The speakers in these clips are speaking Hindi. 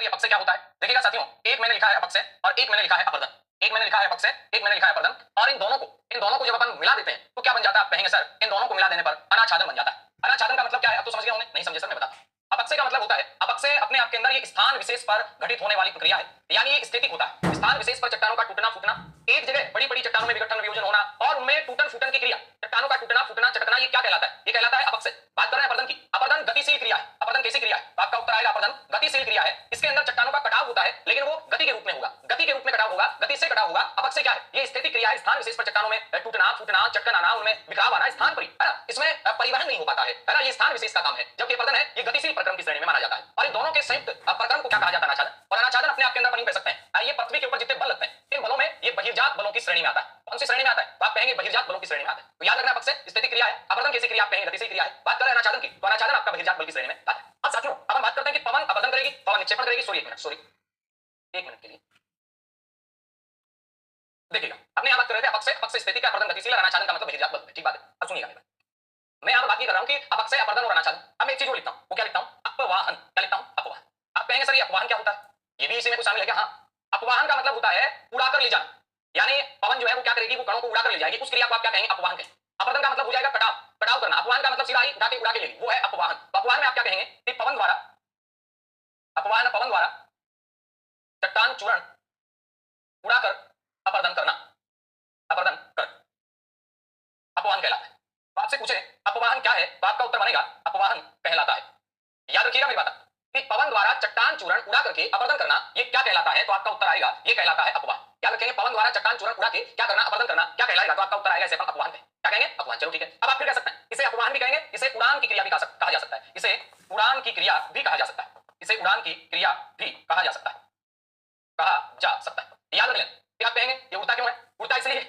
कि अपक्षय क्या होता है। देखिएगा साथियों, एक मैंने लिखा है अपक्षय और एक मैंने लिखा है अपरदन। एक मैंने लिखा है अपक्षय, एक मैंने लिखा है अपरदन, और इन दोनों को जब अपन मिला देते हैं तो क्या बन जाता है। आप कहेंगे सर इन दोनों को मिला देने पर अनाच्छादन बन जाता है। अनाच्छादन का मतलब क्या है, अब तो समझ गए होंगे। नहीं समझे सर मैं बताता हूं। अपक्षय का मतलब होता है, अपक्षय अपने आप के अंदर ये स्थान विशेष पर घटित होने वाली प्रक्रिया है, यानी ये स्थितिक होता है। स्थान विशेष पर चट्टानों का टूटना फूटना, एक जगह बड़ी बड़ी चट्टानों में विघटन वियोजन होना और उनमें टूटन फूटन की क्रिया, चट्टानों का टूटना फूटना चटकना, ये क्या कहलाता है, ये कहलाता है अपक्षय। बात कर रहे हैं अपरदन की। अपरदन गतिशील क्रिया है। अपरदन कैसी क्रिया है, आपका उत्तर आएगा अपरदन गतिशील क्रिया है। इसके अंदर चट्टानों का कटाव होता है, लेकिन वो गति के रूप में होगा, गति के रूप में कटाव होगा, गति से कटाव होगा। अपक्षय क्या है, ये स्थितिक क्रिया है। स्थान विशेष पर चट्टानों में टूटना फूटना चटकन आना, उनमें बिखराव आना, स्थान पर, है ना, इसमें परिवहन नहीं हो पाता है ना, ये स्थान विशेष का काम है। जबकि अपरदन है ये गतिशील प्रक्रम की श्रेणी में माना जाता है। और इन दोनों के संयुक्त प्रक्रम को क्या कहा जाता है, अनाच्छादन। और अनाच्छादन अपने आप के अंदर अपन कह सकते हैं, ये पृथ्वी के ऊपर जितने बल लगते हैं इन बलों में ये बहिर्जात बलों की श्रेणी में आता है। कौन सी श्रेणी में आता है, तो आप कहेंगे बहिर्जात बलों की श्रेणी में आता है। तो याद रखना, अपक्षय स्थितिक क्रिया है, अपरदन कैसी क्रिया आप कहेंगे गतिशील क्रिया है। बात कर रहे हैं अनाच्छादन की, तो अनाच्छादन आपका बहिर्जात बल की श्रेणी में आता है। अब साथियों अपन बात करते हैं कि पवन अपरदन करेगी, पवन निक्षेपण करेगी। सॉरी एक मिनट के लिए देखिएगा, हमने यहां बात कर रहे थे अपक्षय, अपक्षय स्थितिक, अपरदन गतिशील, अनाच्छादन का मतलब बहिर्जात बल। ठीक बात है, अब सुनिएगा मेरा। मैं यहां पर बात नहीं कर रहा हूं कि अपक्षय अपरदन और अनाच्छादन। अब मैं एक चीज और लिखता हूं, वो क्या लिखता हूं, अपवाहन। क्या लिखता हूं, अपवाहन। आप कहेंगे सर ये अपवाहन क्या होता है, ये भी इसी में कुछ शामिल है क्या। हाँ, अपवाहन का मतलब होता है उड़ाकर ले जाना, यानी पवन जो है वो क्या करेगी, वो कणों को उड़ाकर ले जाएगी, उस क्रिया को आप क्या कहेंगे, अपवाहन कहेंगे। अपरदन का मतलब हो जाएगा कटाव, कटाव करना। अपवाहन का मतलब सीधा ही उठा के उड़ा के लेगी, वो है अपवाहन। तो अपवाहन में आप क्या कहेंगे कि पवन द्वारा, अपवाहन पवन द्वारा चट्टान चूर्ण उड़ाकर अपरदन करना, अपरदन कर, अपवाहन कहलाता है। तो आपसे पूछे अपवाहन क्या है, तो आपका उत्तर बनेगा अपवाहन कहलाता है। याद रखिएगा मेरी बात कि पवन द्वारा चट्टान चूर्ण उड़ा करके अपरदन करना ये क्या कहलाता है, तो आपका उत्तर आएगा ये कहलाता है अपवाहन। याद रखेंगे, पवन द्वारा चट्टान चूर्ण उड़ा के क्या करना, अपरदन करना, क्या कहलाएगा, तो आपका उत्तर आएगा इसे अपन अपवाहन कहेंगे। क्या कहेंगे, अपवाहन। चलो ठीक है, अब आप फिर कह सकते हैं इसे अपवाहन भी कहेंगे, इसे उड़ान की क्रिया भी कहा जा सकता है, इसे उड़ान की क्रिया भी कहा जा सकता है, इसे उड़ान की क्रिया भी कहा जा सकता है, कहा जा सकता है। याद रख लें, फिर आप कहेंगे ये उड़ता क्यों है, उड़ता इसलिए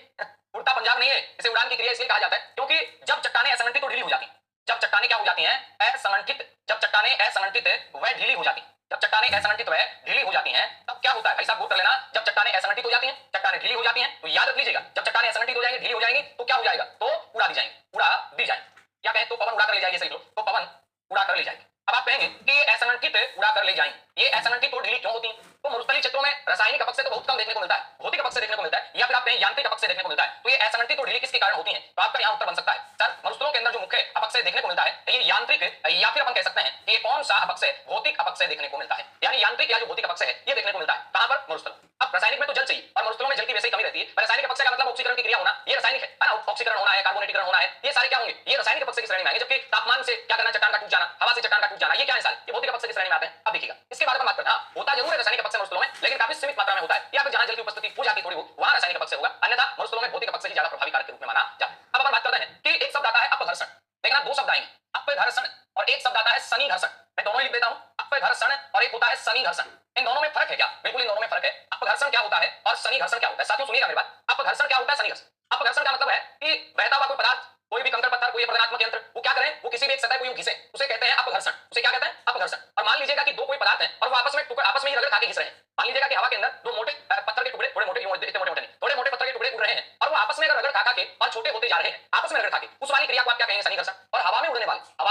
उड़ता पंजाब नहीं है, इसे उड़ान की क्रिया इसलिए कहा जाता है क्योंकि जब चट्टानें असंगठित तो ढीली हो जाती, जब चट्टानें क्या हो जाती हैं, असंगठित, जब चट्टानें असंगठित व ढीली हो जाती, जब चट्टानें असंगठित व ढीली हो जाती हैं तब क्या होता है, भाई साहब नोट कर लेना, जब चट्टानें असंगठित हो जाती हैं, चट्टानें ढीली हो जाती हैं, तो याद रख लीजिएगा जब चट्टानें असंगठित हो जाएंगी, ढीली हो जाएंगी, तो क्या हो जाएगा, तो उड़ा दी जाएंगी, उड़ा दी जाएंगी। क्या कहें, तो पवन उड़ा कर ले जाएगी, सही लो, तो पवन उड़ा कर ले जाएगी। अब आप कहेंगे कि ये असंगठित उड़ा कर ले जाएंगे, ये असंगठित तो ढीली क्यों होती है, तो मरुस्थलीय क्षेत्रों में रासायनिक अपक्षय तो बहुत कम देखने को मिलता है, भौतिक अपक्षय देखने को मिलता है, या फिर आप कहें यांत्रिक अपक्षय देखने को मिलता है। तो ये असंगठित तो ढीली किसके कारण होती है, तो आपका यहाँ उत्तर बन सकता है सर मरुस्थलों के अंदर जो मुख्य अपक्षय देखने को मिलता है ये यांत्रिक, या फिर अपन कह सकते हैं कि ये कौन सा अपक्षय, भौतिक अपक्षय देखने को मिलता है, यानी यांत्रिक या जो भौतिक अपक्षय है ये देखने को मिलता है कहां पर, मरुस्थल। अब रासायनिक में तो जल चाहिए और मरुस्थलों में जल की वैसे ही कमी रहती है। रासायनिक अपक्षय का मतलब ऑक्सीकरण की क्रिया होना, ये रासायनिक है ना, ऑक्सीकरण होना है, कार्बोनेटीकरण होना है, ये सारे क्या होंगे, ये रासायनिक अपक्षय की श्रेणी में आएंगे। जबकि तापमान से क्या करना, चट्टान का टूट जाना, हवा से चट्टान का टूट जाना, ये क्या है सारे, ये भौतिक अपक्षय की श्रेणी में आते हैं। अब देखिएगा इसके बाद अपन बात करते हैं, होता जरूर है रासायनिक अपक्षय मरुस्थलों में, लेकिन काफी सीमित मात्रा में होता है, या फिर जहां जल की उपस्थिति हो जाती थोड़ी बहुत वहां रासायनिक अपक्षय होगा, अन्यथा मरुस्थलों में भौतिक अपक्षय ही ज्यादा प्रभावी कारक के रूप में माना जाता है। अब अपन बात करते हैं कि एक शब्द आता है अपघर्षण, देखना दो शब्द आएंगे, अपघर्षण, और एक शब्द आता है सनिघर्षण। मैं दोनों ही लिख देता हूं, अपघर्षण और एक होता है सनिघर्षण। इन दोनों में फर्क है क्या, बिल्कुल इन दोनों में फर्क है। अपघर्षण क्या होता है और सनिघर्षण क्या होता है, साथियों सुनिएगा मेरी बात। अपघर्षण क्या होता है, सनिघर्षण, अपघर्षण का मतलब है कि बहता हुआ कोई पदार्थ, कोई भी कंकड़ पत्थर, कोई प्रदानात्मक यंत्र, वो क्या करें, वो किसी भी एक सतह को यूं घिसे, उसे कहते हैं अपघर्षण, उसे क्या कहते हैं, अपघर्षण। और मान लीजिएगा कि दो कोई पदार्थ हैं और वो आपस में ही रगड़ खा के घिस रहे हैं। मान लीजिएगा कि हवा के अंदर दो मोटे पत्थर के टुकड़े, थोड़े मोटे, इतने मोटे नहीं, थोड़े मोटे पत्थर के टुकड़े उड़ रहे हैं और वो आपस में रगड़ खा के और छोटे होते जा रहे हैं, आपस में रगड़ खा के, उस वाली क्रिया को आप क्या कहेंगे, सनिघर्षण। और हवा में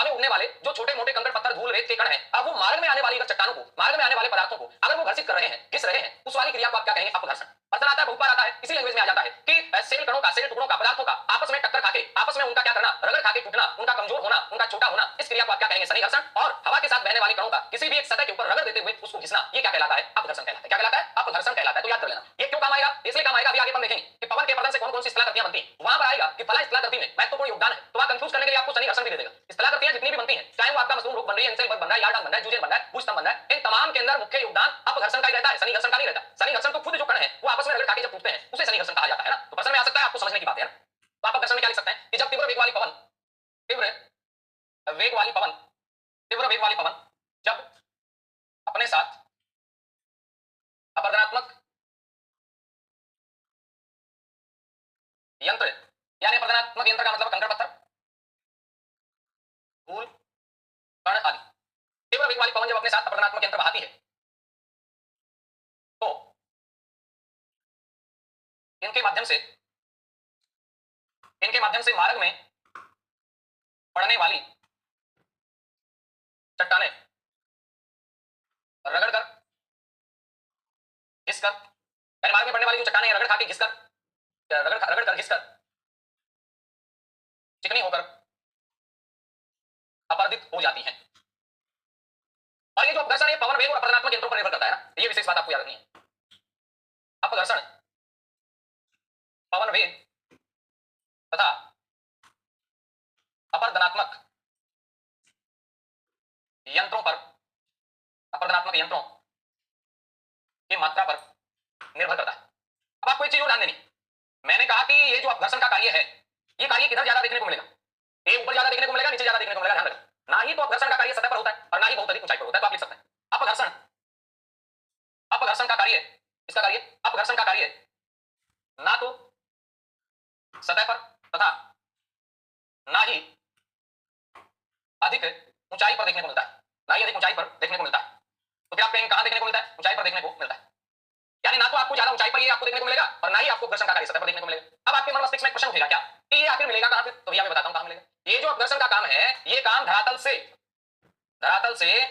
उड़ने वाले जो छोटे मोटे कंकड़ पत्थर, धूल, रेत के कण हैं, अब वो मार्ग में आने वाली चट्टानों को, मार्ग में आने वाले पदार्थों को अगर वो घर्षित कर रहे हैं, घिस रहे हैं, उस वाली क्रिया को आप क्या कहेंगे, अपघर्षण। पता आता है, बहुत बार आता है, इसी लैंग्वेज में आ जाता है कि सेल कणों का, सेल टुकड़ों का, पदार्थों का आपस में टक्कर खाके, आपस में उनका क्या करना, रगड़ खाके टूटना, उनका कमजोर होना, उनका छोटा होना, इस क्रिया को आप क्या कहेंगे, सनिघर्षण। और हवा के साथ बहने वाली कणों का किसी भी एक सतह के ऊपर रगड़ देते हुए उसको घिसना, ये क्या कहलाता है, अपघर्षण कहलाता है। क्या कहलाता है, अपघर्षण कहलाता है। तो याद कर लेना, ये क्यों काम आएगा, इसलिए काम आएगा, अभी आगे हम देखेंगे कि पवन के अपरदन से कौन कौन सी स्थलाकृतियां बनती हैं, वहां पर आएगा कि फला स्थलाकृति में महत्वपूर्ण योगदान है, तो वहां कंफ्यूज करने के लिए आपको सनिघर्षण भी दे देगा। स्थलाकृतियां जितनी भी बनती हैं, चाहे वो आपका मशरूम रोग बन रही है, इंसेल बन रहा है, यार्डान बन रहा है, जूजेन बन रहा है, भूस्तंभ बन रहा है, इन तमाम के अंदर मुख्य योगदान अपघर्षण का ही रहता है, सनिघर्षण का नहीं रहता। सनिघर्षण तो खुद जो कण है वो आपस में रगड़ खाके जब टूटते हैं उसे सनिघर्षण कहा जाता है ना। तो प्रश्न में आ सकता है, आपको समझने की बात है ना। तो आप अपघर्षण में क्या लिख सकते हैं कि जब तीव्र वेग वाली पवन, तीव्र वेग वाली पवन, तीव्र वेग वाली पवन जब अपने साथ अपरदनात्मक यंत्र, यानी अपरदनात्मक यंत्र का मतलब कंकड़ पत्थर, धूल, कण आदि, तीव्र वेग वाली पवन जब अपने साथ अपरदनात्मक यंत्र बहाती है तो इनके माध्यम से मार्ग में पड़ने वाली चट्टानें रगड़कर घिसकर, यानी मार्ग में पड़ने वाली जो चट्टानें रगड़ खा के घिसकर, रगड़ कर घिसकर चिकनी होकर अपरदित हो जाती हैं। और ये जो अपघर्षण है पवन वेग और अपरदनात्मक यंत्रों पर निर्भर करता है ना, ये विशेष बात आपको याद रखनी है। अपघर्षण पवन वेग तथा अपरदनात्मक यंत्रों पर, अपरदनात्मक यंत्रों की मात्रा पर निर्भर करता है। अब आपको एक चीज और ध्यान देनी, मैंने कहा कि ये जो अपघर्षण का कार्य है, ये कार्य किधर ज्यादा देखने को मिलेगा? ये ऊपर ज्यादा देखने को मिलेगा, नीचे ज्यादा देखने को मिलेगा, ध्यान रखना। ना ही तो अपघर्षण का कार्य सतह पर होता है और ना ही बहुत अधिक ऊंचाई पर होता है। तो आप लिख सकते हैं अपघर्षण, अपघर्षण का कार्य, इसका कार्य, अपघर्षण का कार्य ना तो सतह पर तथा ना ही अधिक ऊंचाई पर देखने को मिलता है, ना ही अधिक ऊंचाई पर देखने को मिलता है। तो फिर आप कहेंगे कहां देखने को मिलता है? ऊंचाई पर देखने को मिलता है। यानी ना तो आपको ज्यादा ऊंचाई पर ये आपको देखने को मिलेगा और ना ही आपको घर्षण का कार्य सतह पर देखने को मिलेगा। अब आपके मन मस्तिष्क में क्वेश्चन उठेगा क्या कि ये आखिर मिलेगा कहां? फिर तो भैया मैं बताता हूं कहां मिलेगा। ये जो घर्षण का काम है, ये काम धरातल से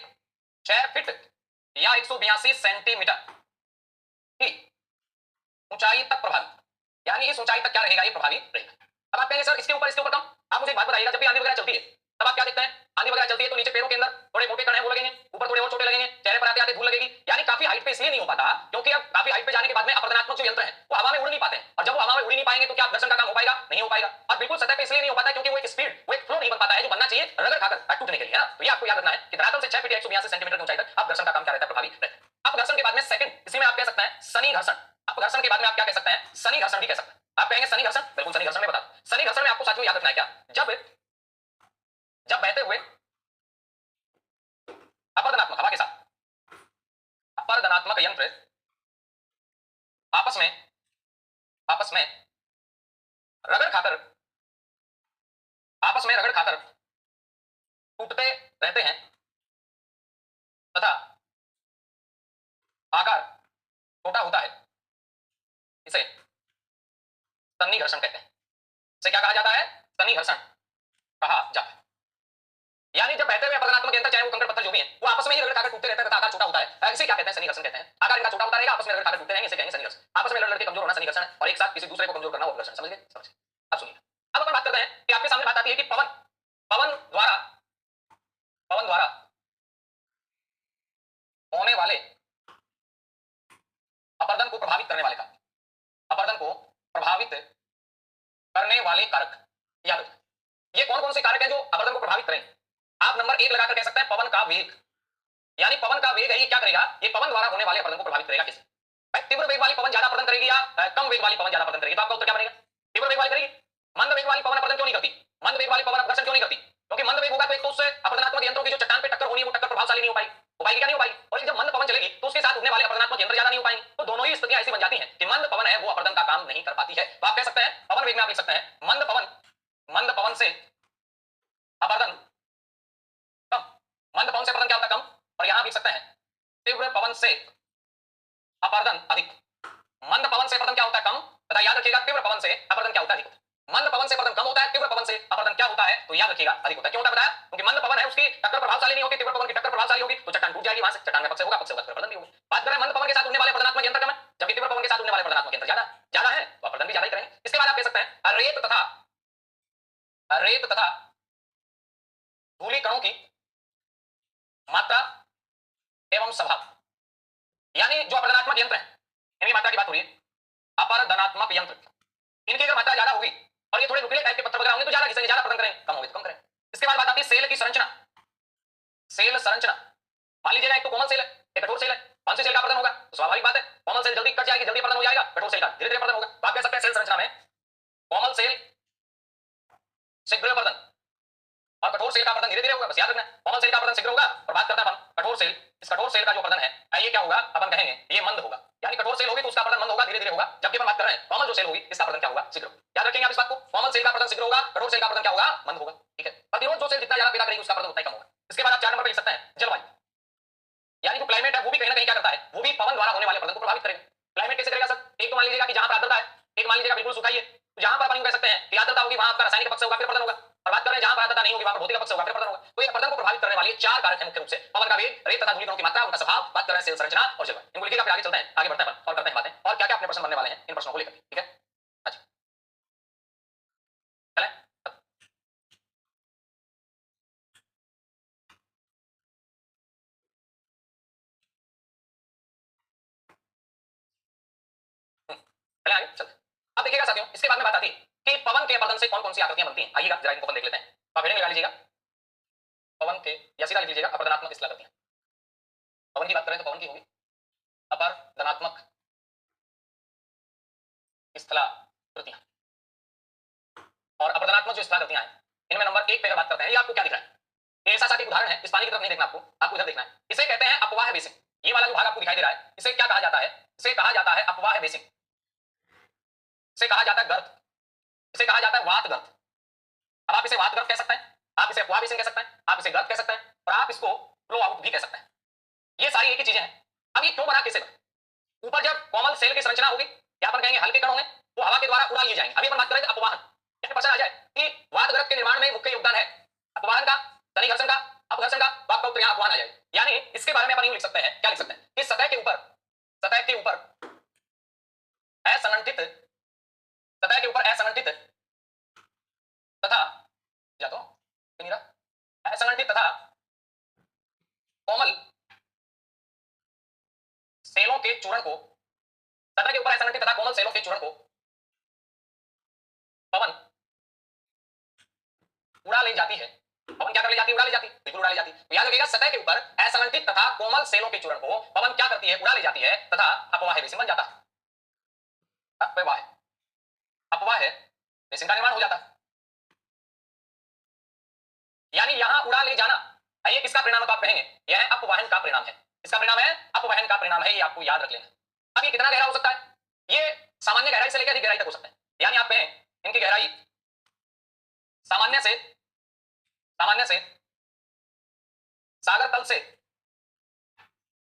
6 फीट या 182 सेंटीमीटर की ऊंचाई तक प्रभावी, यानी इस ऊंचाई तक क्या रहेगा? ये प्रभावी रहेगा। अब आप कहेंगे सर इसके ऊपर कम। आप मुझे एक बात बताइएगा, जब भी आंधी वगैरह चलती है तब आप क्या देखते हैं? आंधी वगैरह चलती है तो नीचे पेड़ों के अंदर थोड़े मोटे कण हैं वो लगेंगे, ऊपर थोड़े और छोटे लगेंगे, चेहरे पर आते आते धूल लगेगी। यानी काफी हाइट पे इसलिए नहीं हो पाता क्योंकि अब काफी हाइट पे जाने के बाद में अपरदनात्मक जो यंत्र हैं वो हवा में उड़ नहीं पाते हैं, और जब वो हवा में उड़ नहीं पाएंगे तो क्या घर्षण का काम हो पाएगा? नहीं हो पाएगा। और बिल्कुल सतह पे इसलिए नहीं हो पाता क्योंकि वो एक स्पीड, वो एक फ्लो नहीं बन पाता है जो बनना चाहिए रगड़ खाकर टूटने के लिए, है ना। तो ये आपको याद रखना है कि धरातल से 6 फीट या 182 सेंटीमीटर की ऊंचाई तक अब घर्षण का काम क्या रहता है? प्रभावी रहता है। अब घर्षण के बाद में सेकंड, इसी में आप कह सकते हैं शनि घर्षण। अब घर्षण के बाद में आप क्या कह सकते हैं? शनि घर्षण भी कह सकते हैं। आप कहेंगे शनि घर्षण, बिल्कुल शनि घर्षण में बता दूं। शनि घर्षण में आपको साथियों याद रखना है क्या? जब बहते हुए अपरदनात्मक हवा के साथ अपरदनात्मक यंत्र आपस में रगड़ खाकर टूटते रहते हैं तथा आकार छोटा होता है, इसे शनि घर्षण कहते हैं। इसे क्या कहा जाता है? शनि घर्षण कहा जाता है। यानी जब बहते हुए अपरदनात्मक यंत्र, चाहे वो कंकड़ पत्थर जो भी है, वो आपस में ही रगड़ खाकर टूटते रहते हैं तथा आकार छोटा होता है, इसे क्या कहते हैं? शनि घर्षण कहते हैं। आकार इनका छोटा होता रहेगा, आपस में रगड़ खाकर टूटते रहेंगे, इसे कहेंगे शनि घर्षण। आपस में लड़ के कमजोर होना शनि घर्षण है, और एक साथ किसी दूसरे को कमजोर करना वो अपघर्षण। समझ गए? समझ। अब सुनिए, अब अपन बात करते हैं कि आपके सामने बात आती है कि पवन द्वारा होने वाले अपरदन को प्रभावित करने वाले कारक, अपरदन को प्रभावित करने वाले कारक याद रखें। ये कौन कौन से कारक हैं जो अपरदन को प्रभावित करेंगे? आप नंबर 1 लगाकर कह सकते हैं पवन का वेग। यानी पवन का वेग है, ये क्या करेगा? ये पवन द्वारा होने वाले अपरदन को प्रभावित करेगा। किसे? तीव्र वेग वाली पवन ज्यादा अपरदन करेगी या कम वेग वाली पवन ज्यादा अपरदन करेगी? तो आपका उत्तर क्या बनेगा? तीव्र वेग वाली करेगी। मंद वेग वाली पवन अपरदन क्यों नहीं करती? मंद वेग वाली पवन अपघर्षण क्यों नहीं करती? क्योंकि मंद वेग होगा तो एक तो उससे अपरदनात्मक यंत्रों की जो चट्टान पे टक्कर होनी है वो टक्कर प्रभावशाली नहीं हो पाएगी। हो पाएगी क्या? नहीं हो पाएगी। और जब मंद पवन चलेगी तो उसके साथ उड़ने वाले अपरदनात्मक यंत्र ज्यादा नहीं हो पाएंगे। तो दोनों ही स्थितियां ऐसी बन जाती हैं कि मंद पवन है वो अपरदन का काम नहीं कर पाती है। तो आप कह सकते हैं पवन वेग में आप लिख सकते हैं मंद पवन से अपरदन कम। मंद पवन से अपरदन क्या होता है? कम। और यहां लिख सकते हैं तीव्र पवन से अपरदन अधिक। मंद पवन से अपरदन क्या होता है? कम। तथा याद रखिएगा तीव्र पवन से अपरदन क्या होता है? अधिक होता है। मंद पवन से अपरदन कम होता है, तीव्र पवन से अपरदन क्या होता है? तो याद रखिएगा अधिक होता है। क्यों होता है बताया? क्योंकि मंद पवन है उसकी टक्कर प्रभावशाली नहीं होती, तीव्र पवन की टक्कर प्रभावशाली होगी तो चट्टान टूट जाएगी, वहां से चट्टान में पक्ष होगा, पक्ष होगा तो अपरदन भी होगा। बात करें मंद पवन के साथ उड़ने वाले अपरदनात्मक यंत्र कम है, जबकि तीव्र पवन के साथ उड़ने वाले अपरदनात्मक यंत्र ज्यादा है, तो अपरदन भी ज्यादा ही करेंगे। इसके बाद आप कह सकते हैं रेत तथा धूलि कणों की मात्रा एवं स्वभाव। यानी जो अपरदनात्मक यंत्र है इनकी मात्रा की बात हो रही है। अपरदनात्मक यंत्र इनकी अगर मात्रा ज्यादा होगी और ये थोड़े नुकीले टाइप के पत्थर वगैरह होंगे तो ज्यादा घिसेंगे, ज्यादा अपरदन करेंगे, कम होगी तो कम करेंगे। इसके बाद बात आती है सेल की संरचना। सेल संरचना, मान लीजिएगा एक तो कोमल सेल है, एक कठोर सेल है। कौन सी सेल का अपरदन होगा? तो स्वाभाविक बात है कोमल सेल जल्दी कट जाएगी, जल्दी अपरदन हो जाएगा। कठोर सेल का धीरे धीरे अपरदन होगा। तो आप कह सकते हैं सेल संरचना में कोमल सेल शीघ्र अपरदन और कठोर सेल का अपरदन धीरे धीरे होगा। बस याद रखना कोमल सेल का अपरदन शीघ्र होगा। और बात करता है कठोर सेल, इस कठोर सेल का जो अपरदन है ये क्या होगा? अपन कहेंगे ये मंद होगा। यानी कठोर सेल होगी तो उसका अपरदन मंद होगा, धीरे धीरे होगा। जबकि हम बात कर रहे हैं कोमल जो सेल होगी इसका अपरदन क्या होगा? शीघ्र। याद रखेंगे आप इस बात को, कोमल सेल का अपरदन शीघ्र होगा, कठोर सेल का अपरदन क्या होगा? मंद होगा। ठीक है। प्रतिरोध जो सेल जितना ज्यादा पैदा करेगी उसका अपरदन उतना ही कम होगा। इसके बाद आप 4 नंबर पे लिख सकते हैं जलवायु। यानी जो क्लाइमेट है वो भी कहीं ना कहीं क्या करता है? वो भी पवन द्वारा होने वाले अपरदन को प्रभावित करेगा। क्लाइमेट कैसे करेगा सर? एक तो मान लीजिएगा कि जहां पर आर्द्रता है, एक मान लीजिएगा बिल्कुल सूखा ही है, तो जहां पर अपन कह सकते हैं कि आर्द्रता होगी वहां आपका रासायनिक पक्ष होगा फिर अपरदन होगा। और बात कर रहे हैं जहां पर आर्द्रता नहीं होगी वहां पर भौतिक पक्ष होगा फिर अपरदन होगा। तो ये अपरदन को प्रभावित करने वाले 4 कारक हैं मुख्य रूप से पवन का वेग, रेत तथा धूलि कणों की मात्रा, का स्वभाव, बात कर रहे हैं सेल संरचना और जलवायु। इनको लिखिएगा, फिर आगे चलते हैं, आगे बढ़ते हैं और करते हैं बातें और क्या क्या अपने प्रश्न बनने वाले हैं इन प्रश्नों को लेकर। ठीक है, अच्छा चलें। चलें आगे चलते हैं। अब देखिएगा साथियों, इसके बाद में बात आती है कि पवन के अपवर्तन से कौन कौन सी आकृतियां बनती हैं। आइएगा जरा इनको अपन देख लेते हैं। आप हेडिंग लगा लीजिएगा पवन के, या सीधा लिख लीजिएगा अपवर्तनात्मक स्थलाकृतियां। पवन की बात करें तो पवन की होगी अपवर्तनात्मक स्थलाकृतियां। और अपवर्तनात्मक जो स्थलाकृतियां हैं इनमें नंबर 1 पे अगर बात करते हैं, ये आपको क्या दिख रहा है? ये ऐसा साथी उदाहरण है, इस पानी की तरफ नहीं देखना, आपको इधर देखना है। इसे कहते हैं अपवाह बेसिन। ये वाला जो भाग आपको दिखाई दे रहा है इसे क्या कहा जाता है? इसे कहा जाता है अपवाह बेसिन, इसे कहा जाता है गर्त, इसे कहा जाता है वात गर्त। अब आप इसे वात गर्त कह सकते हैं, आप इसे अपवाह बेसिन कह सकते हैं, आप इसे गर्त कह सकते हैं और आप इसको फ्लो आउट भी कह सकते हैं। ये सारी एक ही चीजें हैं। अब ये क्यों बना, कैसे बना? ऊपर जब कोमल सेल की संरचना होगी, यहाँ पर कहेंगे हल्के कण होंगे, वो हवा के द्वारा उड़ा लिए जाएंगे। अभी अपन बात करें अपवाहन, पता आ जाए कि वात गर्त के निर्माण में मुख्य योगदान है अपवाहन का, तनि घर्षण का, अपघर्षण का, आपका उत्तर यहाँ अपवाहन आ जाएगा। यानी इसके बारे में अपन यूं लिख सकते हैं, क्या लिख सकते हैं कि सतह के ऊपर असंगठित, सतह के ऊपर असंगठित तथा या तो असंगठित तथा कोमल सेलों के चूर्ण को, सतह के ऊपर असंगठित तथा कोमल सेलों के चूर्ण को पवन उड़ा ले जाती है। पवन क्या कर ले जाती है? उड़ा ले जाती है, बिल्कुल उड़ा ले जाती है। तो याद रखिएगा सतह के ऊपर असंगठित तथा कोमल सेलों के चूर्ण को पवन क्या करती है? उड़ा ले जाती है तथा अपवाह बेसिन बन जाता है। अपवाह, अपवाह बेसिन का निर्माण हो जाता है। यानी यहां उड़ा ले जाना, ये किसका परिणाम आप कहेंगे? यह अपवाहन का परिणाम है। इसका परिणाम है अपवाहन का परिणाम है, ये आपको याद रख लेना। अब ये कितना गहरा हो सकता है? ये सामान्य गहराई से लेकर अधिक गहराई तक हो सकता है। यानी आप कहें इनकी गहराई सामान्य से सागर तल से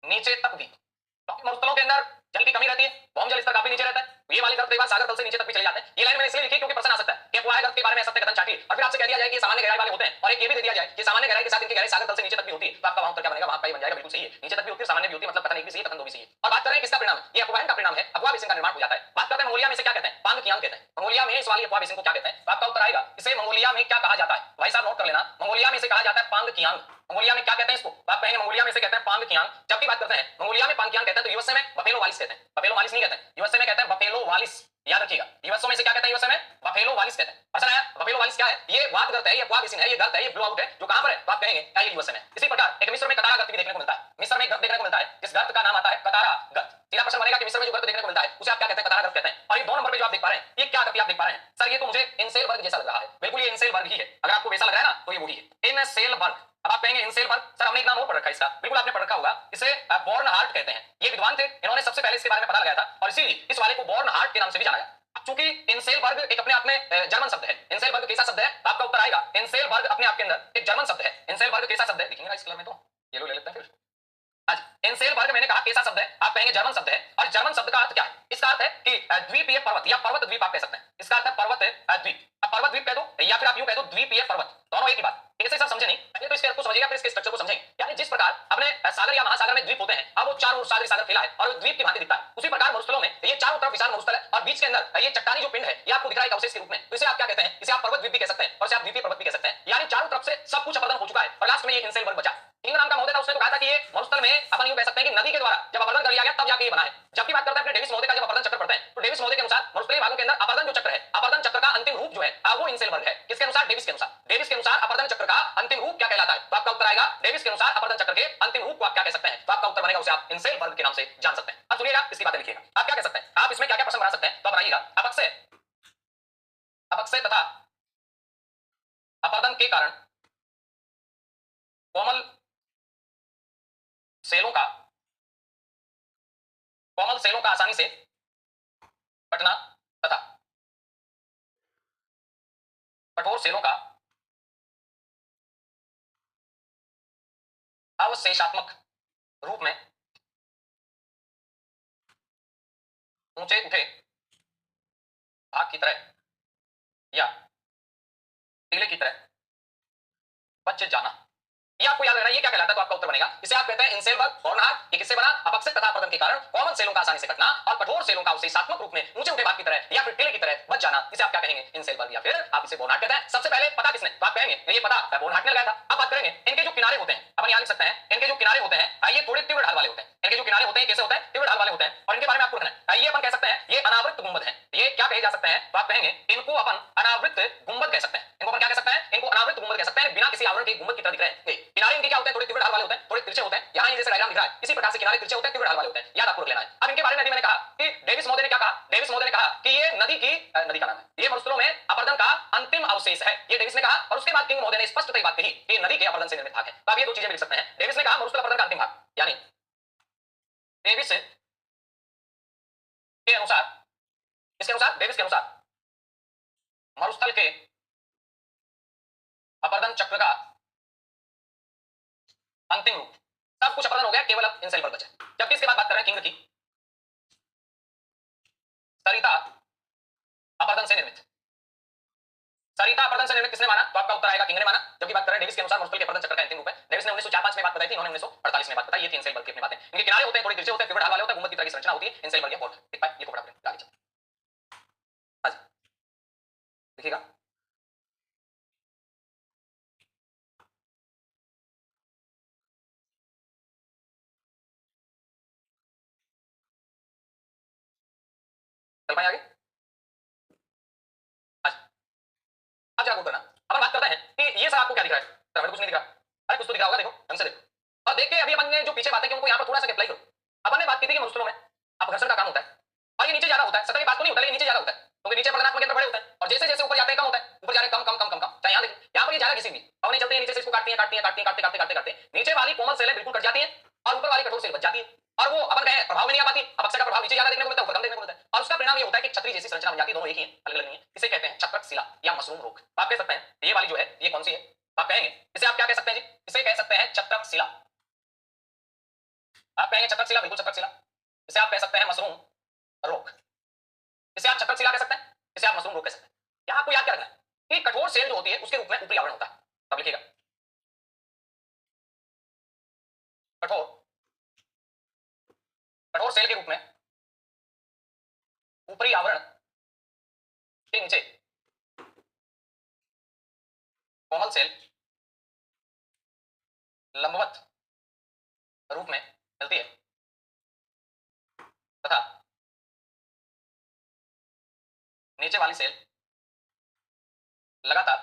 नीचे तक भी, क्योंकि मरुस्थलों के अंदर जल की कमी रहती है, भौम जल स्तर काफी नीचे रहता है, तो ये वाली गर्त सागर तल से नीचे तक भी चले जाते हैं। ये लाइन मैंने इसलिए लिखी क्योंकि प्रश्न आ सकता है कि अपवाह गर्त के बारे में सत्य कथन चाहिए और फिर आपसे कह दिया जाए कि सामान्य गहराई वाले होते हैं, और एक ये भी दे दिया जाए कि सामान्य गहराई के साथ इनकी गहराई सागर तल से नीचे तक भी होती है, तो आपका वहां उत्तर क्या बनेगा? वहां का ही बन जाएगा, बिल्कुल सही है। नीचे तक भी होती है, सामान्य भी होती है, मतलब कथन एक भी सही है, कथन दो भी सही है। और बात करें किसका परिणाम है? ये अपवाहन का परिणाम है, अपवाह बेसिन का निर्माण हो जाता है। बात करते हैं मंगोलिया में इसे क्या कहते हैं? पांग कियांग कहते हैं। मंगोलिया में इस वाली अपवाह बेसिन को क्या कहते हैं? तो आपका उत्तर आएगा इसे मंगोलिया में क्या कहा जाता है? भाई साहब नोट कर लेना, मंगोलिया में इसे कहा जाता है पांग कियांग। मंगोलिया में क्या कहते हैं इसको? आप कहेंगे मंगोलिया में इसे कहते हैं पांग कियांग। जब की बात करते हैं मंगोलिया में पांग कियांग कहते हैं तो यूएसए में बफेलो वालिस कहते हैं, बफेलो वालिस नहीं कहते हैं, यूएसए में कहते हैं बफेलो वालिस। याद रखिएगा, यूएसओ में इसे क्या कहते हैं? यूएसए में बफेलो वालिस कहते हैं। पता है बफेलो वालिस क्या है? ये वात गर्त है, ये अपवाह बेसिन है, ये गर्त है, ये ब्लो आउट है, जो कहां पर है? तो आप कहेंगे क्या? ये यूएसए में। इसी प्रकार एक मिस्र में कतारा गर्त भी देखने को मिलता है, मिस्र में गर्त देखने को मिलता है, इस गर्त का नाम आता है कतारा गर्त। सीधा प्रश्न बनेगा कि मिस्र में जो गर्त देखने को मिलता है उसे आप क्या कहते हैं? कतारा गर्त कहते हैं। और ये 2 नंबर पे जो आप देख पा रहे हैं, ये क्या आकृति आप देख पा रहे हैं? सर ये तो मुझे इनसेल वर्ग जैसा लग रहा है। बिल्कुल ये इनसेल वर्ग ही है, अगर आपको वैसा लग रहा है ना तो ये वही है, इनसेल वर्ग। अब आप कहेंगे इनसेल वर्ग, सर हमने एक नाम और पढ़ रखा है इसका, बिल्कुल आपने पढ़ रखा होगा, इसे बॉर्न हार्ट कहते हैं। ये विद्वान थे, इन्होंने सबसे पहले इसके बारे में पता लगाया था और इसीलिए इस वाले को बॉर्न हार्ट के नाम से भी जाना गया। चूंकि इनसेल वर्ग एक अपने आप में जर्मन शब्द है, इनसेल वर्ग कैसा शब्द है? आपका उत्तर आएगा इनसेल वर्ग अपने आप के अंदर एक जर्मन शब्द है। इनसेल वर्ग कैसा शब्द है? देखेंगे इस कलर में, तो येलो ले लेते हैं फिर। आज इनसेल वर्ग मैंने कहा कैसा शब्द है? आप कहेंगे जर्मन शब्द है। और जर्मन शब्द का अर्थ क्या है? इसका अर्थ है कि द्वीपीय पर्वत या पर्वत द्वीप आप कह सकते हैं। इसका अर्थ है पर्वत द्वीप। अब पर्वत द्वीप कह दो या फिर आप यूं कह दो द्वीपीय पर्वत, दोनों एक ही बात। ठीक है, सब समझे नहीं? पहले तो इसके अर्थ को समझिएगा, फिर इसके स्ट्रक्चर को समझेंगे। यानी जिस प्रकार अपने सागर या महासागर में द्वीप होते हैं, अब वो चारों सागर सागर फैला है और द्वीप की भांति दिखता है, उसी प्रकार मरुस्थलों में ये चारों तरफ विशाल मरुस्थल है और बीच के अंदर ये चट्टानी जो पिंड है ये आपको दिख रहा है अवशेष के रूप में, तो इसे आप क्या कहते हैं? इसे आप पर्वत द्वीप भी कह सकते हैं और इसे आप द्वीपीय पर्वत भी कह सकते हैं। यानी चारों तरफ से सब कुछ अपरदन हो चुका है और लास्ट में ये इनसेल वर्ग बचा। किंग नाम का महोदय था, उसने तो कहा था कि ये मरुस्थल में अपन यूं कह सकते हैं कि नदी के द्वारा जब अपरदन कर लिया गया तब जाके ये बना है। जबकि बात करते हैं अपने डेविस महोदय का, जब अपरदन चक्र पढ़ते हैं तो डेविस महोदय के अनुसार मरुस्थलीय भागों के अंदर अपरदन जो चक्र है, अपरदन चक्र का अंतिम रूप जो है वो इनसेल वर्ग है। किसके अनुसार? डेविस के अनुसार। डेविस के अनुसार अपरदन चक्र का अंतिम रूप क्या कहलाता है? तो आपका उत्तर आएगा डेविस के अनुसार अपरदन चक्र के अंतिम रूप को आप क्या कह सकते हैं? तो आपका उत्तर बनेगा उसे आप इनसेल वर्ग के नाम से जान सकते हैं। अब सुनिएगा, इसकी बातें लिखिएगा, आप क्या कह सकते हैं? आप इसमें क्या क्या प्रश्न बना सकते हैं? तो आप बनाइएगा अपक्षय तथा अपरदन के कारण कोमल सेलों का आसानी से कटना तथा कठोर सेलों का अवशेषात्मक रूप में ऊंचे उठे भाग की तरह या टीले की तरह बच जाना, ये आपको याद रखना, ये क्या कहलाता है, तो आपका उत्तर बनेगा। इसे आप कहते हैं इंसेल बल, हॉर्नहार्ट। ये किससे बना, अपक्षय तथा अपवर्तन के कारण कॉमन सेलों का आसानी से कटना और कठोर सेलों का अवशेषात्मक रूप में ऊंचे उठे भाग की तरह या फिर टिले की तरह बच जाना, इसे आप क्या कहेंगे, इंसेल बल, या फिर आप इसे बोर्नहार्ट कहते हैं। सबसे पहले पता किसने, तो आप कहेंगे ये पता बोर्नहार्ट ने लगाया था। अब बात करेंगे इनके जो किनारे होते हैं, अपन यहां लिख सकते हैं, इनके जो किनारे होते हैं ये थोड़े तीव्र ढाल वाले होते हैं। इनके जो किनारे होते हैं कैसे होते हैं, तीव्र ढाल वाले होते हैं, और इनके बारे में आपको रखना है। ये अपन कह सकते हैं ये अनावृत गुंबद है। ये क्या कहे जा सकते हैं, तो आप कहेंगे इनको अपन अनावृत गुंबद कह सकते हैं। इनको अपन क्या कह सकते हैं, इनको अनावृत गुंबद कह सकते हैं, बिना किसी आवरण के गुंबद की तरह दिख रहे हैं। किनारे इनके क्या होते हैं, थोड़े तीव्र ढाल वाले होते हैं, थोड़े तिरछे होते हैं। यहां जैसे डायग्राम दिख रहा है इसी प्रकार से किनारे तिरछे होते हैं, तीव्र ढाल वाले होते हैं, याद आपको रख लेना है। अब इनके बारे में मैंने कहा कि डेविस महोदय ने क्या कहा, डेविस महोदय ने कहा कि ये नदी का नाम है, ये मरुस्थलों में अपरदन का अंतिम अवशेष है, ये डेविस ने कहा। और उसके बाद किंग महोदय ने स्पष्ट बात कही कि नदी के अपरदन से निर्मित भाग है। तो आप ये दो चीजें लिख सकते हैं, डेविस ने कहा मरुस्थल अपरदन का अंतिम भाग, यानी डेविस के अनुसार, इसके अनुसार, डेविस के अनुसार मरुस्थल के अपरदन चक्र का अंतिम रूप, सब कुछ अपरदन हो गया, केवल अब इंसेल बल बचा। जबकि इसके बाद बात कर रहे हैं किंग की, सरिता अपरदन से निर्मित, सरिता अपरदन से निर्मित किसने माना, तो आपका उत्तर आएगा किंग ने माना। जबकि बात कर रहे हैं डेविस के अनुसार मरुस्थल के अपरदन चक्र का अंतिम रूप है, डेविस ने 1904-5 में बात बताई थी, इन्होंने 1948 में बात बताई। ये थी इंसेल बल की अपनी बातें। इनके किनारे होते हैं थोड़े तिरछे होते हैं, तीव्र ढाल वाले होते हैं, गुंबद की तरह की संरचना होती है, इंसेल बल या बोर्ड। ठीक है, ये को फटाफट आगे चलते हैं। देखिएगा चल पाए आगे। अब क्या करना, अपन बात करते हैं कि ये सब आपको क्या दिख रहा है, तो कुछ नहीं दिख रहा, अरे कुछ तो दिखा होगा, देखो ढंग से देखो। और देख के अभी अपन ने जो पीछे बातें की उनको यहाँ पर थोड़ा सा अप्लाई करो। अपन ने बात की थी कि मरुस्थलों में अपघर्षण का काम होता है, और ये नीचे ज्यादा होता है, सतह के पास तो नहीं होता, लेकिन नीचे ज्यादा होता है, क्योंकि नीचे प्रदनात्मक केंद्र बड़े होते हैं, और जैसे जैसे ऊपर जाते हैं कम होता है, ऊपर जा रहे कम कम कम कम कम। चाहे यहाँ देखिए, यहाँ पर ये ज्यादा किसी भी और नहीं चलते हैं, नीचे से इसको काटती है काटती है काटती है काटते काटते काटते काटते नीचे वाली कोमल सेलें बिल्कुल कट जाती है, और ऊपर वाली कठोर सेल बच जाती है, और वो अपन कहें प्रभाव में नहीं आ पाती। अपक्षय का प्रभाव नीचे ज्यादा देखने को मिलता है, ऊपर कम देखने को मिलता है, और उसका परिणाम ये होता है कि छतरी जैसी संरचना बन जाती है, दोनों एक ही है, अलग अलग नहीं है। इसे कहते हैं छत्रक शिला या मशरूम रोग। आप कह सकते हैं ये वाली जो है ये कौन सी है, आप कहेंगे इसे आप क्या कह सकते हैं जी, इसे कह सकते हैं छत्रक शिला। आप कहेंगे छत्रक शिला, बिल्कुल छत्रक शिला। इसे आप कह सकते हैं मशरूम रोग, इसे आप छत्रक शिला कह सकते हैं, इसे आप मशरूम रोग कह सकते हैं। यहां आपको याद क्या रखना है कि कठोर सेल जो होती है उसके रूप में ऊपरी आवरण होता है। अब लिखिएगा कठोर, कठोर सेल के रूप में ऊपरी आवरण के नीचे कोमल सेल लंबवत रूप में मिलती है, तथा नीचे वाली सेल लगातार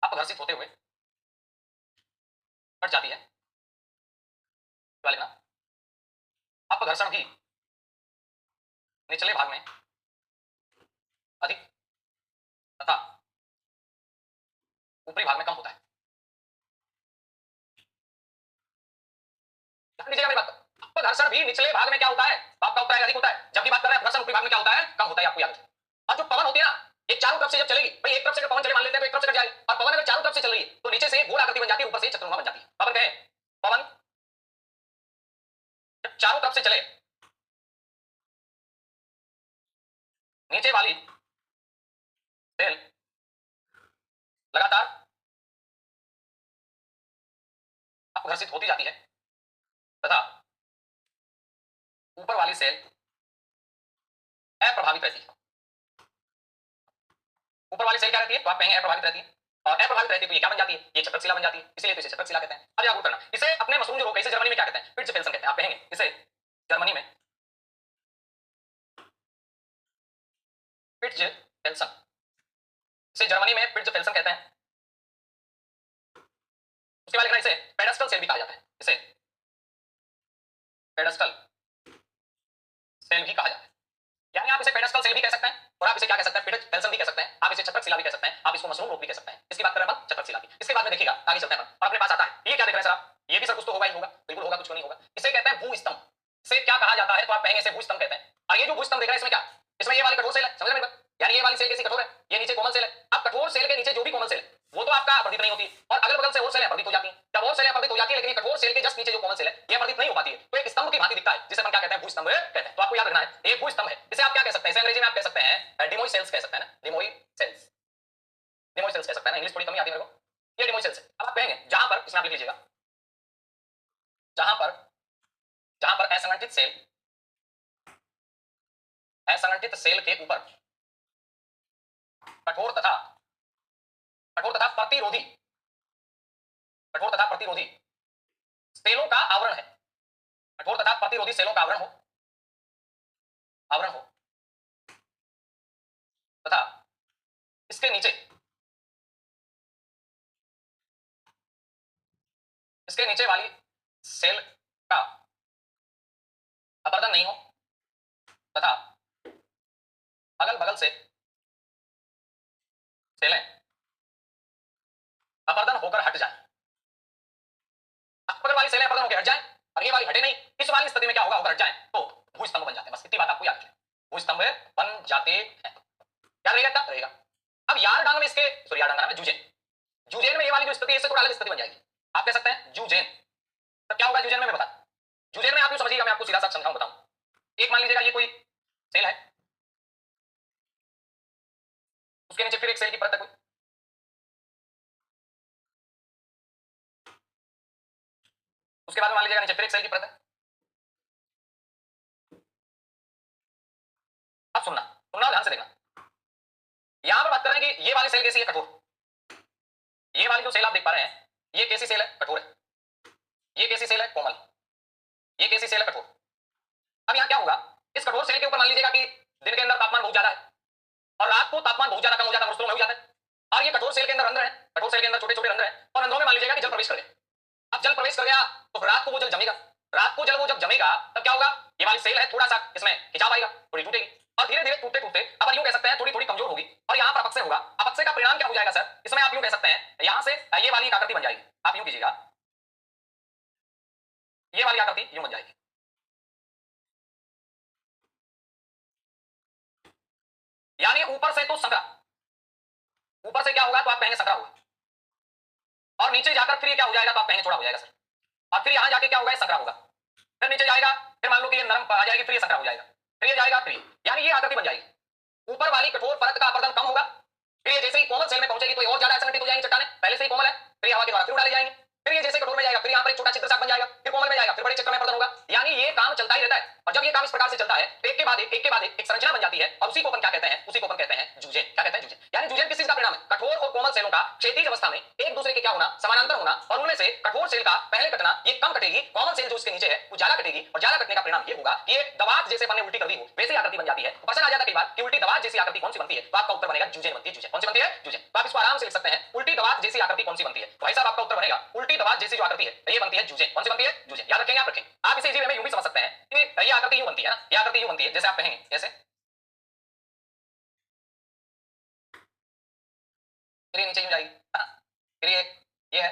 अपघर्षित होते हुए कट जाती है। क्या लिखना, अपघर्षण भी निचले भाग में अधिक तथा ऊपरी भाग में कम होता है। ध्यान दीजिएगा मेरी बात पर, अपघर्षण भी निचले भाग में क्या होता है, आपका उत्तर अधिक होता है, जबकि बात कर रहे हैं अपघर्षण ऊपरी भाग में क्या होता है, कम होता है, आपको याद है। और जो पवन होती है ना, ये चारों तरफ से जब चलेगी, भाई एक तरफ से पवन चले मान लेते हैं तो एक तरफ से कट जाएगी, और पवन अगर चारों तरफ से चल रही है तो नीचे से गोल आकृति बन जाती है, ऊपर से चतुर्भुज बन जाती है। पवन कहें, पवन जब चारों तरफ से चले, नीचे वाली सेल लगातार अपघर्षित होती जाती है, तथा ऊपर वाली सेल अप्रभावित रहती है। ऊपर वाली सेल क्या रहती है, तो आप कहेंगे अप्रभावित रहती है, और अप्रभावित रहती है तो ये क्या बन जाती है, ये छत्रक शिला बन जाती है, इसलिए तो इसे छत्रक शिला कहते हैं। अब याद करना, इसे अपने मशरूम जो रोग है इसे जर्मनी में क्या कहते हैं, पिट्जफेल्सन कहते हैं। आप कहेंगे इसे जर्मनी में पिट्जफेल्सन, इसे जर्मनी में पिट्जफेल्सन कहते हैं। उसके बाद लिखना इसे पेडस्टल सेल भी कहा जाता है, इसे पेडस्टल सेल भी कहा जाता है। यानी आप इसे पेडस्टल सेल भी कह सकते हैं, और आप इसे क्या कह सकते हैं, पिट्जफेल्सन भी कह सकते हैं, आप इसे छत्रक शिला भी कह सकते हैं, आप इसको मशरूम रोग भी कह सकते हैं। इसकी बात करें अपन छत्रक शिला की। इसके बाद में देखिएगा आगे चलते हैं अपन, और अपने पास आता है ये क्या देख रहे हैं सर आप, ये भी सर कुछ तो होगा ही होगा, बिल्कुल होगा, कुछ क्यों नहीं होगा। इसे कहते हैं भूस्तंभ। इसे क्या कहा जाता है, तो आप कहेंगे इसे भूस्तंभ कहते हैं। और ये जो भूस्तंभ देख रहे हैं इसमें क्या, इसमें ये वाली कठोर सेल है, समझ रहे हैं, यानी ये वाली सेल कैसी कठोर है, ये नीचे कोमल सेल है। अब कठोर सेल के नीचे जो भी कोमल सेल है वो तो आपका अपवर्तित नहीं होती, और अगल बगल से और सेलें अपवर्तित हो जाती हैं। जब और सेलें अपवर्तित हो जाती है, लेकिन ये कठोर सेल के जस्ट नीचे जो कोमल सेल है ये अपवर्तित नहीं हो पाती है, तो एक स्तंभ की भांति दिखता है, जिसे अपन क्या कहते हैं, भूस्तंभ कहते हैं। तो आपको याद रखना है ये भूस्तंभ है। इसे आप क्या कह सकते हैं, इसे अंग्रेजी में आप कह सकते हैं डिमोई सेल्स कह सकते हैं ना, डिमोई सेल्स, डिमोई सेल्स कह सकते हैं ना, इंग्लिश थोड़ी कम आती है मेरे को, ये डिमोइड सेल्स है। अब आप कहेंगे जहां पर, इसमें आप लिख लीजिएगा, जहां पर असंगठित सेल के ऊपर कठोर तथा प्रतिरोधी सेलों का आवरण है, कठोर तथा प्रतिरोधी सेलों का आवरण हो तथा इसके नीचे वाली सेल का अपर्दन नहीं हो तथा अगल बगल से सेलें अपर्दन होकर हट जाए। अगर वाली सेलें अपर्दन होकर हट जाए और ये वाली हटे नहीं, इस वाली स्थिति में क्या होगा, होकर हट जाए तो भूस्तंभ बन जाते हैं। बस इतनी बात आपको याद रखनी, भूस्तंभ बन जाते हैं। क्या रहेगा, क्या रहेगा। अब यारडांग में इसके, सॉरी यारडांग में जूजेन में ये वाली जो स्थिति है इससे थोड़ा अलग स्थिति बन जाएगी। आप कह सकते हैं जूजेन, तो क्या होगा जूजेन में, मैं बता, जूजेन में आप यूं समझिएगा, मैं आपको सीधा सा समझाऊं, बताऊं। एक मान लीजिएगा ये कोई सेल है, उसके नीचे फिर एक सेल की परत है कोई, उसके बाद मान लीजिएगा नीचे फिर एक सेल की परत है। अब सुनना ध्यान से देखना, यहां पर बात कर रहे हैं कि ये वाली सेल कैसी है, कठोर। ये वाली जो सेल आप देख पा रहे हैं ये कैसी सेल है, कठोर है। ये कैसी सेल है, कोमल। ये कैसी सेल है, कठोर। अब यहां क्या होगा, इस कठोर सेल के ऊपर मान लीजिएगा कि दिन के अंदर तापमान बहुत ज्यादा है और रात को तापमान बहुत ज्यादा कम हो जाता है, मरुस्थलों में हो जाता है। और ये कठोर सेल के अंदर रंध्र है, कठोर सेल के अंदर छोटे छोटे रंध्र है और रंध्रों में मान लीजिएगा कि जल प्रवेश कर गया। अब जल प्रवेश कर गया तो रात को वो जल जमेगा, रात को जल वो जब जमेगा तब क्या होगा, ये वाली सेल है थोड़ा सा इसमें खिंचाव आएगा, थोड़ी टूटेगी और धीरे धीरे टूटते टूटते अपन यूं कह सकते हैं थोड़ी थोड़ी कमजोर होगी और यहां पर अपक्षय होगा। अपक्षय का परिणाम क्या हो जाएगा सर, इसमें आप यूं कह सकते हैं यहां से ये वाली आकृति बन जाएगी। आप यूं कीजिएगा, ये वाली आकृति यूं बन जाएगी, यानी ऊपर से तो संकरा, ऊपर से क्या होगा तो आप कहेंगे संकरा होगा और नीचे जाकर फिर क्या हो जाएगा तो आप कहेंगे चौड़ा हो जाएगा सर। और फिर यहां जाके क्या होगा, संकरा होगा, फिर नीचे जाएगा, फिर मान लो कि ये नरम आ जाएगी, फिर ये संकरा हो जाएगा, फिर ये जाएगा, फिर यानी ये आकृति बन जाएगी। ऊपर वाली कठोर परत का अपरदन कम होगा, फिर ये जैसे ही कोमल सेल में पहुंचेगी तो ये और ज्यादा असंगठित हो जाएंगी चट्टानें, पहले से ही कोमल है, फिर हवा के द्वारा फिर उड़ाले जाएंगे, फिर ये जैसे कठोर में जाएगा फिर यहाँ पर एक छोटा छिद्र साक बन जाएगा, फिर कोमल में जाएगा, फिर बड़े चक्र में अपरदन होगा। यानी ये काम चलता ही रहता है और जब ये काम इस प्रकार से चलता है तो एक के बाद एक संरचना बन जाती है और उसी को अपन क्या कहते हैं, उसी को अपन कहते हैं जूजेन। क्या कहते हैं, जूजेन। यानी जूजेन किस चीज का परिणाम है, कठोर और कोमल सेलों का क्षैतिज अवस्था में एक दूसरे के क्या होना, समानांतर होना और उनमें से कठोर सेल का पहले कटना, ये कम कटेगी, कोमल सेल जो इसके नीचे है वो ज्यादा कटेगी और ज्यादा कटने का परिणाम ये होगा कि ये दवात जैसे अपन ने उल्टी कर दी हो वैसे आकृति बन जाती है। प्रश्न आ जाता है कई बार कि उल्टी दवात जैसी आकृति कौन सी बनती है, तो आपका उत्तर बनेगा जूजेन बनती है। जूजेन कौन सी बनती है, जूजेन। तो आप इसको आराम से लिख सकते हैं, उल्टी दवात जैसी आकृति कौन सी बनती है, तो भाई साहब आपका उत्तर बनेगा उल्टी दवात जैसी जो आकृति है ये बनती है जूजेन। कौन सी बनती है, जूजेन। याद रखेंगे, आप रखेंगे। आप इसे इसी वे में यूं भी समझ सकते हैं कि ये आकृति यूं बनती है ना, ये आकृति यूं बनती है, जैसे आप कहेंगे जैसे फिर नीचे यूं जाएगी है ना, फिर ये है,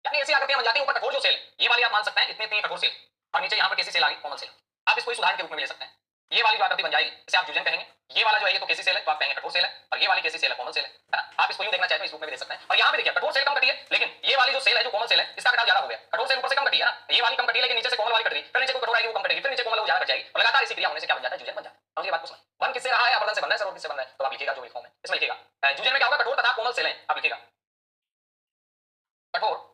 यानी ऐसी आकृतियां बन जाती है। ऊपर कठोर जो सेल ये वाली आप मान सकते हैं इतनी इतनी कठोर सेल और नीचे यहां पर कैसी सेल आ गई, कोमल सेल। आप इसको इस उदाहरण के रूप में ले सकते हैं, ये वाली जो आकृति बन जाएगी इसे आप जूजेन कहेंगे, ये वाला जो है ये तो कैसी सेल है तो आप कहेंगे कठोर सेल है और ये वाली कैसी सेल है, कोमल सेल है ना। आप इसको यूं देखना चाहे तो इस रूप में भी देख सकते हैं। और यहां पे देखिए कठोर सेल कम कटी है लेकिन ये वाली जो सेल है जो कोमल सेल है इसका कटाव ज्यादा हो गया। कठोर सेल ऊपर से कम कटी है ना, ये वाली कम कटी है लेकिन नीचे से कोमल वाली कट रही, फिर नीचे को कठोर आएगी वो कम कटेगी, फिर नीचे कोमल वो ज्यादा कट जाएगी और लगातार इसी क्रिया होने से क्या बन जाता है, जूजेन बन जाता है। समझिए बात को, समझ बन किससे रहा है, अपरदन से बन रहा है सर, और किससे बन रहा है तो आप लिखिएगा जो लिखा हूं मैं इसमें लिखिएगा जूजेन में क्या होगा, कठोर तथा कोमल सेलें, आप लिखिएगा कठोर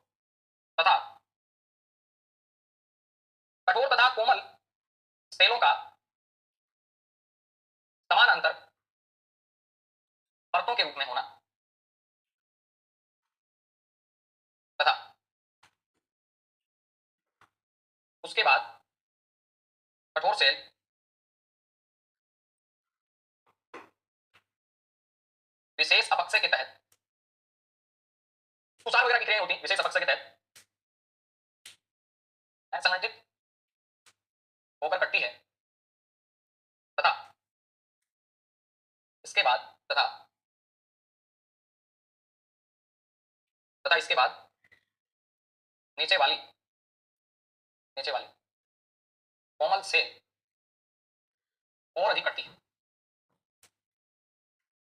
तथा कोमल सेलों का समानांतर परतों के रूप में होना तथा उसके बाद कठोर सेल विशेष अपक्षय के तहत, तुषार वगैरह की क्रियाएं होती विशेष अपक्षय के तहत असंगठित होकर कटती है तथा इसके बाद इसके बाद नीचे वाली कोमल सेल और अधिक कटती है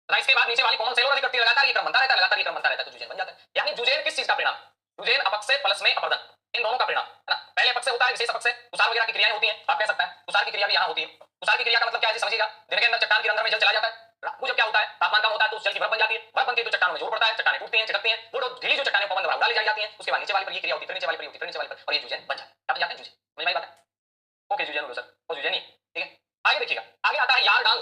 तथा इसके बाद नीचे वाली कोमल सेल और अधिक कटती है। लगातार ये क्रम बनता रहता है, लगातार ये क्रम बनता रहता है तो जूजेन बन जाता है। यानी जूजेन किस चीज का परिणाम, जूजेन अपक्षय प्लस में अपरदन, इन दोनों का परिणाम है ना। पहले अपक्षय होता है, विशेष अपक्षय, तुषार वगैरह की क्रियाएं होती हैं, आप कह सकते हैं तुषार की क्रिया भी यहां होती है। तुषार की क्रिया का मतलब क्या है समझिएगा, दिन के अंदर चट्टान के अंदर में जल चला जाता है वो जब क्या होता है, तापमान कम होता है तो उस जल की बर्फ बन जाती है, बर्फ बनती है तो चट्टानों में जोर पड़ता है, चट्टानें टूटती हैं, चटकती हैं, वो ढीली जो चट्टानें पवन द्वारा उड़ा ले जाई जाती हैं, उसके बाद नीचे वाले पर ये क्रिया होती है, फिर नीचे वाले पर ये होती है, फिर नीचे वाले पर, और ये जूजेन बन जाता है। क्या बन जाते हैं? जूजेन। समझ में आई बात है? ओके जूजेन हो गया सर, वो जूजेन ही, ठीक है। आगे देखिएगा, आगे आता है यार डांग।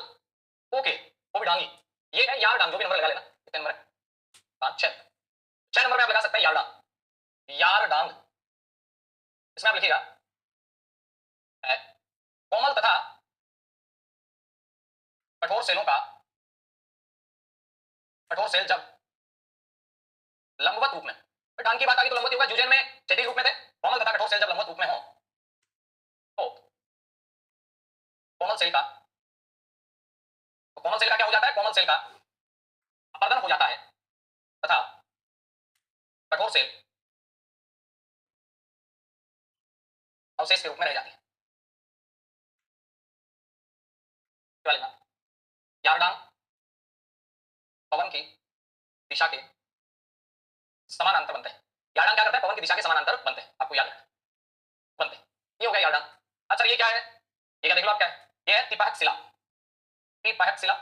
ओके, वो भी डांगी, ये है यार डांग, जो भी नंबर लगा लेना, कितने नंबर है? 5 6, 6 नंबर में आप लगा सकते हैं यार डांग। यार डांग, इसमें आप लिखिएगा कोमल तथा कठोर सेलों का, कठोर सेल जब लंबवत रूप में, डांग की बात आ गई तो लंबवत होगा, जूजेन में क्षैतिज रूप में थे, कोमल तथा कठोर सेल जब लंबवत रूप में हो तो कोमल सेल का, तो कोमल सेल का क्या हो जाता है? कोमल सेल का अपर्दन हो जाता है तथा कठोर सेल अवशेष के रूप में रह जाती है। यार डांग पवन की दिशा के समानांतर बनते हैं। यार्डान क्या करता है? पवन की दिशा के समानांतर बनते हैं, आपको याद रखना, बनते हैं। ये हो गया यार्डान। अच्छा ये क्या है? ये क्या देख लो आप, क्या है? ये है तिपहक शिला। तिपहक शिला,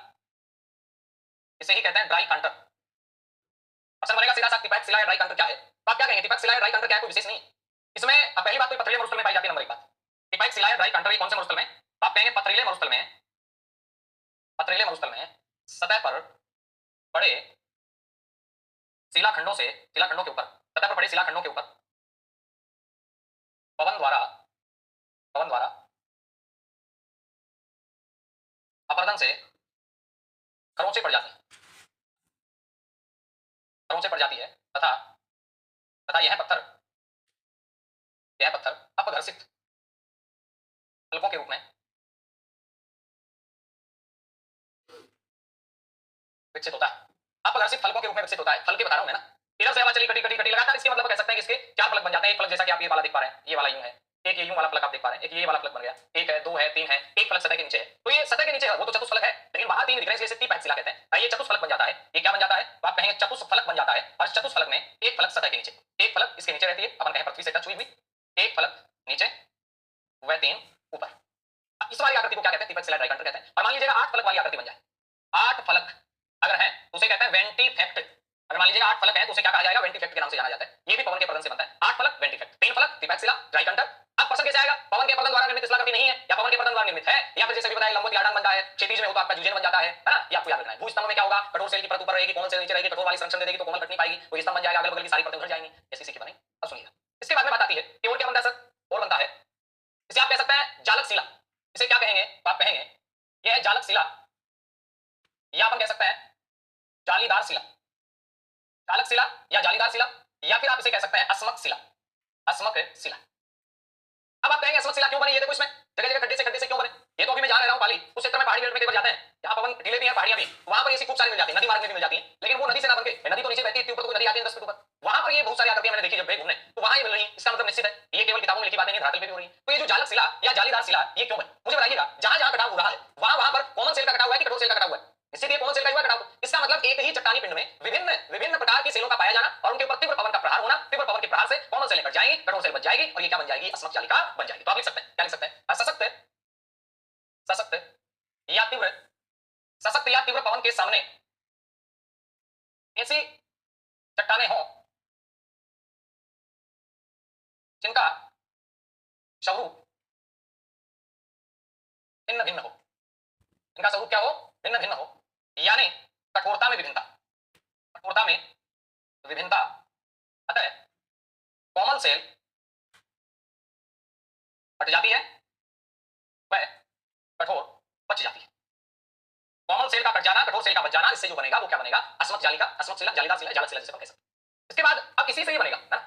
इसे ही कहते हैं ड्राई कंटर। प्रश्न बनेगा सीधा सा, तिपहक शिला या ड्राई कंटर क्या है? तो आप क्या कहेंगे? तिपहक शिला या ड्राई कंटर क्या है? कोई विशेष नहीं। इसमें पहली बात तो पथरीले मरुस्थल में पाई जाती है, नंबर एक बात। तिपहक शिला या ड्राई कंटर ये कौन से मरुस्थल में? आप कहेंगे पथरीले मरुस्थल में, पथरीले मरुस्थल में सतह पर बड़े शिलाखंडों से, शिलाखंडों के ऊपर, सतह पर बड़े शिलाखंडों के ऊपर पवन द्वारा, पवन द्वारा अपरदन से खरोंचे पड़ जाती है, खरोंचे पड़ जाती है तथा, तथा यह पत्थर, यह पत्थर अपघर्षित फलकों के रूप में विकसित होता है। अपघर्षित फलकों के रूप में विकसित होता है। फल के बता रहा हूं मैं ना, इधर से हवा चली कटी कटी कटी लगातार, इसके मतलब कह सकते हैं कि इसके 4 फलक बन जाते हैं। एक फलक जैसा कि आप ये वाला देख पा रहे हैं, ये वाला यूं है, एक ये यूं वाला फलक आप देख पा रहे हैं, एक ये वाला फलक बन गया, एक है, 2 है, 3 है, एक फलक सतह के नीचे है। तो ये सतह के नीचे है, वो तो चतुष्फलक है, लेकिन बाहर 3 दिख रहे हैं, इसे तिपहक शिला कहते हैं। ये चतुष्फलक बन जाता है। ये क्या बन जाता है? तो आप कहेंगे चतुष्फलक बन जाता है, और चतुष्फलक में एक फलक सतह के नीचे, एक फलक इसके नीचे रहती है, अपन कहें पृथ्वी से टच हुई हुई, एक फलक नीचे, वह 3 ऊपर। इस वाली आकृति को क्या कहते हैं? तिपहक शिला ड्राई कंटर कहते हैं। और मान लीजिएगा 8 फलक वाली आकृति बन जाए, 8 फलक अगर है तो उसे कहते हैं वेंटिफेक्ट। अगर मान लीजिएगा 8 फलक है तो उसे क्या कहा जाएगा? वेंटिफेक्ट के नाम से जाना जाता है। ये भी पवन के पर्दन से बनता है। 8 फलक वेंटिफेक्ट, 3 फलक तिपहक शिला ड्राई कंटर। अब प्रश्न कैसे आएगा? पवन के पर्दन द्वारा निर्मित शिलाकृति नहीं है, या पवन के पर्दन द्वारा निर्मित है, या फिर जैसे भी बताया लंबवत यार्डान बनता है, क्षैतिज में हो तो आपका जूजेन बन जाता है ना? ये आपको याद रखना है। भूस्तंभ में क्या होगा? कठोर सेल की परत ऊपर रहेगी, कोमल सेल नीचे रहेगी, कठोर वाली संरक्षण दे देगी तो कोमल कट नहीं पाएगी, वो स्तंभ बन जाएगा, अगल बगल की सारी परतें उधर जाएंगी, ऐसी सीखी बनेगी। अब सुनिएगा, इसके बाद में बात आती है कि और क्या बनता है सर? और बनता है, इसे आप कह सकते हैं जालक शिला। इसे क्या कहेंगे? तो आप कहेंगे यह है जालक शिला, या अपन कह सकते हैं जालीदार शिला, जालक शिला या जालीदार शिला, या फिर आप इसे कह सकते हैं अस्मक शिला, अस्मक शिला। अब आप कहेंगे अस्मक शिला क्यों बनी? ये देखो इसमें जगह जगह खड्डे से क्यों बने? ये तो अभी मैं जा रहा हूं पाली, उस क्षेत्र में पहाड़ी बेल्ट में कई बार जाते हैं, जहां पवन ढीले भी है, पहाड़ियां भी, वहां पर ऐसी खूब सारी मिल जाती है, नदी मार्ग में भी मिल जाती है, लेकिन वो नदी से ना बनके, नदी तो नीचे बहती है, ऊपर तो कोई नदी आती है 10 फीट ऊपर, वहां पर ये बहुत सारी आकृतियां मैंने देखी जब गए घूमने, तो वहां ये मिल रही है। इसका मतलब निश्चित है ये केवल किताबों में लिखी बातें नहीं, धरातल पे भी हो रही है। तो ये जो जालक शिला या जालीदार शिला ये क्यों बनी? मुझे बताइएगा। जहां जहां कटाव हो रहा है वहां वहां पर कॉमन सेल का कटाव हुआ है कि कठोर सेल का कटाव हुआ है? इसीलिए कॉमन सेल का हुआ कटाव। इसका मतलब एक ही चट्टानी पिंड में विभिन्न विभिन्न प्रकार की सेलों का पाया जाना और उनके ऊपर तीव्र पवन का प्रहार होना, तीव्र पवन के प्रहार से कॉमन सेल कट जाएंगी, कठोर सेल बच जाएगी, और ये क्या बन जाएगी? अस्मक जालिका बन जाएगी। तो आप लिख सकते हैं, क्या लिख सकते हैं? सशक्त, सशक्त या तीव्र, सशक्त या तीव्र पवन के सामने ऐसी चट्टानें हो जिनका स्वरूप भिन्न भिन्न हो, इनका स्वरूप क्या हो? भिन्न भिन्न हो, यानी कठोरता में विभिन्नता, कठोरता में विभिन्नता। अतः कोमल सेल कट जाती है, वह कठोर बच जाती है। कोमल सेल का कट जाना, कठोर सेल का बच जाना, इससे जो बनेगा वो क्या बनेगा? अस्मक जालिका, अस्मक शिला, जालीदार शिला, जालक शिला जिसे हम कह सकते हैं। इसके बाद अब इसी से ही बनेगा ना,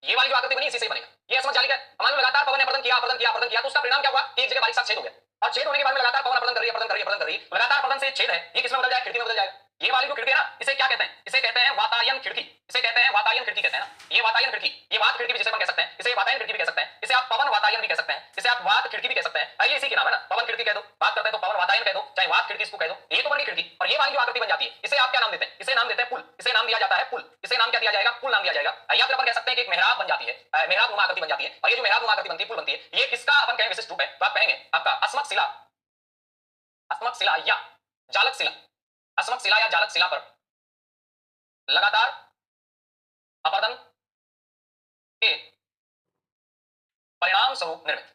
ये वाली जो आकृति बनी इसी से ही बनेगा। ये अस्मक जालिका मान लो लगातार पवन ने अपरदन किया, अपरदन किया, अपरदन किया, तो उसका परिणाम क्या हुआ? एक जगह बारीक सा छेद हो गया, और छेद होने के बाद में लगातार पवन अपरदन कर रही है, अपरदन कर रही है, अपरदन कर रही है, लगातार अपरदन से छेद है, ये किसमें बदल जाएगा? खिड़की में बदल जाएगा। ये वाली जो खिड़की है ना, इसे क्या कहते हैं? इसे कहते हैं वातायन खिड़की, इसे कहते हैं वातायन खिड़की कहते हैं ना। ये वातायन खिड़की, ये वात खिड़की भी जिसे हम कह सकते हैं, इसे वातायन खिड़की भी कह सकते हैं, इसे आप पवन वातायन भी कह सकते हैं, इसे आप वात खिड़की भी कह सकते हैं। ये इसी के नाम है ना, पवन खिड़की कह दो, बात करते हैं तो पवन वातायन कह दो, चाहे वात खिड़की इसको कह दो, ये तो बड़ी खिड़की। और ये वाली जो आकृति बन जाती है इसे आप क्या नाम देते हैं? इसे नाम देते हैं पुल, इसे नाम दिया जाता है पुल, इसे नाम क्या दिया जाएगा? पुल नाम दिया जाएगा। या फिर अपन कह सकते हैं कि एक मेहराब बन जाती है, मेहराब नुमा आकृति बन जाती है, और ये जो मेहराब नुमा आकृति बनती है, पुल बनती है, ये किसका अपन कहें विशिष्ट रूप है? तो आप कहेंगे आपका अस्मक शिला, अस्मक शिला या जालक शिला, अस्मक शिला या जालक शिला पर लगातार अपरदन के परिणाम स्वरूप निर्मित,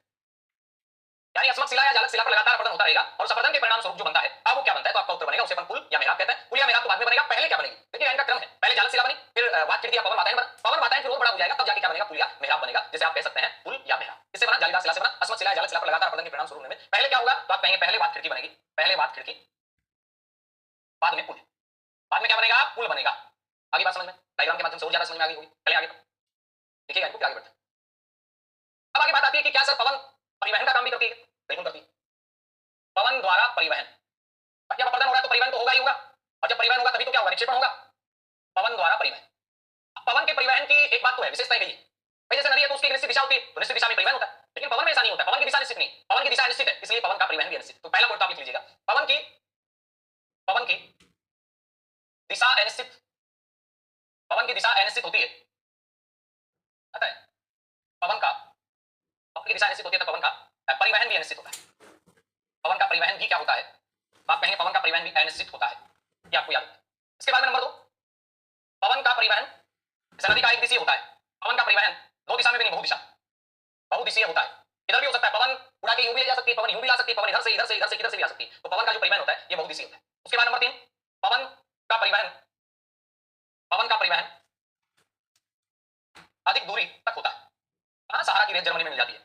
यानी अस्मक शिला या जालक शिला पर लगातार अपरदन होता रहेगा और उस अपरदन के परिणाम स्वरूप जो बनता है, अब वो क्या बनता है, तो आपका उत्तर बनेगा, उसे अपन पुल या मेहराब कहते हैं। पुल या मेहराब तो बाद में बनेगा, पहले क्या बनेगी, देखिए इनका क्रम है, पहले जालक शिला बनी, फिर वात खिड़की या पवन वातायन बना, पवन वातायन फिर और बड़ा हो जाएगा, तब जाके क्या बनेगा, पुल या मेहराब बनेगा, जिसे आप कह सकते हैं पुल या मेहराब। इससे बना जालीदार शिला से बना अस्मक शिला या जालक शिला पर लगातार अपरदन के परिणाम स्वरूप निर्मित। पहले क्या होगा, तो आप कहेंगे पहले वात खिड़की बनेगी, पहले वात खिड़की, बाद में पुल, बाद में क्या बनेगा, पुल बनेगा। आगे बात समझ में, डायग्राम के माध्यम से और ज्यादा समझ में आ गई होगी। चलिए आगे देखिएगा, इनको आगे बढ़ते हैं। अब आगे बात आती है कि क्या सर पवन परिवहन का काम भी करती है, बिल्कुल करती है, पवन द्वारा परिवहन। जब अपरदन हो रहा है तो परिवहन तो होगा ही होगा, और जब परिवहन होगा तभी तो क्या होगा, निक्षेपण होगा, पवन द्वारा परिवहन। पवन के परिवहन की एक बात तो है, विशेषता है, जैसे नदी है तो उसकी निश्चित दिशा होती है, तो निश्चित दिशा में परिवहन होता है, लेकिन पवन में ऐसा नहीं होता, पवन की दिशा निश्चित नहीं, पवन की दिशा निश्चित है, इसलिए पवन का परिवहन भी निश्चित। तो पहला पॉइंट आप लिख लीजिएगा, पवन की दिशा अनिश्चित, पवन की दिशा अनिश्चित होती है, पता है, पवन की दिशा अनिश्चित होती है, तो पवन का परिवहन भी अनिश्चित होता है। पवन का परिवहन भी क्या होता है, आप कहेंगे पवन का परिवहन भी अनिश्चित होता है, ये आपको याद है। इसके बाद में नंबर 2, पवन का परिवहन नदी का एक दिशीय होता है, पवन का परिवहन दो दिशा में भी नहीं, बहुदिशीय होता है, इधर भी हो सकता है, पवन उड़ा के यूं भी ले जा सकती है, पवन यूं भी ला सकती है, पवन इधर से इधर से इधर से किधर से भी आ सकती है, तो पवन का जो परिवहन होता है ये बहुदिशीय होता है। उसके बाद नंबर 3, पवन का परिवहन अधिक दूरी तक होता है। हाँ, सहारा की रेत जर्मनी में मिल जाती है,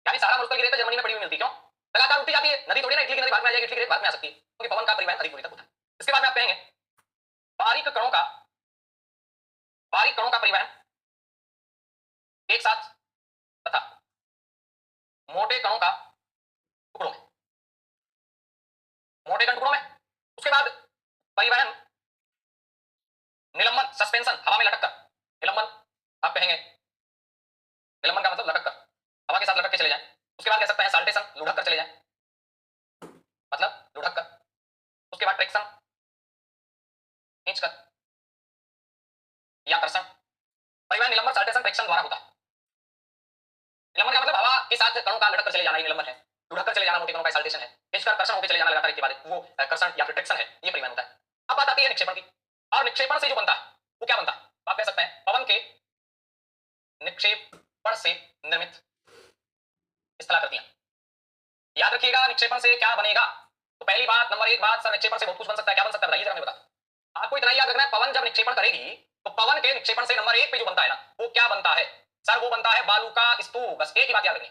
यानी सहारा मुल्क की रेत जर्मनी में पड़ी हुई मिलती है, क्यों, लगातार उठती जाती है, नदी थोड़ी ना इटली की नदी बाद में आ जाएगी, इटली की रेत बाद में आ सकती है, क्योंकि पवन का परिवहन अधिक दूरी तक होता है। इसके बाद में आप कहेंगे बारीक कणों का परिवहन एक साथ तथा मोटे कणों का टुकड़ों में, मोटे कण टुकड़ों में। उसके बाद परिवहन निलंबन, सस्पेंशन, हवा में लटक कर, निलंबन आप कहेंगे, निलंबन का मतलब लटक कर, हवा के साथ लटक के चले जाएं। उसके बाद कह सकते हैं साल्टेशन, लुढ़क कर चले जाएं, मतलब लुढ़क कर। उसके बाद ट्रैक्शन, खींच कर या कर्षण। परिवहन निलंबन, साल्टेशन, ट्रैक्शन द्वारा होता है। निलंबन का मतलब हवा के साथ कणों का लटक कर चले जाना, ये निलंबन है। लुढ़क कर चले जाना मोटे कणों का साल्टेशन है। खींचकर कर्षण होकर चले जाना लगातार एक के बाद एक, वो कर्षण या फिर ट्रैक्शन है, ये परिवहन होता है। अब बात आती है निक्षेपण की, और निक्षेपण से जो बनता है वो क्या बनता है, आप कह सकते हैं पवन के निक्षेपण से निर्मित स्थलाकृतियां। याद रखिएगा निक्षेपण से क्या बनेगा, तो पहली बात, नंबर 1 बात, सर निक्षेपण से बहुत कुछ बन सकता है, क्या बन सकता है बताइए जरा, मैं बता। आपको इतना याद रखना है, पवन जब निक्षेपण करेगी तो पवन के निक्षेपण से नंबर 1 पे जो बनता है ना, वो क्या बनता है सर, वो बनता है बालू का स्तूप। बस एक ही बात याद रखनी,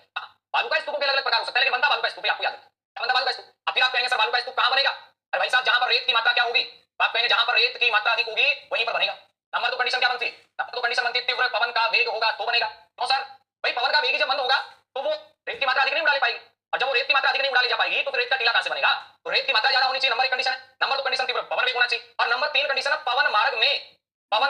बालू का स्तूपों के अलग अलग प्रकार हो सकते हैं, लेकिन बनता बालू का स्तूप, आपको याद रखना क्या बनता बालू का स्तूप। अब फिर आप कहेंगे सर बालू का स्तूप कहां बनेगा, अरे भाई साहब जहां पर रेत की मात्रा क्या होगी, आप कहेंगे जहां पर रेत की मात्रा अधिक होगी वहीं पर बनेगा। नंबर 2 कंडीशन क्या बनती है, नंबर 2 कंडीशन बनती है तीव्र पवन का वेग होगा तो बनेगा। क्यों सर, भाई पवन का वेग ही जब मंद होगा तो वो रेत की मात्रा अधिक नहीं उड़ा ले पाएगी, और जब वो रेत की मात्रा अधिक नहीं उड़ा ले जा पाएगी तो फिर रेत का टीला कहां से बनेगा, तो रेत की मात्रा ज्यादा होनी चाहिए, नंबर 1 कंडीशन है। नंबर 2 कंडीशन तीव्र पवन वेग होना चाहिए, और नंबर 3 कंडीशन पवन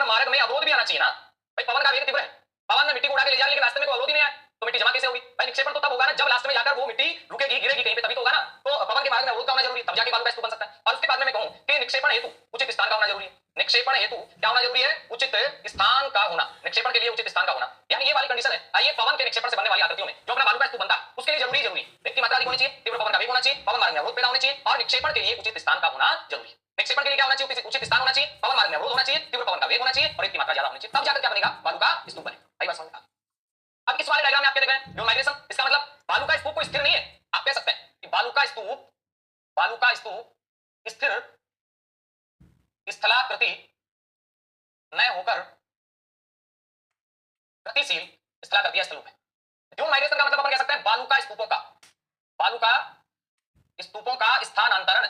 मार्ग में अवरोध भी आना चाहिए ना। भाई पवन का वेग तीव्र है, पवन ने मिट्टी को उड़ा के ले जा, लेकिन रास्ते में कोई अवरोध ही नहीं आया, तो मिट्टी जमा कैसे होगी। भाई निक्षेपण तो तब होगा ना जब लास्ट में जाकर वो मिट्टी रुकेगी, गिरेगी कहीं पे, तभी तो होगा ना। तो पवन के मार्ग में अवरोध का होना जरूरी है, तब जाके बालू का स्तूप बन सकता है। और उसके बाद में मैं कहूं कि निक्षेपण हेतु उचित स्थान का होना जरूरी है। निक्षेपण हेतु क्या होना जरूरी है, उचित स्थान का होना, निक्षेपण के लिए उचित स्थान का होना, यानी ये वाली कंडीशन है। आइए पवन के निक्षेपण से बनने वाली आकृतियों में जो अपना बालू का स्तूप बनता है उसके लिए जरूरी रेत की मात्रा अधिक होनी चाहिए, तीव्र पवन का वेग होना चाहिए, पवन मार्ग में अवरोध पैदा होने चाहिए, और निक्षेपण के लिए उचित स्थान का होना जरूरी है। निक्षेपण के लिए क्या होना चाहिए, उचित स्थान होना चाहिए, पवन मार्ग में अवरोध होना चाहिए, तीव्र पवन का वेग होना चाहिए, और रेत की मात्रा ज्यादा होनी चाहिए, तब जाकर क्या बनेगा, बालू का स्तूप बनेगा। भाई बात समझ में आ गई। अब इस वाले डायग्राम में आप क्या देख रहे हैं, ड्यूल माइग्रेशन, इसका मतलब बालू का स्तूप कोई स्थिर नहीं है। आप कह सकते हैं कि बालू का स्तूप स्थिर स्थलाकृति न होकर गतिशील स्थलाकृति स्थलूप है। ड्यूल माइग्रेशन का मतलब अपन कह सकते हैं बालू का स्तूपों का स्थानांतरण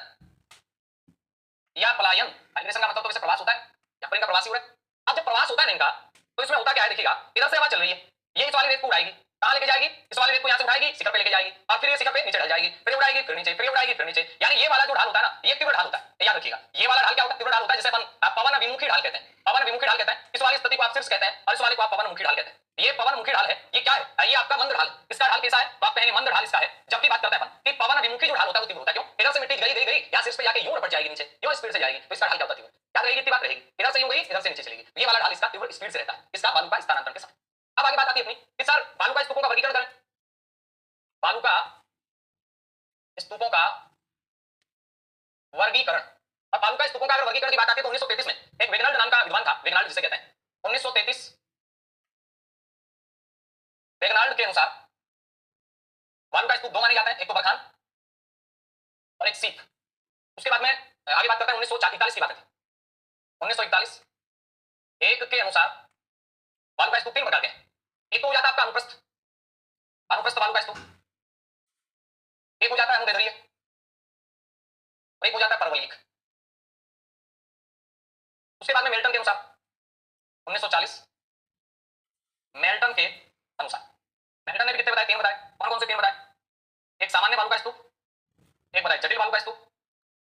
या पलायन। माइग्रेशन का मतलब तो वैसे प्रवास होता है, या फिर इनका प्रवासी हो रहा है। अब जब प्रवास होता है इनका, तो इसमें होता क्या है, देखिएगा इधर से हवा चल रही है, ये इस वाली रेत को उड़ाएगी, कहां लेके जाएगी, इस वाली रेत को यहां से उठाएगी, शिखर पे लेके जाएगी, और फिर ये शिखर पे नीचे ढल जाएगी, फिर उड़ाएगी, फिर नीचे, फिर उड़ाएगी, फिर नीचे। यानी ये वाला जो ढाल होता है ना, ये तीव्र ढाल होता है, याद रखिएगा। ये वाला ढाल क्या होता है, तीव्र ढाल होता है, जिसे अपन पवन विमुखी ढाल कहते हैं। पवन विमुखी ढाल कहते हैं, इस वाली स्थिति को आप शीर्ष कहते हैं, और इस वाले को आप पवन मुखी ढाल कहते हैं। ये पवन मुखी ढाल है, ये क्या है, ये आपका मंद ढाल। इसका ढाल कैसा है, तो आप कहेंगे मंद ढाल इसका है। जबकि बात करते हैं अपन कि पवन विमुखी जो ढाल होता है वो तीव्र होता है, क्यों, इधर से मिट्टी गई या शीर्ष पे जाके यूं रपट जाएगी नीचे, यूं स्पीड से जाएगी, तो इसका ढाल क्या होता है, याद रहेगी, इतनी बात रहेगी। इधर से यूं गई, इधर से नीचे चलेगी, ये वाला ढाल इसका तीव्र स्पीड से रहता है, इसका बालू का स्थानांतरण के साथ। अब आगे बात आती है अपनी कि सर बालू का स्तूपों का वर्गीकरण करें। बालू का स्तूपों का वर्गीकरण, अब बालू स्तूपों का अगर वर्गीकरण की बात आती है तो 1933 में एक वेगनाल्ड नाम का विद्वान था, वेगनाल्ड जिसे कहते हैं, 1933 वेगनाल्ड के अनुसार बालू स्तूप दो माने जाते हैं, एक तो बरखान और एक सीप। उसके बाद में आगे बात करते हैं 1941 की बात है। 1941 एक के अनुसार बालू स्तूप तीन प्रकार के हैं। एक तो हो जाता है आपका अनुप्रस्थ, अनुप्रस्थ बालू स्तूप, एक हो जाता है अनुदैर्ध्य और एक हो जाता है परवलयिक। उसके बाद में मेल्टन के अनुसार 1940 मेल्टन के अनुसार, मेल्टन ने भी कितने बताए? तीन बताए। कौन कौन से तीन बताए? एक सामान्य बालू का स्तूप, एक बताए जटिल बालू का स्तूप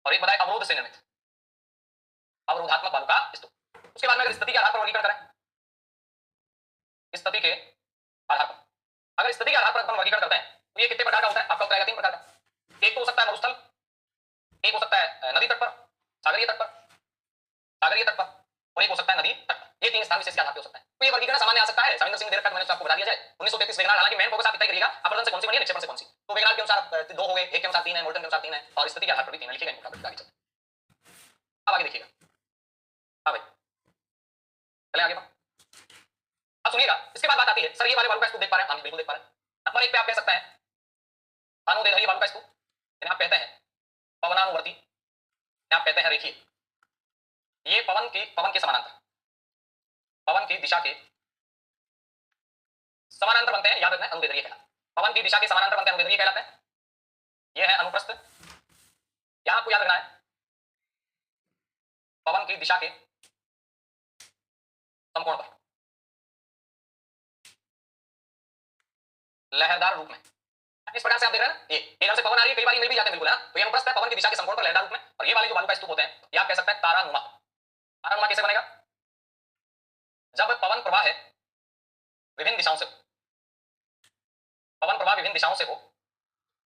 और एक बताए अवरोध से निर्मित, अवरोधात्मक बालू का स्तूप। उसके बाद में अगर स्थिति के आधार पर वर्गीकरण करें, स्थिति के आधार पर, अगर स्थिति के आधार पर अपन वर्गीकरण करते हैं तो ये कितने प्रकार का होता है? आपका उत्तर आएगा तीन प्रकार का। एक तो हो सकता है मरुस्थल, एक हो सकता है नदी तट पर, सागरीय तट पर, सागरीय तट पर, और एक हो सकता है नदी तट पर। ये तीन स्थान विशेष के आधार पर हो सकता है। तो ये वर्गीकरण सामान्य आ सकता है। सविंदर सिंह देर तक मैंने आपको बता दिया जाए 1933 वेगनाल्ड, हालांकि मेन फोकस आप इतना ही करिएगा अपवर्तन से कौन सी बनी है, निक्षेपण से कौन सी। तो वेगनाल्ड के अनुसार दो हो गए, एक के अनुसार तीन है, मोल्टन के अनुसार तीन है और स्थिति के आधार पर भी तीन है। लिखिएगा इनको आगे चलते। अब आगे देखिएगा, हाँ भाई चले आगे। अब सुनिएगा, इसके बाद बात आती है सर ये वाले बालू का स्तूप देख पा रहे हैं? हाँ जी बिल्कुल देख पा रहे हैं। नंबर एक पे आप कह सकते हैं अनुदैर्ध्य बालू का स्तूप, यानी आप कहते हैं पवनानुवर्ती, आप कहते हैं रेखीय। ये पवन के समानांतर, पवन की दिशा के समानांतर बनते हैं, याद रखना है अनुदैर्ध्य कहलाते हैं। पवन की दिशा के समानांतर बनते हैं, अनुदैर्ध्य कहलाते हैं। ये है अनुप्रस्थ, यहां आपको याद रखना है पवन की दिशा के समकोण पर लहरदार रूप में। इस प्रकार से आप देख रहे हैं ये इधर से पवन आ रही है, कई बार मिल भी जाते हैं बिल्कुल है ना। तो ये अनुप्रस्थ है पवन की दिशा के समकोण पर लहरदार रूप में। और ये वाले जो बालू का स्तूप होते हैं ये आप कह सकते हैं तारानुमा। तारानुमा कैसे बनेगा? जब पवन प्रवाह है विभिन्न दिशाओं से, पवन प्रवाह विभिन्न दिशाओं से हो,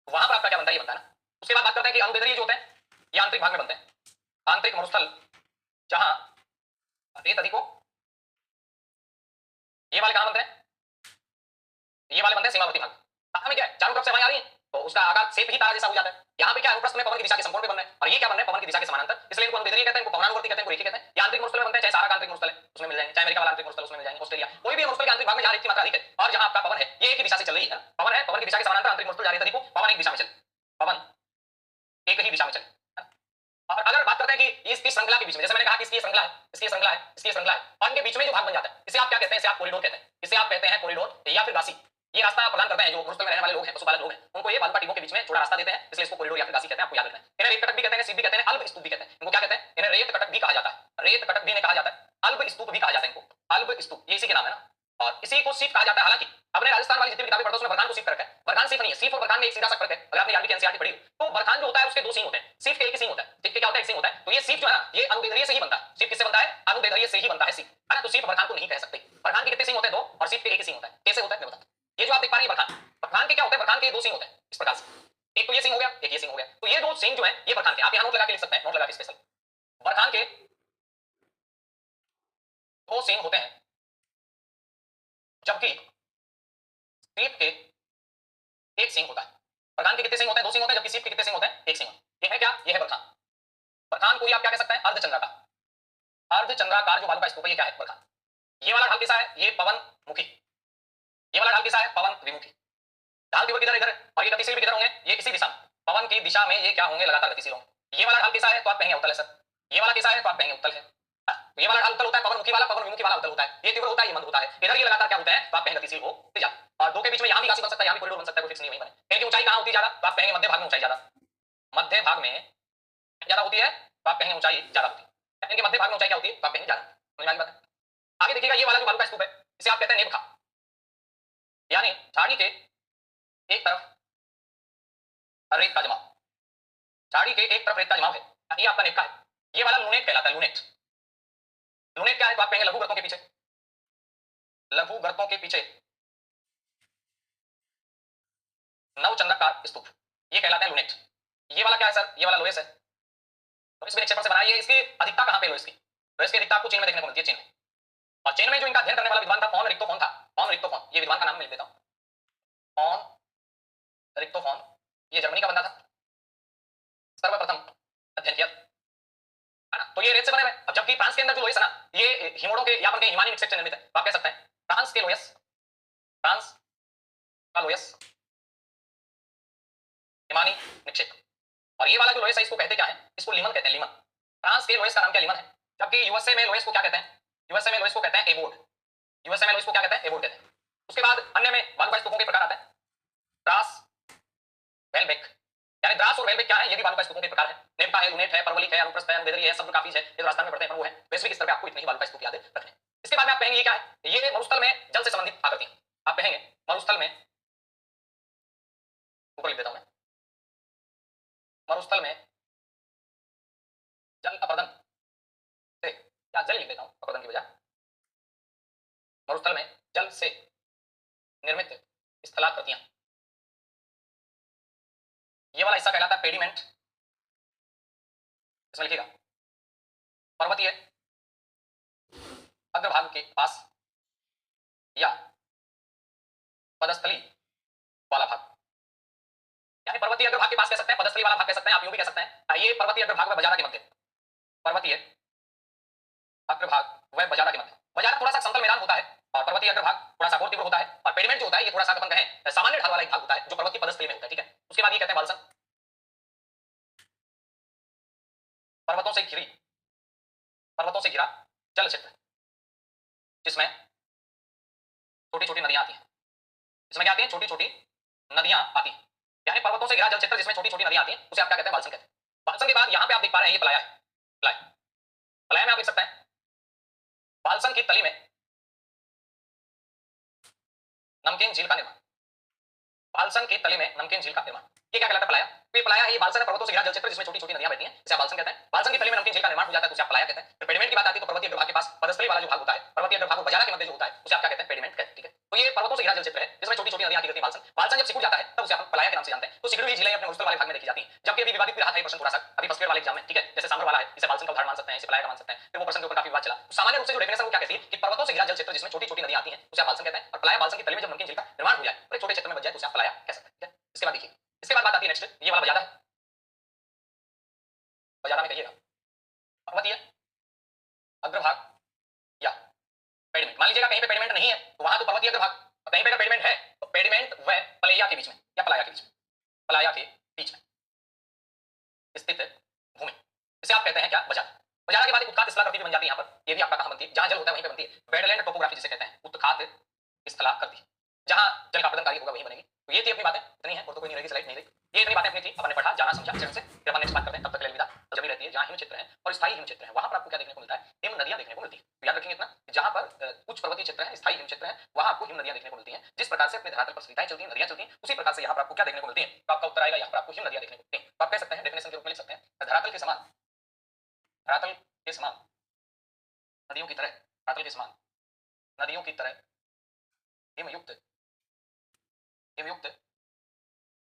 वहां पर आपका क्या बनता है? ये बनता है ना। उसके बाद बात करते हैं कि अनुदैर्ध्य जो होते हैं ये आंतरिक भाग में बनते हैं। आंतरिक मरुस्थल जहां रेत अधिक हो, ये वाले कहां बनते हैं? ये वाले बनते हैं सीमावर्ती भाग। तारा में क्या है? चारों तरफ से हवाएं आ रही हैं तो उसका आकार सेप ही तारा जैसा हो जाता है। यहाँ पे क्या अनुप्रस्थ में पवन की दिशा के समकोण पे बन रहे हैं और ये क्या बन रहे हैं? पवन की दिशा के समानांतर। इसलिए इनको अनुदैर्ध्य कहते हैं, इनको पवनानुवर्ती कहते हैं, इनको रेखीय कहते हैं। ये आंतरिक मरुस्थल में बनते हैं, चाहे सारा का आंतरिक मरुस्थल है उसमें मिल जाएंगे, चाहे अमेरिका वाला आंतरिक मरुस्थल उसमें मिल जाएंगे, ऑस्ट्रेलिया, कोई भी मरुस्थल के आंतरिक भाग में जहां रेत की मात्रा अधिक है और जहां आपका पवन है ये एक ही दिशा से चल रही है। पवन है, पवन की दिशा के समानांतर आंतरिक मरुस्थल जहां रेत अधिक हो, पवन एक दिशा में चले, पवन एक ही दिशा में चले। और अगर बात करते हैं कि इसकी श्रृंखला के बीच में, जैसे मैंने कहा कि इसकी श्रृंखला है, इसकी श्रृंखला है, इसकी श्रृंखला है और इनके बीच में जो भाग बन जाता है इसे आप क्या कहते हैं? इसे आप कॉरिडोर कहते हैं, इसे आप कहते हैं कॉरिडोर या फिर गासी। ये रास्ता प्रदान करते हैं जो मरुस्थल में रहने वाले लोग हैं, पशुपालक लोग हैं, उनको ये बालू का टिब्बों के बीच में छोटा रास्ता देते हैं, इसलिए इसको कॉरिडोर या फिर गासी कहते हैं। आपको याद रखना है। इन्हें रेत कटक भी कहते हैं, सीप भी कहते हैं, अल्ब स्तूप भी कहते हैं। इनको क्या कहते हैं? इन्हें रेत कटक भी कहा जाता है, रेत कटक भी इन्हें कहा जाता है, अल्ब स्तूप भी कहा जाता है इनको, अल्ब स्तूप ये इसी के नाम है ना। और इसी को सीप कहा जाता है। हालांकि अपने राजस्थान वाली जितनी किताबें पढ़ो उसमें बरखान को सीप कर रखा है। बरखान सीप नहीं है, सीप और बरखान में एक सीधा सा फर्क है। अगर आपने आरबी की एनसीईआरटी पढ़ी तो बरखान जो होता है उसके दो सींग होते हैं, सीप के एक ही सींग होता है। सीप के क्या होता है? एक सींग होता है। तो ये सीप जो है ना ये अनुदैर्ध्य से ही बनता है। सीप किससे बनता है? अनुदैर्ध्य से ही बनता है सीप, है ना। तो सीप बरखान को नहीं कह सकते। बरखान के कितने सींग होते हैं? दो, और सीप के एक ही सींग होता है। कैसे होता है मैं बताता हूं। ये जो आप देख पा रहे हैं बरखान, बरखान के क्या होते हैं? बरखान के दो सींग होते हैं इस प्रकार से, एक तो ये सींग हो गया, एक ये सींग हो गया। तो ये दो सींग जो है ये बरखान के, आप यहां नोट लगा के लिख सकते हैं, नोट लगा के स्पेशल, बरखान के दो सींग होते हैं जबकि सीप के एक सींग होता है। बरखान के कितने सींग होते हैं? दो सींग होते हैं, जबकि सीप के कितने सींग होते हैं? एक सींग। ये है क्या? ये है बरखान। बरखान को ही आप क्या कह सकते हैं? अर्धचंद्राकार, अर्धचंद्राकार जो बालू का स्तूप है ये क्या है? बरखान। ये वाला ढाल कैसा है? ये पवन मुखी। ये वाला ढाल कैसा है? पवन विमुखी। ढाल तीव्र किधर? इधर। और ये गतिशील भी किधर होंगे? ये इसी दिशा में, पवन की दिशा में ये क्या होंगे? लगातार गतिशील होंगे। ये वाला ढाल कैसा है? तो आप कहेंगे उत्तल है सर। ये वाला कैसा है? तो आप कहेंगे उत्तल है। तो ये वाला ढाल उत्तल होता है, पवन मुखी वाला, पवन विमुखी वाला उत्तल होता है। ये तीव्र होता है, ये मंद होता है। इधर ये लगातार क्या होता है? तो आप कहेंगे गतिशील होते जाते। और दो के बीच में यहां भी गासी बन सकता है, यहां भी कॉरिडोर बन सकता है, कोई फिक्स नहीं वहीं बने। कहीं की ऊंचाई कहां होती है ज्यादा? तो आप कहेंगे मध्य भाग में ऊंचाई ज्यादा, मध्य भाग में ज्यादा होती है तो आप कहेंगे ऊंचाई ज्यादा होती है। इनके मध्य भाग में ऊंचाई क्या होती है? तो आप कहेंगे ज्यादा। समझ में आ गई बात? आगे देखिएगा, ये वाला जो बालू का स्तूप है इसे आप कहते हैं नेबखा, यानी झाड़ी के एक तरफ रेत का जमाव, झाड़ी के एक तरफ रेत का जमाव है, ये आपका नेबखा है। ये वाला लूनेट कहलाता है, लूनेट। लूनेट क्या है? तो आप कहेंगे लघु गर्तों के पीछे, लघु गर्तों के पीछे नवचंद्राकार स्तूप, ये कहलाते हैं लूनेट। ये वाला क्या है सर? ये वाला लोहेस है। तो इसमें निक्षेपण से बनाई है। इसकी अधिकता कहां पे है? इसकी तो इसकी अधिकता आपको चीन में देखने को मिलती है, चीन में। और चीन में जो इनका अध्ययन करने वाला विद्वान था फॉन रिक्टोफोन था, फॉन रिक्टोफोन, ये विद्वान का नाम मैं लिख देता हूं, फॉन रिक्टोफोन। ये जर्मनी का बंदा था, सर्वप्रथम अध्ययन किया है। अब जबकि फ्रांस के अंदर जो लोएस है ना, ये हिमोड़ों के या कहीं हिमानी निक्षेप से निर्मित है, तो आप कह सकते हैं फ्रांस के लोएस, फ्रांस का लोएस हिमानी निक्षेप। और ये वाला जो लोएस है इसको कहते क्या है, इसको लीमन कहते हैं, लीमन। फ्रांस के लोएस का नाम क्या लीमन है। जबकि यूएसए में लोएस को क्या कहते हैं, यूएसए में लोएस को कहते हैं एबोर्ड, यूएसए में लोएस को क्या कहते हैं, एबोर्ड कहते हैं। उसके बाद अन्य में बालूकाष्ठ स्तूपों के प्रकार आते हैं, द्रास, वेलबेक। यानी द्रास और वेलबेक क्या है, ये भी बालूकाष्ठ स्तूपों के प्रकार है। नेपका है, लुनेट है, परवलिक है, अनुप्रस्थ है, अनुदेदरी है, सब काफी है, ये तो राजस्थान में पढ़ते हैं पर वो है वैश्विक स्तर पे आपको इतने ही बालूकाष्ठ स्तूप याद रखने। इसके बाद में आप कहेंगे ये क्या है, ये मरुस्थल में जल से संबंधित आकृति है। आप कहेंगे मरुस्थल में, ऊपर लिख देता हूं मैं, मरुस्थल में जल अपर्दन से, या जल लिख देता हूं अपर्दन की बजाय, मरुस्थल में जल से निर्मित स्थलाकृतियां, ये वाला हिस्सा कहलाता है पेडिमेंट। इसमें लिखिएगा पर्वतीय अग्रभाग के पास या पदस्थली वाला भाग, यानी पर्वतीय अग्रभाग के पास कह सकते हैं, पदस्थली वाला भाग कह सकते हैं, आप यूं भी कह सकते हैं ये पर्वतीय अग्रभाग व बजारा के मध्य, पर्वतीय अग्रभाग व बजारा के मध्य। बजारा थोड़ा सा समतल मैदान होता है और पर्वतीय अग्रभाग थोड़ा सा और तीव्र होता है, और पेडिमेंट जो होता है ये थोड़ा सा अपन कहें सामान्य ढाल वाला एक भाग होता है जो पर्वत की पदस्थली में होता है, ठीक है। उसके बाद ये कहते हैं बालसन, पर्वतों से घिरी, पर्वतों से घिरा जल क्षेत्र जिसमें छोटी छोटी नदियां आती हैं, इसमें क्या आती हैं, छोटी छोटी नदियां आती हैं, यानी पर्वतों से घिरा जल क्षेत्र जिसमें छोटी छोटी नदियां आती हैं उसे आप क्या कहते हैं, बालसन कहते हैं। बालसन के बाद यहां पे आप देख पा रहे हैं ये पलाया है, पलाया, पलाया में आप देख सकते हैं बालसन की तली में नमकीन झील का निर्माण, बालसन की तली में नमकीन झील का निर्माण, ये क्या कहलाता है, पलाया। ये पलाया है, ये बालसन है, पर्वतों से घिरा जल क्षेत्र जिसमें छोटी छोटी नदियां बहती हैं, इसे आप बालसन कहते हैं। बालसन की तली में नमकीन झील का निर्माण हो जाता है तो उसे आप पलाया कहते हैं। फिर पेडिमेंट की बात आती है तो पर्वतीय अग्रभाग के पास पदस्थली वाला जो भाग होता है, पर्वतीय अग्रभाग और बजारा के मध्य जो होता है उसे आप क्या कहते हैं, पेडिमेंट कहते हैं, ठीक है। तो ये पर्वतों से घिरा जल क्षेत्र है जिसमें छोटी छोटी नदियां आती रहती हैं, बालसन। बालसन जब सिकुड़ जाता है तब उसे आप पलाया के नाम से जानते हैं। तो सिकुड़ी हुई झीलें अपने मरुस्थल वाले भाग में देखी जाती हैं, जबकि अभी विवादित भी रहा था ये प्रश्न थोड़ा सा अभी फर्स्ट ईयर वाले एग्जाम में, ठीक है। जैसे सांभर वाला है, इसे बालसन का उदाहरण मान सकते हैं, इसे पलाया का मान सकते हैं, फिर वो प्रश्न के ऊपर काफी विवाद चला। तो सामान्य रूप से जो डेफिनेशन वो क्या कहती है कि पर्वतों से घिरा जल क्षेत्र जिसमें छोटी छोटी नदियां आती हैं उसे आप बालसन कहते हैं, और पलाया बालसन की तली में जब नमकीन झील का निर्माण हो जाए और एक छोटे क्षेत्र में बच जाए तो उसे आप पलाया कह सकते हैं, ठीक है। इसके बाद देखिए, इसके बाद बात आती है नेक्स्ट, ये वाला बजारा है, बजारा में कहिएगा पर्वतीय अग्रभाग या पेडिमेंट। मान लीजिएगा कहीं पे पेडिमेंट नहीं है तो वहां तो पर्वतीय अग्रभाग, कहीं पे अगर पेडिमेंट है तो पेडिमेंट व पलैया के बीच में या पलाया के बीच में, पलाया के बीच में स्थित भूमि, इसे आप कहते हैं क्या, बजारा। बजारा के बाद एक उत्खात स्थलाकृति भी बन जाती है यहाँ पर, ये भी आपका कहां बनती है, जहां जल होता है वहीं पे बनती है, वेडलैंड टोपोग्राफी जिसे कहते हैं, उत्खात स्थलाकृति, जहां जल का अपरदन कार्य होगा वहीं बनेगी। तो ये थी अपनी बातें, इतनी है और तो कोई नहीं रहेगी, स्लाइड नहीं रही। ये इतनी बातें अपनी थी, अपन ने पढ़ा, जाना समझा चरण से। फिर अपन नेक्स्ट बात करते हैं, तब तक के लिए अलविदा। और जमी रहती है जहां हिम क्षेत्र है और स्थायी हिम क्षेत्र है वहां पर आपको क्या देखने को मिलता है, हिम नदियां देखने को मिलती है। तो याद रखेंगे इतना, जहां पर उच्च पर्वतीय क्षेत्र है, स्थायी हिम क्षेत्र है, वहां आपको हिम नदियां देखने को मिलती हैं। जिस प्रकार से अपने धरातल पर सरिताएं चलती हैं, नदियां चलती हैं, उसी प्रकार से यहाँ पर आपको क्या देखने को मिलती है, तो आपका उत्तर आएगा यहाँ पर आपको हिम नदियां देखने को मिलती हैं। तो आप कह सकते हैं डेफिनेशन के रूप में लिख सकते हैं, धरातल के समान, धरातल के समान नदियों की तरह, धरातल के समान नदियों की तरह हिमयुक्त, हिमयुक्त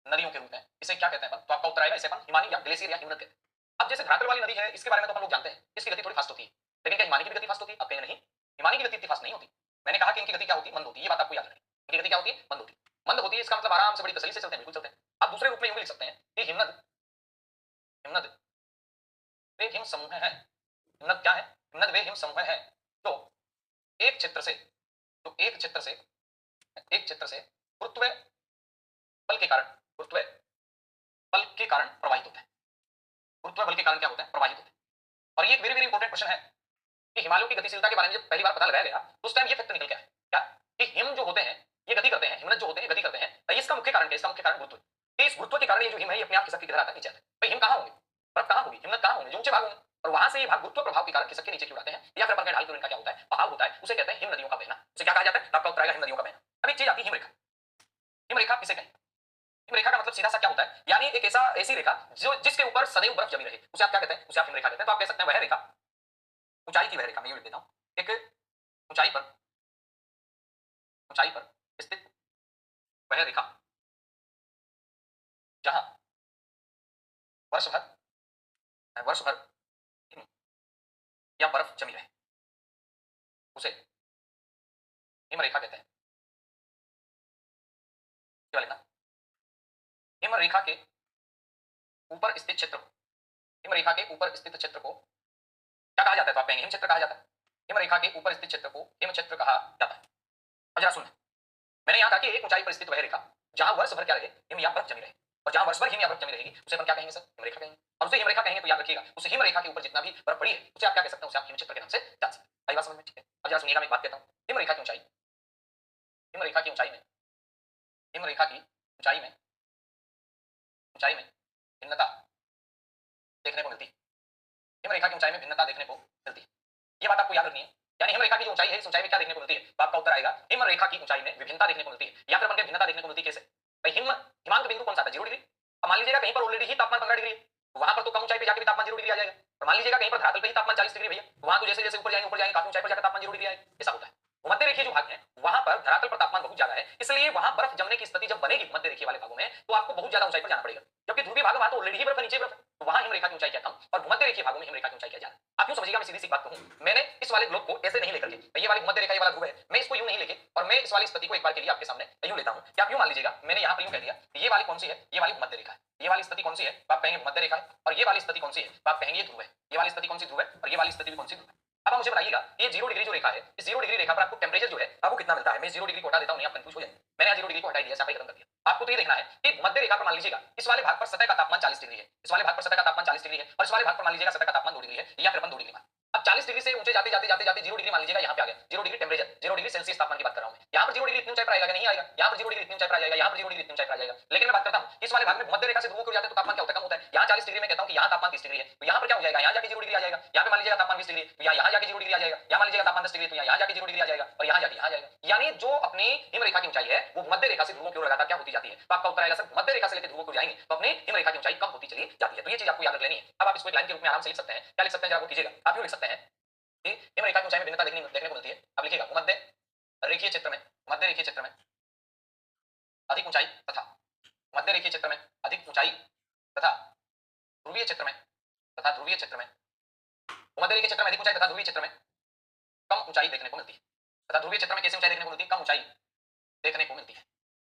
नदियों के रूप में इसे क्या कहते हैं अपन, तो आपका उत्तर आएगा इसे अपन हिमानी या ग्लेशियर या हिमनद कहते हैं। अब जैसे धरातल वाली नदी है इसके बारे में तो हम लोग जानते हैं, इसकी गति थोड़ी फास्ट होती है, लेकिन क्या हिमानी की भी गति फास्ट होती है, आप कहेंगे नहीं, हिमानी की गति इतनी फास्ट नहीं होती। मैंने कहा कि इनकी गति क्या होती है, मंद होती है, ये बात आपको याद रखनी। इनकी गति क्या होती है, मंद होती है। मंद होती है इसका मतलब आराम से बड़ी तसल्ली से चलते हैं, बिल्कुल चलते हैं। आप दूसरे रूप में यूं लिख सकते हैं कि हिमनद, हिमनद वे हिम समूह है, हिमनद क्या है, हिमनद वे हिम समूह है जो एक क्षेत्र से, जो एक क्षेत्र से, एक क्षेत्र से गुरुत्व बल के कारण, गुरुत्व बल के कारण प्रवाहित होते हैं। गुरुत्व बल के कारण क्या होता है, प्रवाहित होते हैं। और ये एक वेरी वेरी इंपॉर्टेंट क्वेश्चन है कि हिमालयों की गतिशीलता के बारे में जब पहली बार पता लगाया गया तो उस टाइम ये फैक्ट निकल के आया क्या, कि हिम जो होते हैं ये गति करते हैं, हिमनद जो होते हैं गति करते हैं, तो इसका मुख्य कारण क्या, इसका मुख्य कारण गुरुत्व है। इस गुरुत्व के कारण ये जो हिम है ये अपने आप खिसक के किधर आता है, नीचे आता है। भाई हिम कहां होंगे, बर्फ कहां होगी, हिमनद कहां होंगे, जो ऊंचे भाग होंगे, और वहां से ये भाग गुरुत्व प्रभाव के कारण खिसक के नीचे क्यों आते हैं, या फिर अपन ढाल इनका क्या होता है, बहाव होता है, उसे कहते हैं हिम नदियों का बहना। उसे क्या कहा जाता है, आपका उत्तर आएगा हिम नदियों का बहना। अब एक चीज आती है हिमरेखा, हिमरेखा किसे कहें, हिमरेखा का मतलब सीधा सा क्या होता है, यानी एक ऐसा ऐसी रेखा जो जिसके ऊपर सदैव बर्फ जमी रहे, उसे आप क्या कहते हैं, उसे आप हिमरेखा कहते हैं। तो आप कह सकते हैं वह रेखा, ऊंचाई की वह रेखा, मैं ये लिख देता हूं, एक ऊंचाई पर, ऊंचाई पर स्थित वह रेखा जहां वर्ष भर, वर्ष भर हिम या बर्फ जमी रहे उसे हिमरेखा कहते हैं। क्या लिखना, हिमरेखा के ऊपर स्थित क्षेत्र को, हिमरेखा के ऊपर स्थित क्षेत्र को क्या कहा जाता है? तो आप कहेंगे हिम क्षेत्र कहा जाता है। हिम रेखा के ऊपर स्थित क्षेत्र को हिम क्षेत्र कहा जाता है। अब जरा सुनना, मैंने यहाँ कहा कि एक ऊंचाई पर स्थित वह रेखा जहां वर्ष भर क्या रहे, हिम या बर्फ जमी रहे, और जहां वर्ष भर हिम या बर्फ जमी रहेगी उसे अपन क्या कहेंगे सर? हिम रेखा कहेंगे। और उसे हिम रेखा कहेंगे तो याद रखिएगा, उस हिम रेखा के ऊपर जितना भी बर्फ पड़ी है उसे आप क्या कह सकते हैं? उसे आप हिम क्षेत्र के नाम से जान सकते हैं। आई बात समझ में? ठीक है। अब जरा सुनिएगा, मैं एक बात कहता हूँ। हिम रेखा की ऊंचाई, हिम रेखा की ऊंचाई में, हिम रेखा की ऊंचाई में, ऊंचाई में भिन्नता देखने को मिलती है। हिम रेखा की ऊंचाई में भिन्नता देखने को मिलती है, ये बात आपको याद रखनी है। यानी हिम रेखा की जो ऊंचाई है, इस ऊंचाई में क्या देखने को मिलती है? तो आपका उत्तर आएगा हिम रेखा की ऊंचाई में विभिन्नता देखने को मिलती है। या फिर अपन के भिन्नता देखने को मिलती है कैसे? भाई हिमांक बिंदु कौन सा था? 0 डिग्री। अब मान लीजिएगा कहीं पर ऑलरेडी ही तापमान 15 डिग्री है, वहां पर तो कम ऊंचाई पे जाके भी तापमान 0 डिग्री आ जाएगा। और मान लीजिएगा कहीं पर धरातल पे ही तापमान 40 डिग्री भैया, वहां तो जैसे जैसे ऊपर जाएंगे काफी ऊंचाई पर जाकर तापमान 0 डिग्री आएगा। ऐसा होता है। भूमध्य रेखीय जो भाग है वहां पर धरातल पर तापमान बहुत ज्यादा है, इसलिए वहां बर्फ जमने की स्थिति जब बनेगी भूमध्य रेखीय वाले भागों में, तो आपको बहुत ज्यादा ऊंचाई पर जाना पड़ेगा। जबकि ध्रुवीय भाग वहां तो ऑलरेडी ही बर्फ नीचे बर्फ है, तो वहां हिम रेखा की ऊंचाई क्या कम और भूमध्य रेखीय भागों में हिम रेखा की ऊंचाई क्या ज्यादा। आप यूं समझिएगा, मैं सीधी सी बात कहूं, मैंने इस वाले ग्लोब को ऐसे नहीं लेकर के, ये वाली भूमध्य रेखा वाला ध्रुव है, मैं इसको यूं नहीं लेके और मैं इस वाली स्थिति को एक बार के लिए आपके सामने यूं लेता हूं कि आप यूं मान लीजिएगा, मैंने यहां पर यूं कह दिया ये वाली कौन सी है? ये वाली भूमध्य रेखा है। ये वाली स्थिति कौन सी है? आप कहेंगे भूमध्य रेखा है। और ये वाली स्थिति कौन सी है? आप कहेंगे ये ध्रुव है। ये वाली स्थिति कौन सी? ध्रुव है। और ये वाली स्थिति भी कौन सी? ध्रुव है। अब आप मुझे बताइएगा, ये 0 डिग्री जो रेखा है, इस 0 डिग्री रेखा पर आपको टेंपरेचर जो है अब वो कितना मिलता है? मैं 0 डिग्री को हटा देता हूं, नहीं आप कंफ्यूज हो जाएंगे। मैंने 0 डिग्री को हटा दिया, साफाई खत्म कर दिया। आपको तो ये देखना है कि भूमध्य रेखा पर मान लीजिएगा इस वाले भाग पर सतह का तापमान 40 डिग्री है, इस वाले भाग पर सतह का तापमान 40 डिग्री है, और इस वाले भाग पर मान लीजिएगा सतह का तापमान 2 डिग्री है, या फिर अपन 2 डिग्री मान। अब 40 डिग्री से ऊंचे जाते जाते जाते जाते 0 डिग्री मान लीजिएगा यहाँ पे आ गया। 0 डिग्री टेंपरेचर, 0 डिग्री सेल्सियस तापमान की बात कर रहा हूं मैं। यहाँ पर 0 डिग्री इतनी ऊंचाई पर आएगा नहीं आएगा? यहाँ पर 0 डिग्री इतनी ऊंचाई पर आ जाएगा, यहाँ पर 0 डिग्री इतनी ऊंचाई पर आ जाएगा। लेकिन मैं बात करता हूं इस वाले भाग में भूमध्य रेखा से ध्रुवों की ओर जाते तो तापमान क्या होता है? कम होता है। यहाँ 40 डिग्री में कहता हूं कि यहाँ तापमान 30 डिग्री है, तो यहाँ पर क्या हो जाएगा? यहाँ जाके 0 डिग्री आ जाएगा। यहाँ पे मान लीजिएगा तापमान 20 डिग्री, तो यहाँ जाके 0 डिग्री आ जाएगा। यहाँ मान लीजिएगा तापमान 10 डिग्री, तो यहाँ जाके 0 डिग्री आ जाएगा, और यहाँ जाके यहाँ जाएगा। यानी जो अपनी हिम रेखा की ऊंचाई है वो भूमध्य रेखा से ध्रुवों की ओर लगातार क्या होती जाती है? तो आपका उत्तर आएगा सर मध्य रेखा से लेकर ध्रुवों को जाएंगे तो अपनी हिम रेखा की ऊंचाई कम होती चली जाती है। तो ये चीज आपको याद रख लेनी है। अब आप इसको एक लाइन के रूप में आराम से लिख सकते हैं। क्या लिख सकते हैं? जरा वो कीजिएगा। आप यूं लिख सकते हैं कि हिम रेखा की ऊंचाई में भिन्नता देखने को मिलती है। अब लिखिएगा भूमध्य रेखीय क्षेत्र में, मध्य रेखीय क्षेत्र में अधिक ऊंचाई तथा मध्य रेखीय क्षेत्र में अधिक ऊंचाई तथा ध्रुवीय क्षेत्र में ध्रुवीय क्षेत्र में भूमध्य रेखीय क्षेत्र में अधिक ऊंचाई तथा ध्रुवीय क्षेत्र में कम ऊंचाई देखने को मिलती है। तथा ध्रुवीय क्षेत्र में कैसी ऊंचाई देखने को मिलती है? कम ऊंचाई देखने को मिलती है।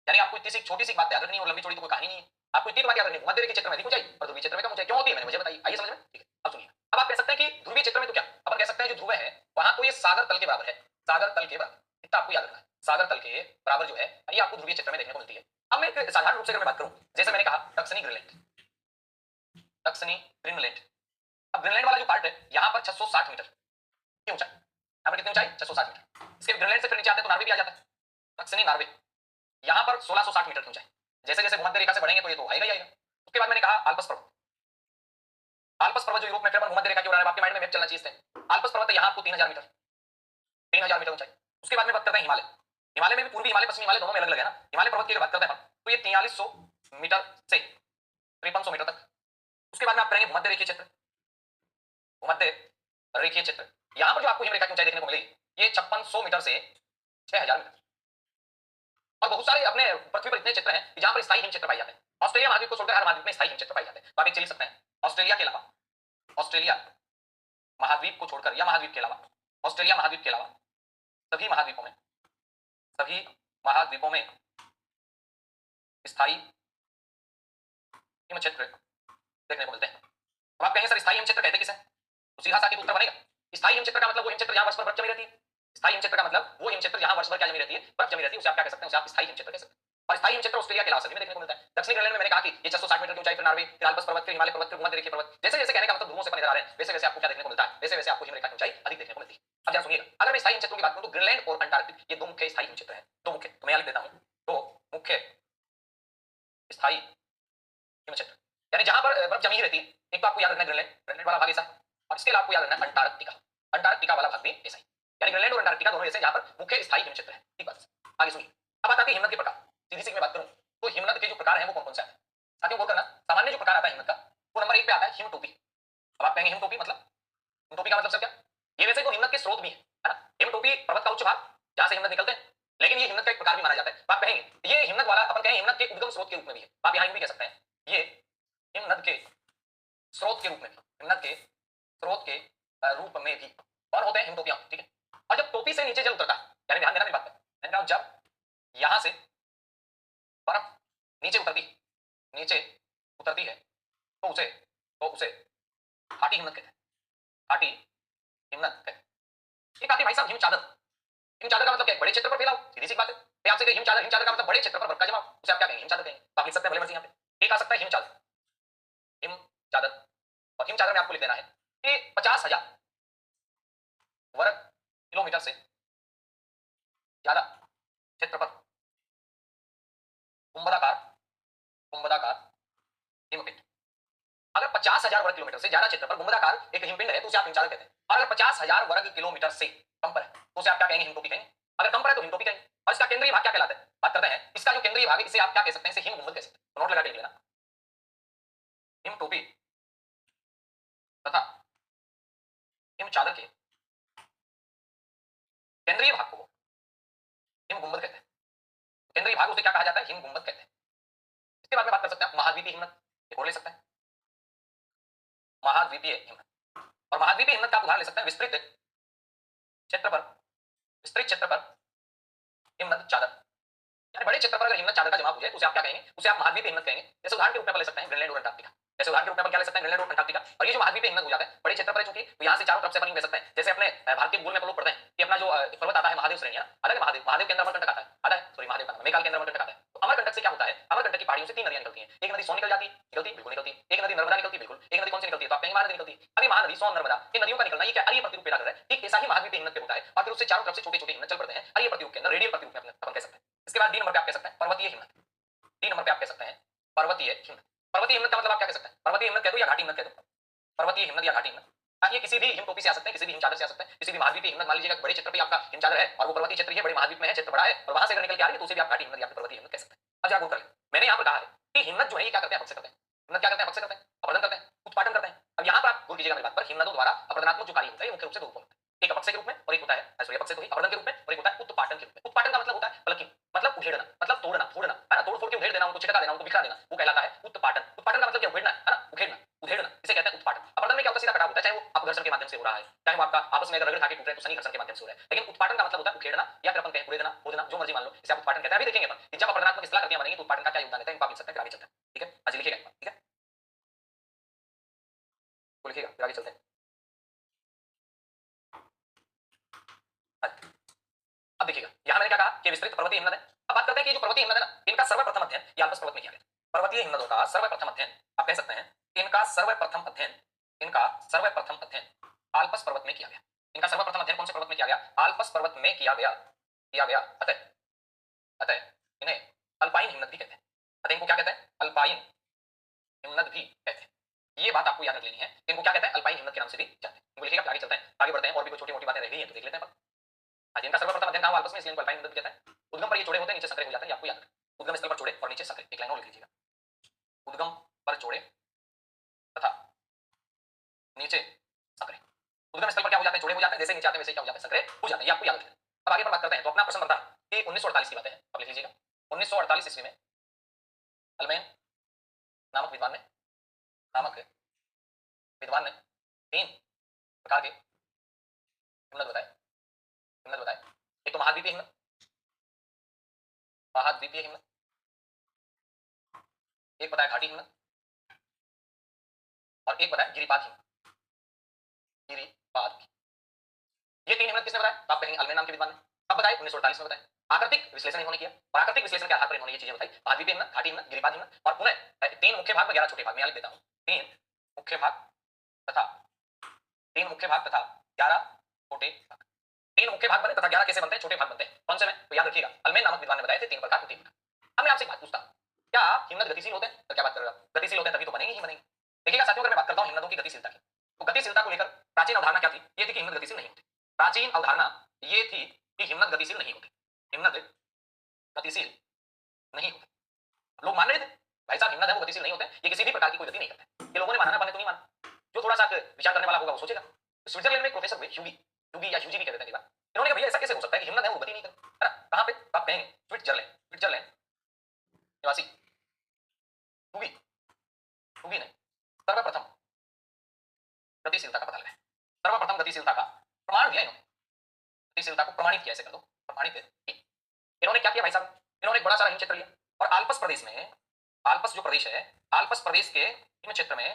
यानी आपको इतनी सी छोटी सी बात याद रखनी है, और लंबी चौड़ी तो कोई कहानी नहीं है। आपको इतनी बात याद रखनी है, मध्य रेखीय क्षेत्र में अधिक ऊंचाई और ध्रुवीय क्षेत्र में कम ऊंचाई क्यों होती है? मैंने मुझे बताई। आइए समझ में। ठीक है, अब सुनिए। अब आप कह सकते हैं कि ध्रुवीय क्षेत्र में तो क्या अपन कह सकते हैं जो ध्रुव है वहां तो ये सागर तल के बराबर है, सागर तल के बराबर। इतना आपको याद रखना है, सागर तल के बराबर जो है ये आपको ध्रुवीय क्षेत्र में देखने को मिलती है। अब मैं एक साधारण रूप से अगर मैं बात करूं, जैसे मैंने कहा दक्षिणी ग्रीनलैंड, दक्षिणी ग्रीनलैंड। अब ग्रीनलैंड वाला जो पार्ट है यहाँ पर 660 मीटर की ऊंचाई, यहाँ पर कितनी ऊंचाई? 660 मीटर। इसके ग्रीनलैंड से फिर नीचे आते हैं तो नार्वे भी आ जाता है, दक्षिणी नार्वे, यहाँ पर 1660 मीटर की ऊंचाई। जैसे जैसे भूमध्य रेखा से बढ़ेंगे तो ये तो आएगा ही आएगा। उसके बाद मैंने कहा आल्प्स पर्वत, आल्प्स पर्वत जो यूरोप में, फिर अपन भूमध्य रेखा की ओर आ रहे हैं, आपके माइंड में मैप चलना चाहिए इससे। आल्प्स पर्वत है यहाँ आपको 3000 मीटर, 3000 मीटर ऊंचाई। उसके बाद में बात करते हैं हिमालय। हिमालय में भी पूर्वी हिमालय पश्चिमी हिमालय दोनों में अलग अलग है ना। हिमालय पर्वत की बात करते हैं तो ये 4300 मीटर से 5300 मीटर तक। उसके बाद में आप करेंगे भूमध्य रेखीय क्षेत्र, भूमध्य रेखीय क्षेत्र। यहाँ पर जो आपको हिम रेखा की ऊंचाई देखने को मिलेगी ये 5600 मीटर से 6000 मीटर। और बहुत सारे अपने पृथ्वी पर इतने क्षेत्र हैं जहां पर स्थायी हिम क्षेत्र पाए जाते हैं। ऑस्ट्रेलिया महाद्वीप को छोड़कर हर महाद्वीप में स्थायी हिम क्षेत्र पाए जाते हैं। तो आप एक चीज लिख सकते हैं, ऑस्ट्रेलिया के अलावा, ऑस्ट्रेलिया महाद्वीप को छोड़कर या महाद्वीप के अलावा, ऑस्ट्रेलिया महाद्वीप के अलावा सभी महाद्वीपों में, सभी महाद्वीपों में स्थायी हिम क्षेत्र देखने को मिलते हैं। अब आप कहेंगे सर स्थायी हिम क्षेत्र कहते किसे? तो सीधा सा उत्तर बनेगा स्थायी हिम क्षेत्र का मतलब वो हिम क्षेत्र जहां वर्ष भर बर्फ जमी रहती है। स्थायी हिम क्षेत्र का मतलब वो हिम क्षेत्र जहां वर्ष भर क्या जमी रहती है? बर्फ जमी रहती है। उसे आप क्या कह सकते हैं? उसे आप स्थायी हिम क्षेत्र कह सकते हैं। और स्थायी हिम क्षेत्र ऑस्ट्रेलिया के अलावा सभी में देखने को मिलता है। दक्षिणी ग्रीनलैंड में मैंने कहा कि ये 660 मीटर की ऊंचाई, फिर नार्वे, फिर आल्प्स पर्वत, फिर हिमालय पर्वत, फिर भूमध्य रेखीय पर्वत। जैसे जैसे कहने का मतलब ध्रुवों से इधर आ रहे हैं वैसे वैसे आपको क्या देखने को मिलता है? वैसे वैसे आपको हिम रेखा की ऊंचाई अधिक देखने को मिलती है। अब जरा सुनिएगा, अगर मैं स्थायी हिम क्षेत्रों की बात करूं तो ग्रीनलैंड और अंटार्कटिक ये दो मुख्य स्थायी हिम क्षेत्र हैं। दो मुख्य, तो मैं यहां लिख देता हूं, दो मुख्य स्थायी हिम क्षेत्र, यानी जहां पर बर्फ जमी ही रहती है। एक तो आपको याद रखना है ग्रीनलैंड, ग्रीनलैंड वाला भाग ऐसा है, और इसके अलावा आपको याद रखना है अंटार्कटिका, अंटार्कटिका वाला भाग भी ऐसा ही। यानी ग्रीनलैंड और अंटार्कटिका दोनों ऐसे जहां पर मुख्य स्थायी हिम क्षेत्र है। ठीक बात। आगे सुनिए, अब बात आती है हिमनद के प्रकार। सीधी सी मैं बात करूं तो हिमनद के जो प्रकार हैं वो कौन कौन से हैं? साथियों गौर करना, सामान्य जो प्रकार आता है हिमनद का वो नंबर 1 पे आता है हिमटोपी। अब आप कहेंगे हिमटोपी मतलब, हिमटोपी का मतलब सर क्या? ये वैसे तो हिमनद के स्रोत भी है ना। हिमटोपी पर्वत का उच्च भाग जहां से हिमनद निकलते हैं, लेकिन ये हिमनद का एक प्रकार भी माना जाता है। तो आप कहेंगे ये हिमनद वाला, अपन कहेंगे हिमनद के उद्गम स्रोत के रूप में भी है। आप यहां भी कह सकते हैं ये हिमनद के स्रोत के रूप में भी, हिमनद के स्रोत के रूप में भी कौन होते हैं? हिमटोपियां। ठीक है। और जब टोपी से नीचे जल उतरता है, यानी ध्यान देना मेरी बात पर, जब यहां से बर्फ नीचे उतरती है तो उसे घाटी हिमनद कहते हैं, घाटी हिमनद कहते हैं। एक आती भाई साहब हिम चादर। हिम चादर का मतलब क्या है? बड़े क्षेत्र पर फैलाओ, सीधी सी बात है। मैं आपसे हिम चादर, हिम चादर का मतलब बड़े क्षेत्र पर बर्फ का जमाव, उसे आप क्या कहेंगे? हिम चादर कहेंगे। आप लिख सकते हैं भले मर्जी यहाँ पे। एक आ सकता है हिम चादर, हिम चादर। और हिम चादर में आपको लिख देना है कि 50,000 वर्ग किलोमीटर से ज्यादा क्षेत्र पर गुंबदाकार गुंबदाकार हिमपिंड। अगर 50,000 वर्ग किलोमीटर से ज्यादा क्षेत्र पर गुंबदाकार एक हिमपिंड है तो उसे आप हिमचादर कहते हैं। और अगर 50,000 वर्ग किलोमीटर से कम पर है तो उसे आप क्या कहेंगे? हिमटोपी कहेंगे। अगर कम पर है तो हिमटोपी कहेंगे। और इसका केंद्रीय भाग क्या कहलाता है? बात करते हैं इसका जो केंद्रीय भाग है इसे आप क्या कह सकते हैं? इसे हिम गुंबद कह सकते हैं। तो नोट लगा के लिख लेना, हिमटोपी तथा हिमचादर के केंद्रीय भाग को हिम गुंबद कहते हैं। केंद्रीय भाग उसे क्या कहा जाता है? हिम गुंबद कहते हैं। इसके बाद में बात कर सकते हैं महाद्वीपीय हिमनद, एक और ले सकते हैं महाद्वीपीय हिमनद। और महाद्वीपीय हिमनद का उदाहरण ले सकते हैं विस्तृत क्षेत्र पर, विस्तृत क्षेत्र पर हिमनद चादर। यानी बड़े क्षेत्र पर अगर हिमनद चादर का जमाव हो जाए तो उसे आप क्या कहेंगे? उसे आप महाद्वीपीय हिमनद कहेंगे। जैसे उदाहरण के रूप में ले सकते हैं ग्रीनलैंड और अंटार्कटिका। जैसे उदाहरण के रूप में क्या ले सकते हैं? ग्रीनलैंड और अंटार्कटिका। और ये जो महाद्वीपीय हिमनद हो जाता है बड़े क्षेत्र पर है चूंकि, तो यहाँ से चारों तरफ से अपन ले सकते हैं। जैसे अपने भारतीय भूगोल में लोग पढ़ते हैं कि अपना जो पर्वत आता है महादेव श्रेणी, आता है महादेव, महादेव के अंदर अमरकंटक आता है, आता है सॉरी महादेव का मेघाल के अंदर अमरकंटक आता है। तो अमरकंटक से क्या होता है? अमरकंटक की पहाड़ियों से 3 नदियां निकलती हैं। एक नदी सोन निकल जाती है, निकलती बिल्कुल निकलती है। एक नदी नर्मदा निकलती है, बिल्कुल। एक नदी कौन सी निकलती है? तो आप कहेंगे महानदी निकलती है। अब ये महानदी सोन नर्मदा इन नदियों का निकलना ये क्या अर्य प्रतिरूप पैदा कर रहा है? ठीक ऐसा ही महाद्वीपीय हिमनद पे होता है। और फिर उससे चारों तरफ से छोटे छोटे हिमनद चल पड़ते हैं अर्य प्रतिरूप के अंदर, रेडियल प्रतिरूप में अपन कह सकते हैं। इसके बाद डी नंबर पे आप कह सकते हैं पर्वतीय हिमनद। 3 नंबर पे आप कह सकते हैं पर्वतीय हिमनद। पर्वतीय हिमनद का मतलब आप क्या कह सकते हैं? पर्वतीय हिमनद कह दो या घाटी हिमनद कह दो। पर्वतीय हिमनद या घाटी हिमनद ये किसी भी हिमटोपी से आ सकते हैं, किसी भी हिमचादर से आ सकते हैं, किसी भी महाद्वीपीय हिमनद। मान लीजिएगा बड़े क्षेत्र पे आपका हिमचादर है और वो पर्वतीय क्षेत्र है, बड़े महाद्वीप में है, क्षेत्र बड़ा है और वहां से अगर निकल के आ रही है तो उसे भी आप घाटी हिमनद या पर्वतीय हिमनद कह सकते हैं। अब जरा गौर कर लें, मैंने यहाँ पर कहा है कि हिमनद जो है ये क्या करते हैं? अपक्षय करते हैं। हिमनद क्या करते हैं? अपक्षय करते हैं, अपरदन करते हैं, उत्पाटन करते हैं। अब यहाँ पर आप गौर कीजिएगा मेरी बात पर, हिमनदों द्वारा अपरदनात्मक जो कार्य होता है मुख्य रूप से दो होता है। एक अपक्षय के रूप में और एक होता है सॉरी अपक्षय तो ही अपरदन के रूप में, और एक होता है उत्पाटन के रूप में। उत्पाटन का मतलब होता है प्लकिंग, मतलब उधेड़ना, मतलब तोड़ना, फोड़ना है ना, तोड़ फोड़ के उधेड़ देना, उनको छिटका देना, उनको बिखरा देना, वो कहलाता है उत्पाटन। उत्पाटन का मतलब क्या? उधेड़ना है ना, उधेड़ना, उधेड़ना, इसे कहते हैं उत्पाटन। अपरदन में क्या होता है? सीधा कटाव होता है, चाहे वो आप घर्षण के माध्यम से हो रहा है, चाहे वो आपका आपस में अगर रगड़ खा के टूट रहे हैं तो सनी घर्षण के माध्यम से हो रहा है। लेकिन उत्पाटन का मतलब होता है उधेड़ना या फिर अपन कहें उड़ेदना, खोदना, जो मर्जी मान लो, इसे आप उत्पाटन कहते हैं। अभी देखेंगे अपन कि जब अपरदनात्मक स्थलाकृतियां बनेंगी तो उत्पाटन का क्या योगदान रहता है, इनको आप लिख सकते हैं। आगे चलते हैं, ठीक है? आज लिखिएगा, ठीक है? तो लिखिएगा, फिर आगे चलते हैं। अब देखिएगा यहां मैंने क्या कहा कि विस्तृत पर्वतीय हिमनद है। अब बात करते हैं कि जो पर्वतीय हिमनद है ना, इनका सर्वप्रथम अध्ययन ये आल्प्स पर्वत में किया गया। पर्वतीय हिमनदों का सर्वप्रथम अध्ययन आप कह सकते हैं कि इनका सर्वप्रथम अध्ययन, इनका सर्वप्रथम अध्ययन आल्प्स पर्वत में किया गया। इनका सर्वप्रथम अध्ययन कौन से पर्वत में किया गया? आल्प्स पर्वत में किया गया, किया गया। अतः अतः इन्हें अल्पाइन हिमनद भी कहते हैं। अतः इनको क्या कहते हैं? अल्पाइन हिमनद भी कहते हैं। ये बात आपको याद रख लेनी है, इनको क्या कहते हैं? अल्पाइन हिमनद के नाम से भी जानते हैं। इनको लिखिएगा, आगे चलते हैं, आगे बढ़ते हैं। और भी कुछ छोटी मोटी बातें रह गई हैं तो देख लेते हैं। आज इनका सर्वप्रथम अध्ययन कहा आल्प्स में, इसलिए इनको अल्पाइन हिमनद भी कहते हैं। उद्गम पर ये चौड़े होते हैं, नीचे संकरे हो जाते हैं, आपको याद रखना। उद्गम स्थल पर चौड़े और नीचे संकरे, एक लाइन और लिख लीजिएगा। उद्गम पर चौड़े तथा नीचे संकरे। उद्गम स्थल पर क्या हो जाते हैं? चौड़े हो जाते हैं, जैसे नीचे आते हैं वैसे क्या हो जाते हैं? संकरे हो जाते हैं, ये आपको याद रखना। अब आगे पर बात करते हैं तो अपना प्रश्न बनता है कि 1948 की बातें हैं, अब लिख लीजिएगा। 1948 ईस्वी में अल्मैन नामक विद्वान ने, नामक विद्वान ने 3 प्रकार के हिमनद बताए, हिमनद बताए। एक तो महाद्वीपीय हिमनद, महाद्वीपीय हिमनद, एक बताया घाटी हिमनद और एक बताया गिरिपाद हिमनद, गिरिपाद। ये 3 हिमनद किसने बताया? तो आप कहेंगे अल्मैन नाम के विद्वान ने। अब बताए 1948 में बताए। आकृतिक विश्लेषण इन्होंने किया और आकृतिक विश्लेषण के आधार पर इन्होंने ये चीजें बताई, महाद्वीपीय हिमनद, घाटी हिमनद, गिरिपाद हिमनद। और पुनः 3 मुख्य भाग में 11 छोटे भाग में लिख देता हूं। 3 मुख्य भाग तथा 3 मुख्य भाग तथा 11 छोटे भाग। 3 मुख्य भाग बने तथा 11 कैसे बनते हैं? छोटे भाग बनते हैं। कौन से में? तो याद रखिएगा, अल्मैन नामक विद्वान ने बताए थे 3 प्रकार के हिमनद। अब मैं आपसे एक बात पूछता हूं, क्या हिमनद गतिशील होते हैं? तो क्या बात कर रहे हो? गतिशील होते हैं तभी तो बनेंगे ही बनेंगे। देखिएगा साथियों, अगर मैं बात करता हूं हिमनदों की गतिशीलता की, तो गतिशीलता को लेकर प्राचीन अवधारणा क्या थी? ये थी कि हिमनद गतिशील नहीं होते। प्राचीन अवधारणा ये थी कि हिमनद गतिशील नहीं होते, हिमनद गतिशील नहीं होते। लोग मान रहे थे भाई साहब हिमनद है वो गतिशील नहीं होते, ये किसी भी प्रकार की कोई गति नहीं करते। ये लोगों ने माना ना, तो नहीं माना। जो थोड़ा सा विचार करने वाला होगा वो सोचेगा। स्विट्जरलैंड में एक प्रोफेसर हुए, ह्यूगी, ह्यूगी या ह्यूजी भी कहते हैं, इन्होंने कहा भैया ऐसा कैसे हो सकता है कि हिमनद है वो गति नहीं करते, है ना? कहां पे? आप कहेंगे स्विट्जरलैंड, स्विट्जरलैंड निवासी ह्यूगी, ह्यूगी ने सर्वप्रथम गतिशीलता का पता लगाया, सर्वप्रथम गतिशीलता का प्रमाण दिया इन्होंने, गतिशीलता को प्रमाणित किया, ऐसे कर दो, प्रमाणित किया। इन्होंने क्या किया भाई साहब? इन्होंने एक बड़ा सारा हिम क्षेत्र लिया और आल्प्स प्रदेश में, आल्प्स जो प्रदेश है, आल्प्स प्रदेश के हिम क्षेत्र में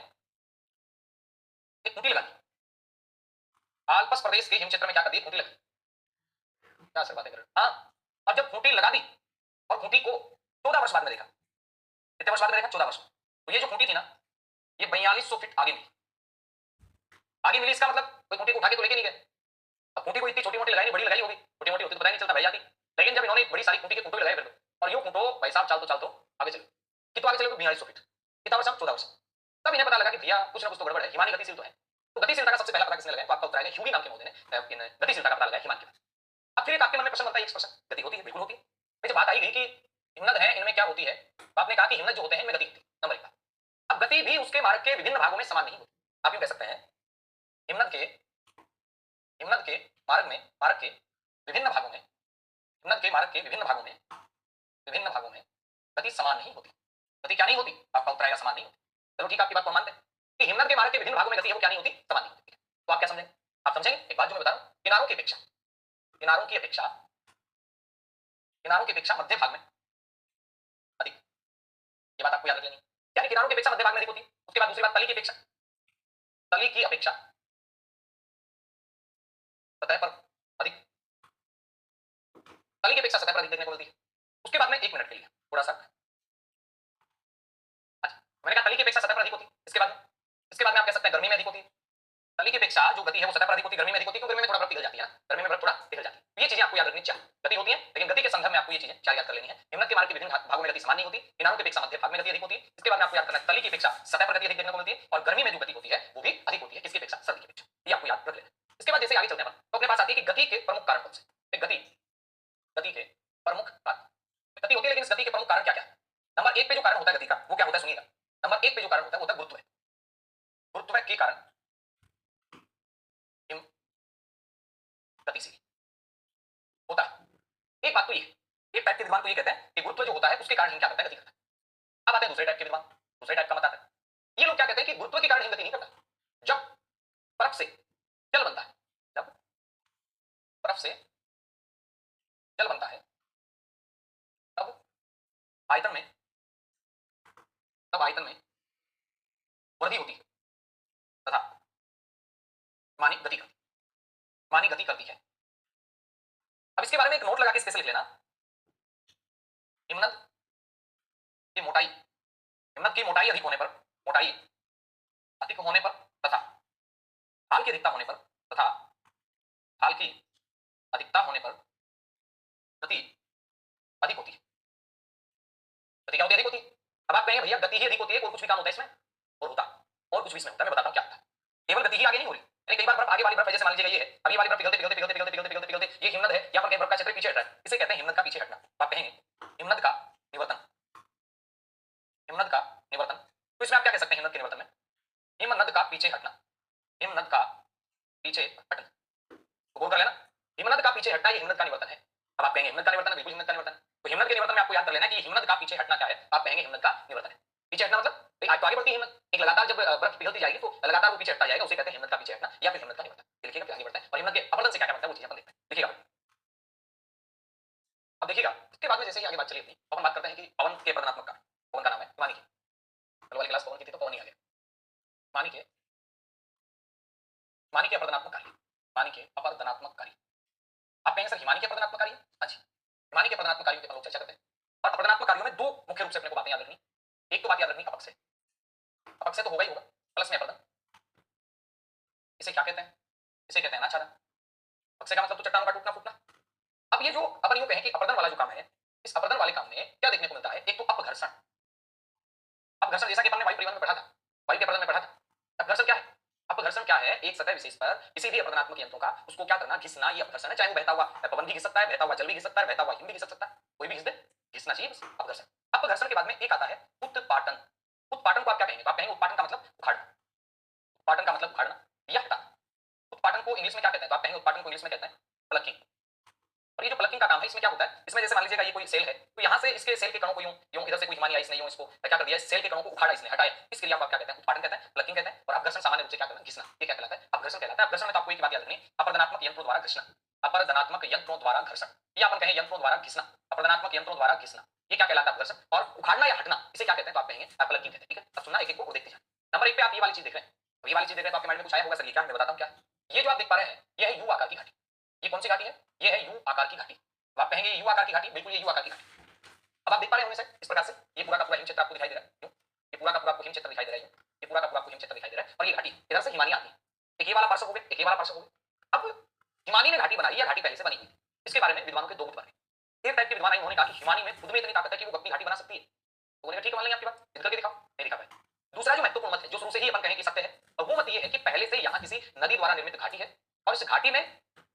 एक ऊंटी लगा दी। आल्पस प्रदेश के हिम क्षेत्र में क्या कर दी, खूंटी लगी। क्या सर बातें कर रहे हो? हाँ, अब जब खूंटी लगा दी और खूंटी को 14 वर्ष बाद में देखा, कितने वर्ष बाद में देखा, 14 वर्ष। तो ये जो खूंटी थी ना, ये 4200 फीट आगे मिली। आगे मिली इसका मतलब कोई खूंटी को उठा के तो लेके नहीं गए। अब खूंटी को इतनी छोटी मोटी लगाई नहीं, बड़ी लगाई होगी, छोटी मोटी होती तो पता नहीं चलता, बह जाती। लेकिन जब इन्होंने बड़ी सारी खूंटी के खूंटे लगाए फिर और यो खूंटो भाई साहब चाल तो आगे चलो, कितना आगे चले, 4200 फीट, कितना वर्ष, 14 वर्ष। तब इन्हें पता लगा कि भैया कुछ ना कुछ तो गड़बड़ है, हिमानी गतिशील तो है। तो गतिशीलता का सबसे पहला पता किसने लगाया, तो आपका उत्तर आएगा ह्यूगी नाम के महोदय ने गतिशीलता का पता लगाया हिमानी के बाद। अब फिर एक आपके मन में प्रश्न बनता है, एक प्रश्न, गति होती है, बिल्कुल होती है। जब बात आई गई कि हिमनद है, इनमें क्या होती है, तो आपने कहा कि हिमनद जो होते हैं इनमें गति होती है, नंबर एक बात। अब गति भी उसके मार्ग के विभिन्न भागों में समान नहीं होती। आप यूं कह सकते हैं हिमनद के मार्ग के विभिन्न भागों में, हिमनद के मार्ग के विभिन्न भागों में गति समान नहीं होती। गति क्या नहीं होती, आपका उत्तर आएगा समान नहीं होती। चलो ठीक है, आपकी बात को मानते हैं कि हिमनद के मार्ग के विभिन्न भागों में गति है वो क्या नहीं होती, समान नहीं होती। तो आप क्या समझेंगे, आप समझेंगे एक बात जो मैं बता रहा हूं, किनारों की अपेक्षा मध्य भाग में अधिक, ये बात आपको याद रख लेनी। यानी किनारों की अपेक्षा मध्य भाग में अधिक होती है। उसके बाद दूसरी बात, तली की अपेक्षा सतह पर अधिक, तली की अपेक्षा सतह पर अधिक देखने को मिलती है। उसके बाद में 1 मिनट के लिए थोड़ा सा, अच्छा मैंने कहा तली की अपेक्षा सतह पर अधिक होती है। इसके बाद में आप कह सकते हैं गर्मी में अधिक होती है। तली की अपेक्षा जो गति है वो सतह पर अधिक होती है, गर्मी में अधिक होती है, क्योंकि गर्मी में थोड़ा बर्फ पिघल जाती है ना, गर्मी में बर्फ थोड़ा पिघल जाती है। तो ये चीजें आपको याद रखनी चाहिए। गति होती है, लेकिन गति के संदर्भ में आपको ये चीजें चार याद कर लेनी है। हिमनद के मार्ग के विभिन्न भागों में गति समान नहीं होती, किनारों की अपेक्षा मध्य भाग में गति अधिक होती है। इसके बाद में आपको याद करना है तली की अपेक्षा सतह पर गति अधिक देखने को मिलती है, और गर्मी में जो गति होती है वो भी अधिक होती है, किसकी अपेक्षा, सर्दी की अपेक्षा। ये आपको याद रख लेना। इसके बाद जैसे आगे चलते हैं तो अपने पास आती है कि गति के प्रमुख कारण कौन से। गति के प्रमुख कारण, गति होती है लेकिन इस गति के प्रमुख कारण क्या क्या है। नंबर 1 पे जो कारण होता है गति का वो क्या होता है, सुनिएगा। नंबर 1 पे जो कारण होता है वो होता है गुरुत्व। गुरुत्व के कारण हिम गतिशील होता है। एक बात तो ये, एक टाइप के विद्वान तो ये कहते हैं कि गुरुत्व जो होता है उसके कारण हिम क्या करता है, गति करता है। अब आते हैं दूसरे टाइप के विद्वान, दूसरे टाइप का मत आता है। ये लोग क्या कहते हैं कि गुरुत्व के कारण हिम गति नहीं करता। जब बर्फ से जल बनता है, जब बर्फ से जल बनता है तब आयतन में वृद्धि होती है तथा मानी गति करती है। अब इसके बारे में एक नोट लगा के स्पेशल लिख लेना। हिमनद की मोटाई अधिक होने पर तथा हाल की अधिकता होने पर गति अधिक होती है। गति क्या होती है, अधिक होती है। अब आप कहेंगे भैया गति ही अधिक होती है, और कुछ भी काम होता है इसमें, और कुछ भी इसमें होता है। मैं बताता हूं क्या होता है। केवल गति ही आगे नहीं हो रही, कई बार बर्फ आगे वाली बर्फ है, जैसे मान लीजिए ये है, अभी वाली बर्फ पिघलते ये हिमनद है, या पर कहीं बर्फ का क्षेत्र पीछे हट रहा है, इसे कहते हैं हिमनद का पीछे हटना। तो आप कहेंगे हिमनद का निवर्तन। तो इसमें आप क्या कह सकते हैं, हिमनद के निवर्तन में हिमनद का पीछे हटना, तो बोल कर लेना हिमनद का पीछे हटना, ये हिमनद का निवर्तन है। अब आप कहेंगे हिमनद का निवर्तन, बिल्कुल हिमनद का निवर्तन। तो हिमनद के निवर्तन में आपको याद कर लेना कि हिमनद का पीछे हटना क्या है, आप कहेंगे हिमनद का निवर्तन है। पीछे हटना मतलब तो आगे बढ़ती है हिमनद, एक लगातार जब बर्फ पिघलती जाएगी तो लगातार वो पीछे हटता जाएगा, उसे कहते हैं हिमनद का पीछे हटना या फिर हिमनद का निवर्तन। लिखिएगा क्या आगे बढ़ता है, और हिमनद के अपवर्तन से क्या क्या बनता है वो चीजें अपन देखते हैं। लिखिएगा, अब देखिएगा इसके बाद में जैसे ही आगे बात चली अपनी, अपन बात करते हैं कि पवन के प्रदानात्मक कारण। पवन का नाम है मानिके, कल वाली क्लास पवन की थी तो पवन ही आ गया। मानिके अपवर्तनात्मक कार्य। आप कहेंगे सर हिमानी के अपवर्तनात्मक कार्य, हाँ जी, हिमानी के अपवर्तनात्मक कार्यों के अपन लोग चर्चा करते हैं। और अपवर्तनात्मक कार्यों में दो मुख्य रूप से अपने को बातें याद रखनी। एक तो बात याद रखनी अपक्षय तो होगा ही होगा, प्लस में अपवर्तन। इसे क्या कहते हैं, इसे कहते हैं अनाच्छादन। अपक्षय का मतलब तो चट्टानों का टूटना फूटना। अब ये जो अपन यूं कहें कि अपवर्तन वाला जो काम है, इस अपवर्तन वाले काम में क्या देखने को मिलता है, एक तो अपघर्षण। अपघर्षण जैसा कि अपन ने वायु परिवहन में पढ़ा था, वायु के अपवर्तन में पढ़ा था। अपघर्षण क्या है, अपघर्षण क्या है, एक सतह विशेष पर किसी भी अपवर्तनात्मक यंत्रों का उसको क्या करना, घिसना, ये अपघर्षण है। चाहे वो बहता हुआ पवन भी घिस सकता है, बहता हुआ जल भी घिस सकता है, बहता हुआ हिम भी घिस सकता है, कोई भी घिस दे, घिसना चाहिए बस, अपघर्षण। अपघर्षण के बाद में एक आता है उत्पाटन। उत्पाटन को आप क्या कहेंगे, तो आप कहेंगे उत्पाटन का मतलब उखाड़ना, उत्पाटन का मतलब उखाड़ना या हटाना। उत्पाटन को इंग्लिश में क्या कहते हैं, तो आप कहेंगे उत्पाटन को इंग्लिश में कहते हैं प्लकिंग। और ये जो प्लकिंग का काम है इसमें क्या होता है, इसमें जैसे मान लीजिएगा ये कोई सेल है, तो यहाँ से इसके सेल के कणों को यूं इधर से कोई हिमानी आई, इसने यूं इसको क्या कर दिया, सेल के कणों को उखाड़ा, इसने हटाया, इस क्रिया को आप क्या कहते हैं, उत्पाटन कहते हैं, प्लकिंग कहते हैं। और अपघर्षण सामान्य रूप से क्या करना, घिसना, ये क्या कहलाता है, अपघर्षण कहलाता है। अपघर्षण में तो आपको एक बात याद रखनी, अपरदनात्मक यंत्रों द्वारा घर्षण, अपरदनात्मक यंत्रों द्वारा घर्षण, या अपन कहें यंत्रों द्वारा घिसना, अपरदनात्मक यंत्रों द्वारा घिसना, ये क्या कहलाता है, अपघर्षण। और उखाड़ना या हटना इसे क्या कहते हैं, तो आप कहेंगे प्लकिंग कहते हैं। ठीक है, अब सुनना एक एक को देखते जाए। नंबर 1 पे आप ये वाली चीज देख रहे हैं, ये वाली चीज देख रहे हैं तो आपके माइंड में कुछ आया होगा, सर ये क्या है, मैं बताता हूं क्या है। ये जो आप देख पा रहे हैं ये है यू आकार की घाटी। ये कौन सी घाटी है? ये है यू आकार की घाटी। अब आप कहेंगे यू आकार की घाटी, बिल्कुल ये यू आकार की घाटी। अब आप देख पा रहे होंगे सर इस प्रकार से, ये पूरा का पूरा हिम क्षेत्र आपको दिखाई दे रहा है, यूं। ये पूरा का पूरा आपको हिम क्षेत्र दिखाई दे रहा है, यूं। ये पूरा का पूरा आपको हिम क्षेत्र दिखाई दे रहा है और ये घाटी इधर से हिमानी आती है। एक ये वाला पार्श्व हो गया, एक ये वाला पार्श्व हो गया। अब हिमानी ने घाटी बनाई या घाटी पहले से बनी हुई, इसके बारे में विद्वानों के दो मत बने। एक टाइप के विद्वान उन्होंने कहा कि हिमानी में खुद में इतनी ताकत है कि वो अपनी घाटी बना सकती है, तो उन्होंने ठीक मान लेंगे आपकी बात, जिद करके दिखाओ, नहीं दिखा पाए। दूसरा जो महत्वपूर्ण मत है, जो शुरू से ही अपन कहें कि सत्य है, और वो मत ये है कि पहले से यहाँ किसी नदी द्वारा निर्मित घाटी है और इस घाटी में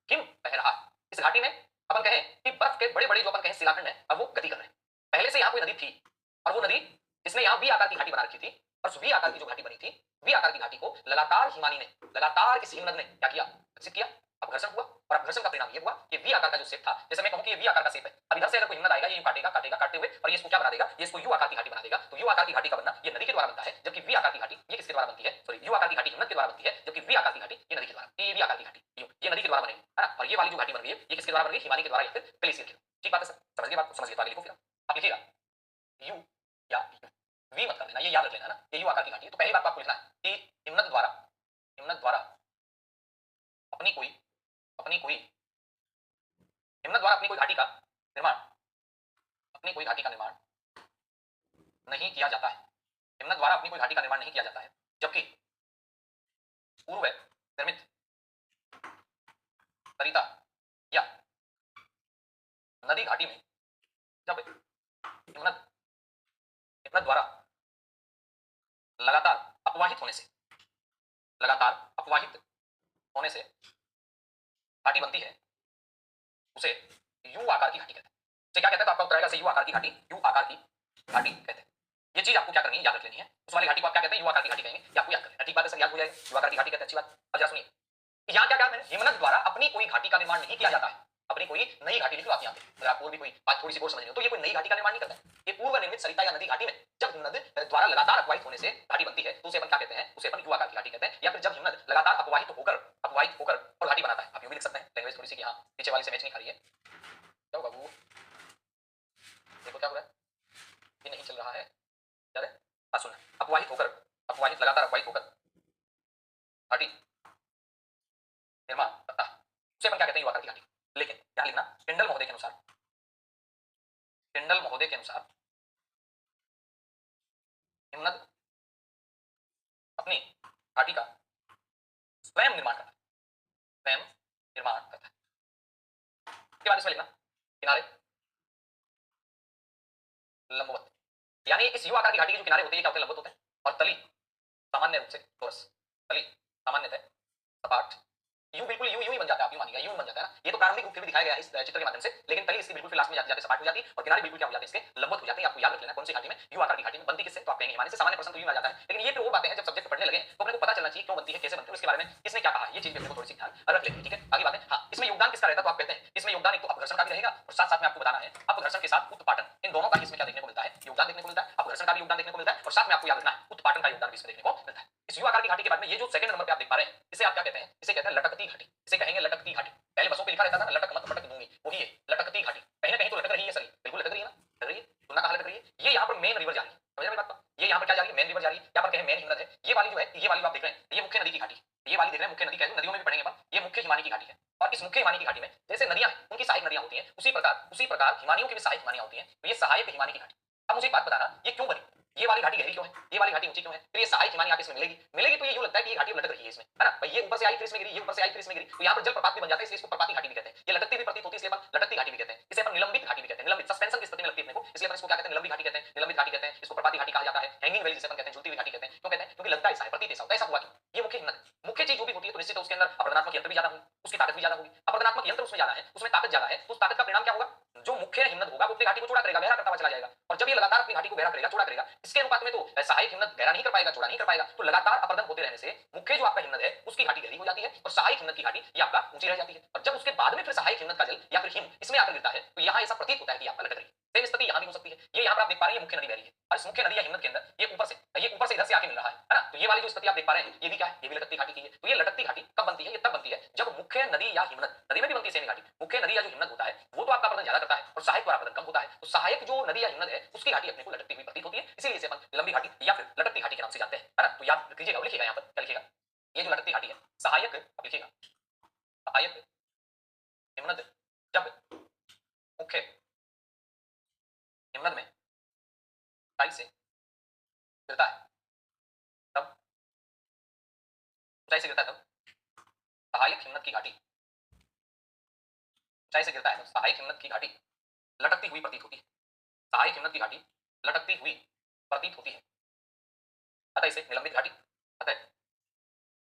हिम बह रहा है। इस घाटी में अपन कहें कि बर्फ के बड़े बड़े जो अपन कहें शिलाखंड है, अब वो गति कर रहे हैं। पहले से यहाँ कोई नदी थी और वो नदी जिसने यहाँ वी आकार की घाटी बना रखी थी, और उस वी आकार की जो घाटी बनी थी, वी आकार की घाटी को लगातार हिमानी ने, लगातार इस हिमनद ने क्या किया? विकसित किया। अपघर्षण हुआ और अपघर्षण का परिणाम ये हुआ कि वी आकार का जो शेप था, जैसे मैं कहूं कि ये वी आकार का शेप है, अब इधर से अगर कोई हिमनद आएगा, ये काटेगा काटेगा काटते हुए और ये इसको क्या बना देगा? ये इसको यू आकार की घाटी बना देगा। तो यू आकार की घाटी का बनना ये नदी के द्वारा बनता है, जबकि वी आकार की घाटी ये किसके द्वारा बनती है? सॉरी, यू आकार की घाटी हिमनद के द्वारा बनती है, जबकि वी आकार की घाटी ये नदी के द्वारा, ये वी आकार की घाटी ये नदी के द्वारा बनेगी, है ना। और ये वाली जो घाटी बन गई है ये किसके द्वारा बन गई? हिमानी के द्वारा या फिर ग्लेशियर के। ठीक बात है सर, समझ गए बात? तो समझिए, तो आगे लिखो। फिर आप लिखिएगा यू या यू, वी मत कर देना, ये याद रख लेना ना, ये यू आकार की घाटी है। तो पहली बात आपको लिखना है कि हिमनद द्वारा अपनी कोई हिमनद द्वारा अपनी कोई घाटी का निर्माण, अपनी कोई घाटी का निर्माण नहीं किया जाता है। हिमनद द्वारा अपनी कोई घाटी का निर्माण नहीं किया जाता है, जबकि पूर्व निर्मित सरिता या नदी घाटी में जब हिमनद द्वारा लगातार अपवाहित होने से घाटी बनती है, उसे यू आकार की घाटी कहते हैं। उसे क्या कहते हैं? तो आपका उत्तर आएगा यू आकार की घाटी, यू आकार की घाटी कहते हैं। ये चीज आपको क्या करनी है? याद रख लेनी है। उस वाली घाटी को आप क्या कहते हैं? यू आकार की घाटी कहेंगे, ये आपको याद करना है। ठीक बात है सर, याद हो जाएगा, यू आकार की घाटी कहते हैं। अच्छी बात। अब जरा सुनिए, यहाँ क्या मैंने हिमनद द्वारा अपनी कोई घाटी का निर्माण नहीं किया जाता है, अपनी कोई नई घाटी लिख लो आप यहाँ पे, अगर आपको भी कोई बात थोड़ी सी और समझनी हो तो ये कोई नई घाटी का निर्माण नहीं करता है। ये पूर्व निर्मित सरिता या नदी घाटी में जब हिमनद द्वारा लगातार अपवाहित होने से घाटी बनती है, तो उसे अपन क्या कहते हैं? उसे अपन यू आकार की घाटी कहते हैं। या फिर जब हिमनद लगातार अपवाहित होकर और घाटी बनाता है। आप यूं भी लिख सकते हैं, लैंग्वेज थोड़ी सी यहाँ पीछे वाली से मैच नहीं खा रही है। क्या होगा वो? देखो क्या हो रहा है, ये नहीं चल रहा है, क्या है? सुनना, लगातार अपवाहित होकर घाटी निर्माण करता है, उसे अपन क्या कहते हैं? यू आकार की घाटी। लेकिन यहाँ लिखना, टिंडल महोदय के अनुसार हिमनद अपनी घाटी का स्वयं निर्माण करता है। उसके बाद इसमें लिखना किनारे लंबवत, यानी इस यू आकार की घाटी के जो किनारे होते हैं क्या होते हैं? लंबवत होते हैं। और तली सामान्य रूप से चौरस, तली सामान्यतः सपाट, यू बिल्कुल यू ही बन जाता है। आप यू मानिएगा, यू बन जाता है ना। ये तो प्रारंभिक रूप से भी दिखाया गया है इस चित्र के माध्यम से, लेकिन तली इसकी बिल्कुल फिर लास्ट में जाते सपाट हो जाती है और किनारे बिल्कुल क्या हो जाते हैं? इसके लंबवत हो जाते हैं। आपको याद रख लेना कौन सी घाटी में? यू आकार की घाटी में। बनती किससे? तो आप कहेंगे हिमानी से। सामान्य प्रश्न तो यू आ जाता है, लेकिन ये फिर वो बातें हैं जब सब्जेक्ट पढ़ने लगे तो अपने को पता चलना चाहिए क्यों बनती है, कैसे बनती है, उसके बारे में किसने क्या कहा, ये चीज भी अपने को थोड़ी सी ध्यान रख लेनी है। ठीक है, आगे बात है। हाँ, इसमें योगदान किसका रहता है? तो आप कहते हैं इसमें योगदान एक तो अपघर्षण का भी रहेगा और साथ साथ में आपको बताना है अपघर्षण के साथ उत्पाटन, इन दोनों का इसमें क्या देखने को मिलता है? योगदान देखने को मिलता है। अपघर्षण का भी योगदान देखने को मिलता है और साथ में आपको याद रखना है उत्पाटन का योगदान भी इसमें देखने को मिलता है। इस यू आकार की घाटी के बाद में ये जो सेकंड नंबर पे आप देख पा रहे हैं, इसे आप क्या कहते हैं? इसे कहते हैं लटकती घाटी। इसे कहेंगे लटकती घाटी। पहले बसों पे लिखा रहता था ना, लटक मत पटक दूंगी, वही है लटकती घाटी। कहीं ना कहीं तो लटक रही है सर, बिल्कुल लटक रही है ना, लटक रही है। तुलना कहां लटक रही है? ये यहाँ पर मेन रिवर जा रही है, समझ रहे हैं बात? ये यहाँ पर क्या जा रही है? मेन रिवर जा रही है। यहाँ पर कहें मेन हिमनद है। ये वाली जो है, ये वाली जो आप देख रहे हैं, ये मुख्य नदी की घाटी, ये वाली देख रहे हैं मुख्य नदी कहते हैं, नदियों में भी पढ़ेंगे अपन, ये मुख्य हिमानी की घाटी है। और इस मुख्य हिमानी की घाटी में जैसे नदियां हैं, उनकी सहायक नदियां होती हैं, उसी प्रकार हिमानियों की भी सहायक हिमानियां होती हैं। तो ये सहायक हिमानी की घाटी। अब मुझे एक बात बताना, ये क्यों बनी? ये वाली घाटी गहरी क्यों है? ये वाली घाटी ऊंची क्यों है? फिर ये सहायक हिमानी आके इसमें मिलेगी तो ये यूं लगता है कि ये घाटी लटक रही है इसमें, है ना भाई। ये ऊपर से आई फिर इसमें गिरी, ये ऊपर से आई फिर इसमें गिरी, तो यहाँ पर जलप्रपात भी बन जाता है, इसलिए इसको प्रपाती घाटी भी कहते हैं। ये लटकती हुई प्रतीत होती है, इसलिए अपन लटकती घाटी भी कहते हैं। इसे अपन निलंबित घाटी भी कहते हैं, निलंबित सस्पेंशन की स्थिति में लगती है अपने को, इसलिए अपन इसको क्या कहते हैं? निलंबित घाटी कहते हैं, निलंबित घाटी कहते हैं। इसको प्रपाती घाटी कहा जाता है। हैंगिंग वैली जिसे अपन कहते हैं, झूलती हुई घाटी कहते हैं। क्यों कहते हैं? क्योंकि लगता है ऐसा है, प्रतीत ऐसा होता है। ऐसा हुआ क्यों? ये मुख्य हिमनद, मुख्य चीज जो भी होती है तो निश्चित उसके अंदर अपरदनात्मक यंत्र भी ज्यादा होंगे, उसकी ताकत भी ज्यादा होगी। अपरदनात्मक यंत्र उसमें ज्यादा है, उसमें ताकत ज्यादा है, तो उस ताकत का परिणाम क्या होगा? जो मुख्य हिमनद होगा वो अपनी घाटी को चौड़ा करेगा, गहरा करता हुआ चला जाएगा। और जब ये लगातार अपनी घाटी को गहरा करेगा, चौड़ा करेगा, इसके अनुपात में तो सहायक हिमनद गहरा नहीं कर पाएगा, चौड़ा नहीं कर पाएगा। तो लगातार अपरदन होते रहने से मुख्य जो आपका हिमनद है उसकी घाटी गहरी हो जाती है और सहायक हिमनद की घाटी ये आपका ऊंची रह जाती है। और जब उसके बाद में फिर सहायक हिमनद का जल या फिर हिम इसमें आकर गिरता है तो यहाँ ऐसा प्रतीत होता है कि आपका लटक रही है। सेम स्थिति यहाँ भी हो सकती है। ये यहाँ पर आप देख पा रहे हैं, मुख्य नदी बह रही है और इस मुख्य नदी या हिमनद के अंदर ये ऊपर से इधर से आके मिल रहा है ना। तो ये वाली जो स्थिति आप देख पा रहे हैं, ये भी क्या है? ये भी लटकती घाटी की है। तो ये लटकती घाटी कब बनती है? ये तब बनती है जब मुख्य नदी या हिमनद, नदी में भी बनती है सेम घाटी, मुख्य नदी या जो हिमनद होता है वो तो आपका अपरदन ज्यादा करता है और सहायक का अपरदन कम होता है। तो सहायक जो नदी या हिमनद है उसकी घाटी अपने को लटकती हुई प्रतीत होती है, इसीलिए इसे अपन लंबी घाटी या फिर लटकती घाटी के नाम से जानते हैं, है ना। तो याद कीजिएगा, लिखिएगा यहाँ पर क्या लिखिएगा? ये जो लटकती घाटी है सहायक, अब लिखिएगा गिरता है तब, ऊंचाई से गिरता है तब सहायक हिम्मत की घाटी, ऊंचाई से गिरता है तब सहायक हिम्मत की घाटी लटकती हुई प्रतीत होती है, सहायक हिम्मत की घाटी लटकती हुई प्रतीत होती है, अतः इसे निलंबित घाटी, अतः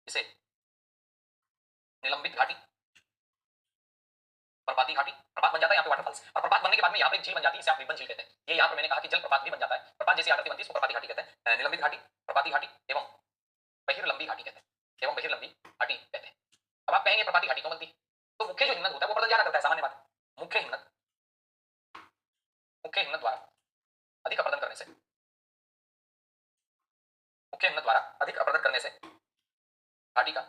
इसे निलंबित घाटी, प्रपाती घाटी, प्रपात बन जाता है यहाँ पे वाटरफॉल्स, और प्रपात बनने के बाद में यहाँ पे एक झील बन जाती है, इसे आप निबंध झील कहते हैं। ये यहाँ पर मैंने कहा कि जल प्रपात भी बन जाता है, प्रपात जैसी आकृति बनती है इसको प्रपाती घाटी कहते हैं। निलंबित घाटी, प्रपाती घाटी एवं बहिर्लंबी घाटी कहते हैं, एवं बहिर्लंबी घाटी कहते हैं। अब आप कहेंगे प्रपाती घाटी क्यों बनती है? तो मुख्य जो हिम्मत होता है वो प्रदन ज्यादा करता है, सामान्य बात। मुख्य हिम्मत, मुख्य हिम्मत द्वारा अधिक अप्रदन करने से, मुख्य हिम्मत द्वारा अधिक अप्रदन करने से घाटी का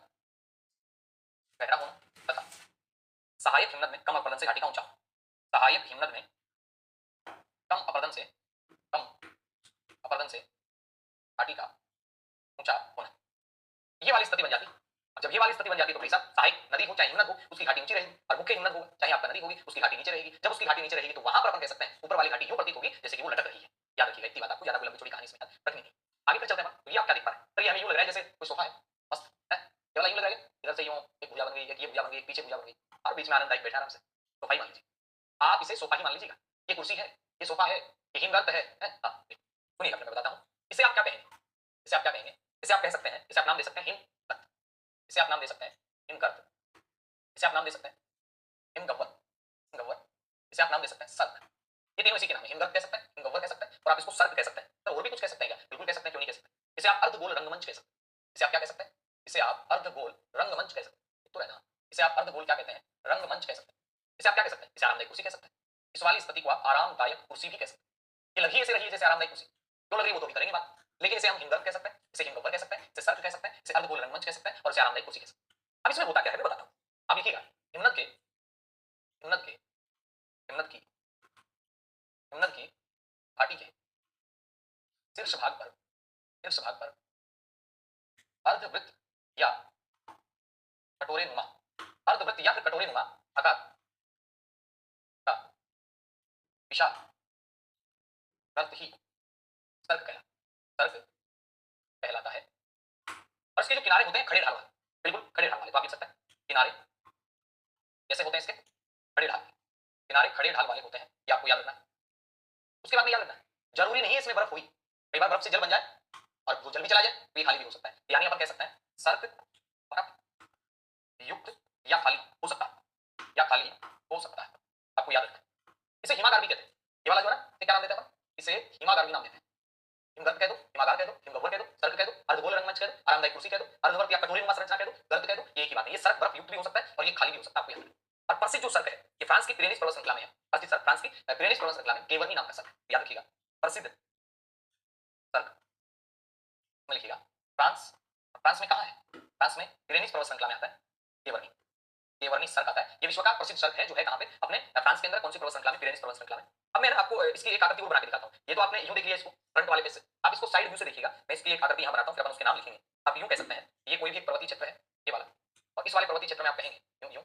गहरा होना तथा सहायक हिम्मत में कम अप्रदन से घाटी का ऊंचा, सहायक हिम्मत में कम अप्रदन से, कम अप्रदन से घाटी का ऊंचा होना, ये वाली स्थिति बन जाती है। जब ये वाली स्थिति बन जाती है तो भाई साहब सहायक नदी हो चाहे हिम्मत हो उसकी घाटी ऊंची रहेगी, और मुख्य हिम्मत हो चाहे आपका नदी होगी उसकी घाटी नीचे रहेगी। जब उसकी घाटी नीचे रहेगी तो वहां पर अपन कह सकते हैं ऊपर वाली घाटी यूं प्रतीत होगी जैसे कि वो लटक रही है। याद रखिएगा इतनी बात, आपको ज्यादा कोई लंबी चौड़ी कहानी इसमें रखनी नहीं। आगे फिर चलते हैं, तो ये आप क्या देख पा रहे हैं? तो ये हमें यूं लग रहा है जैसे कोई सोफा है, मस्त है, ये वाला यूं लग रहा है इधर से यूं एक भुजा बन गई, एक ये भुजा बन गई, एक पीछे भुजा बन गई, और बीच में आनंददायक बैठा आराम से सोफा ही मान लीजिए। आप इसे सोफा ही मान लीजिएगा, ये कुर्सी है, ये सोफा है, ये हिमगर्त है। हाँ सुनिएगा मैं बताता हूँ इसे आप क्या कहेंगे, इसे आप क्या कहेंगे? इसे आप कह सकते हैं, इसे आप नाम दे सकते हैं हिमगर्त, इसे आप नाम दे सकते हैं हिमगर्त, इसे आप नाम दे सकते हैं हिमगव्वर, हिमगव्वर, इसे आप नाम दे सकते हैं सर्क। ये तीनों इसी के नाम है, हिमगर्त कह सकते हैं, हिमगव्वर कह सकते हैं, और आप इसको सर्क कह सकते हैं। तो और भी कुछ कह सकते हैं क्या? बिल्कुल कह सकते हैं, क्यों नहीं कह सकते? इसे आप अर्धगोल रंगमंच कह सकते हैं, इसे आप क्या कह सकते हैं? इसे आप अर्धगोल रंगमंच कह सकते हैं, तो रहना, इसे आप अर्धगोल क्या कहते हैं? रंगमंच कह सकते हैं। इसे आप क्या कह सकते हैं? इसे आरामदायक कुर्सी कह सकते हैं। इस वाली स्थिति को आप आरामदायक कुर्सी भी कह सकते हैं। ये लगी ऐसे रही है जैसे आरामदायक कुर्सी, क्यों लग रही है वो तो भी करेंगे बात, लेकिन इसे हम हिमगर्त कह सकते हैं, इसे हिमगव्वर कह सकते हैं, इसे सर्क कह सकते हैं, इसे अर्धगोल रंगमंच कह सकते हैं, और इसे आरामदायक कुर्सी कह सकते हैं। अब इसमें होता क्या है मैं बताता हूँ, अब लिखिएगा हिम्मत के, हिम्मत के, हिम्मत की, हिम्मत की घाटी के शीर्ष भाग पर, शीर्ष भाग पर अर्धवृत्त या कटोरे नुमा, अर्धवृत्त या फिर कटोरे नुमा आकार का विशाल ग्रंथ ही सर्क कहलाता है। और इसके जो किनारे होते हैं खड़े ढाल वाले, बिल्कुल खड़े ढाल वाले, तो आप लिख सकते हैं किनारे जैसे होते हैं इसके खड़े ढाल, किनारे खड़े ढाल वाले होते हैं, ये आपको याद रखना है। उसके बाद में याद रखना है जरूरी नहीं है इसमें बर्फ हुई, कई बार बर्फ से जल बन जाए और वो जल भी चला जाए तो ये खाली भी हो सकता है, यानी अपन कह सकते हैं सर्क बर्फ युक्त या खाली हो सकता है, या खाली हो सकता है, आपको याद रखना है। इसे हिमागार भी कहते हैं, ये वाला जो है ना इसे क्या नाम देते हैं अपन? इसे हिमागार भी नाम देते हैं। हिमगर्त कह दो, हिमागार कह दो, हिमगव्वर कह दो, सर्क कह दो, अर्धगोल रंगमंच कह दो, आरामदायक कुर्सी कह दो, अर्धवर्त या कटोरी नुमा संरचना कह दो, गर्त कह दो, ये एक ही बात है। ये सर्क बर्फ युक्त भी हो सकता है और ये खाली भी हो सकता है, आपको याद रखना। और प्रसिद्ध जो सर्क है ये फ्रांस की पिरेनीज पर्वत श्रृंखला में है, प्रसिद्ध सर्क फ्रांस की पिरेनीज पर्वत श्रृंखला में केवर्नी नाम का सर्क, याद रखिएगा प्रसिद्ध सर्क में लिखिएगा फ्रांस, फ्रांस में कहाँ है? फ्रांस में पिरेनीज पर्वत श्रृंखला में आता है केवर्नी, केवर्नी सर्क आता है। ये विश्व का प्रसिद्ध सर्क है जो है कहाँ पे? अपने फ्रांस के अंदर कौन सी पर्वत श्रृंखला में? पिरेनीज पर्वत श्रृंखला में। अब मैं आपको इसकी एक आकृति और बना के दिखाता हूँ। ये तो आपने यूं देख लिया इसको फ्रंट वाले पे से, आप इसको साइड व्यू से देखिएगा। मैं इसकी एक आकृति यहाँ बनाता हूँ, फिर अपन उसके नाम लिखेंगे। आप यूं कह सकते हैं ये कोई भी एक पर्वतीय क्षेत्र है ये वाला, और इस वाले पर्वतीय क्षेत्र में आप कहेंगे यूं यूं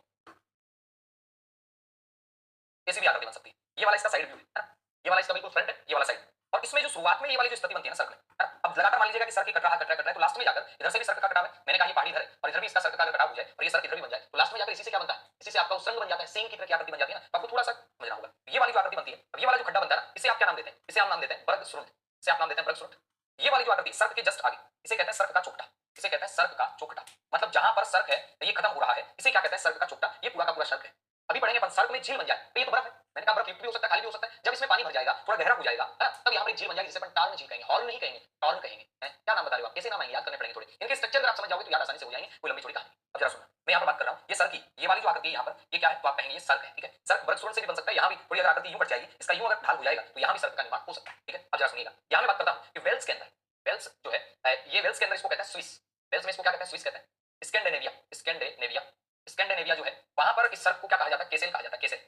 ऐसी भी आकृति बन सकती है। ये वाला इसका साइड व्यू है, ये वाला इसका बिल्कुल फ्रंट है, ये वाला साइड। और इसमें जो शुरुआत में ये वाली जो स्थिति बनती है ना सर्क में, अब लगातार मान लीजिएगा कि सर्क कट रहा है, तो लास्ट में जाकर इधर से भी सर्क का कटाव है, मैंने कहा ये पहाड़ी इधर है और इधर भी इसका सर्क का कटाव हो जाए और ये सर्क इधर भी बन जाए, तो लास्ट में जाकर इसी से क्या बनता है? इसी से आपका उस संग बन जाता है, सेम की तरह की आकृति बन जाती है ना। आपको थोड़ा सा समझना होगा। ये वाली जो आकृति बनती है, अब ये वाला जो खड्डा बनता है ना, इसे आप क्या नाम देते हैं? इसे आप नाम देते हैं बर्गसुरुंड, इसे आप नाम देते हैं बर्गसुरुंड। ये वाली जो आकृति सर्क के जस्ट आगे, इसे कहते हैं सर्क का चोकटा, इसे कहते हैं सर्क का चोकटा। मतलब जहां पर सर्क है ये खत्म हो रहा है, इसे क्या कहते हैं? सर्क का चोकटा। ये पूरा का पूरा सर्क है। अभी पढ़ेंगे अपन सर्क में झील बन जाए तो ये तो बर्फ है, मैंने कहा बर्फ युक्त भी हो सकता है, खाली भी हो सकता है। जब इसमें पानी भर जाएगा, थोड़ा गहरा हो जाएगा, तब यहाँ पर एक झील बन जाएगी जिसे अपन टार्न झील कहेंगे, हॉर्न नहीं कहेंगे, टॉर्न कहेंगे। क्या नाम बता रहे हो आप? कैसे नाम आएंगे? याद करने पड़ेंगे थोड़े। इनके स्ट्रक्चर अगर आप समझ जाओगे तो याद आसानी से हो जाएंगे, कोई लंबी चौड़ी कहानी। अब जरा सुनना, मैं यहाँ पर बात कर रहा हूँ ये सर्क की, ये वाली जो आकृति है यहाँ पर, ये क्या है? तो आप कहेंगे ये सर्क है, ठीक है। सर्क बर्गसुरुंड से भी बन सकता है, यहाँ भी थोड़ी अगर आकृति यूं कट जाएगी, इसका यूं अगर ढाल हो जाएगा तो यहाँ भी सर्क का निर्माण हो सकता है, ठीक है। अब जरा सुनिएगा, यहाँ मैं बात करता हूँ कि वेल्स के अंदर, वेल्स जो है ये वेल्स के अंदर इसको कहते हैं स्विस, वेल्स में इसको क्या कहते हैं? स्विस कहते हैं। स्कैंडिनेविया, स्कैंडिनेविया, स्कैंडिनेविया जो है वहां पर इस सर्क को क्या कहा जाता है? केसेल कहा जाता है, केसेल।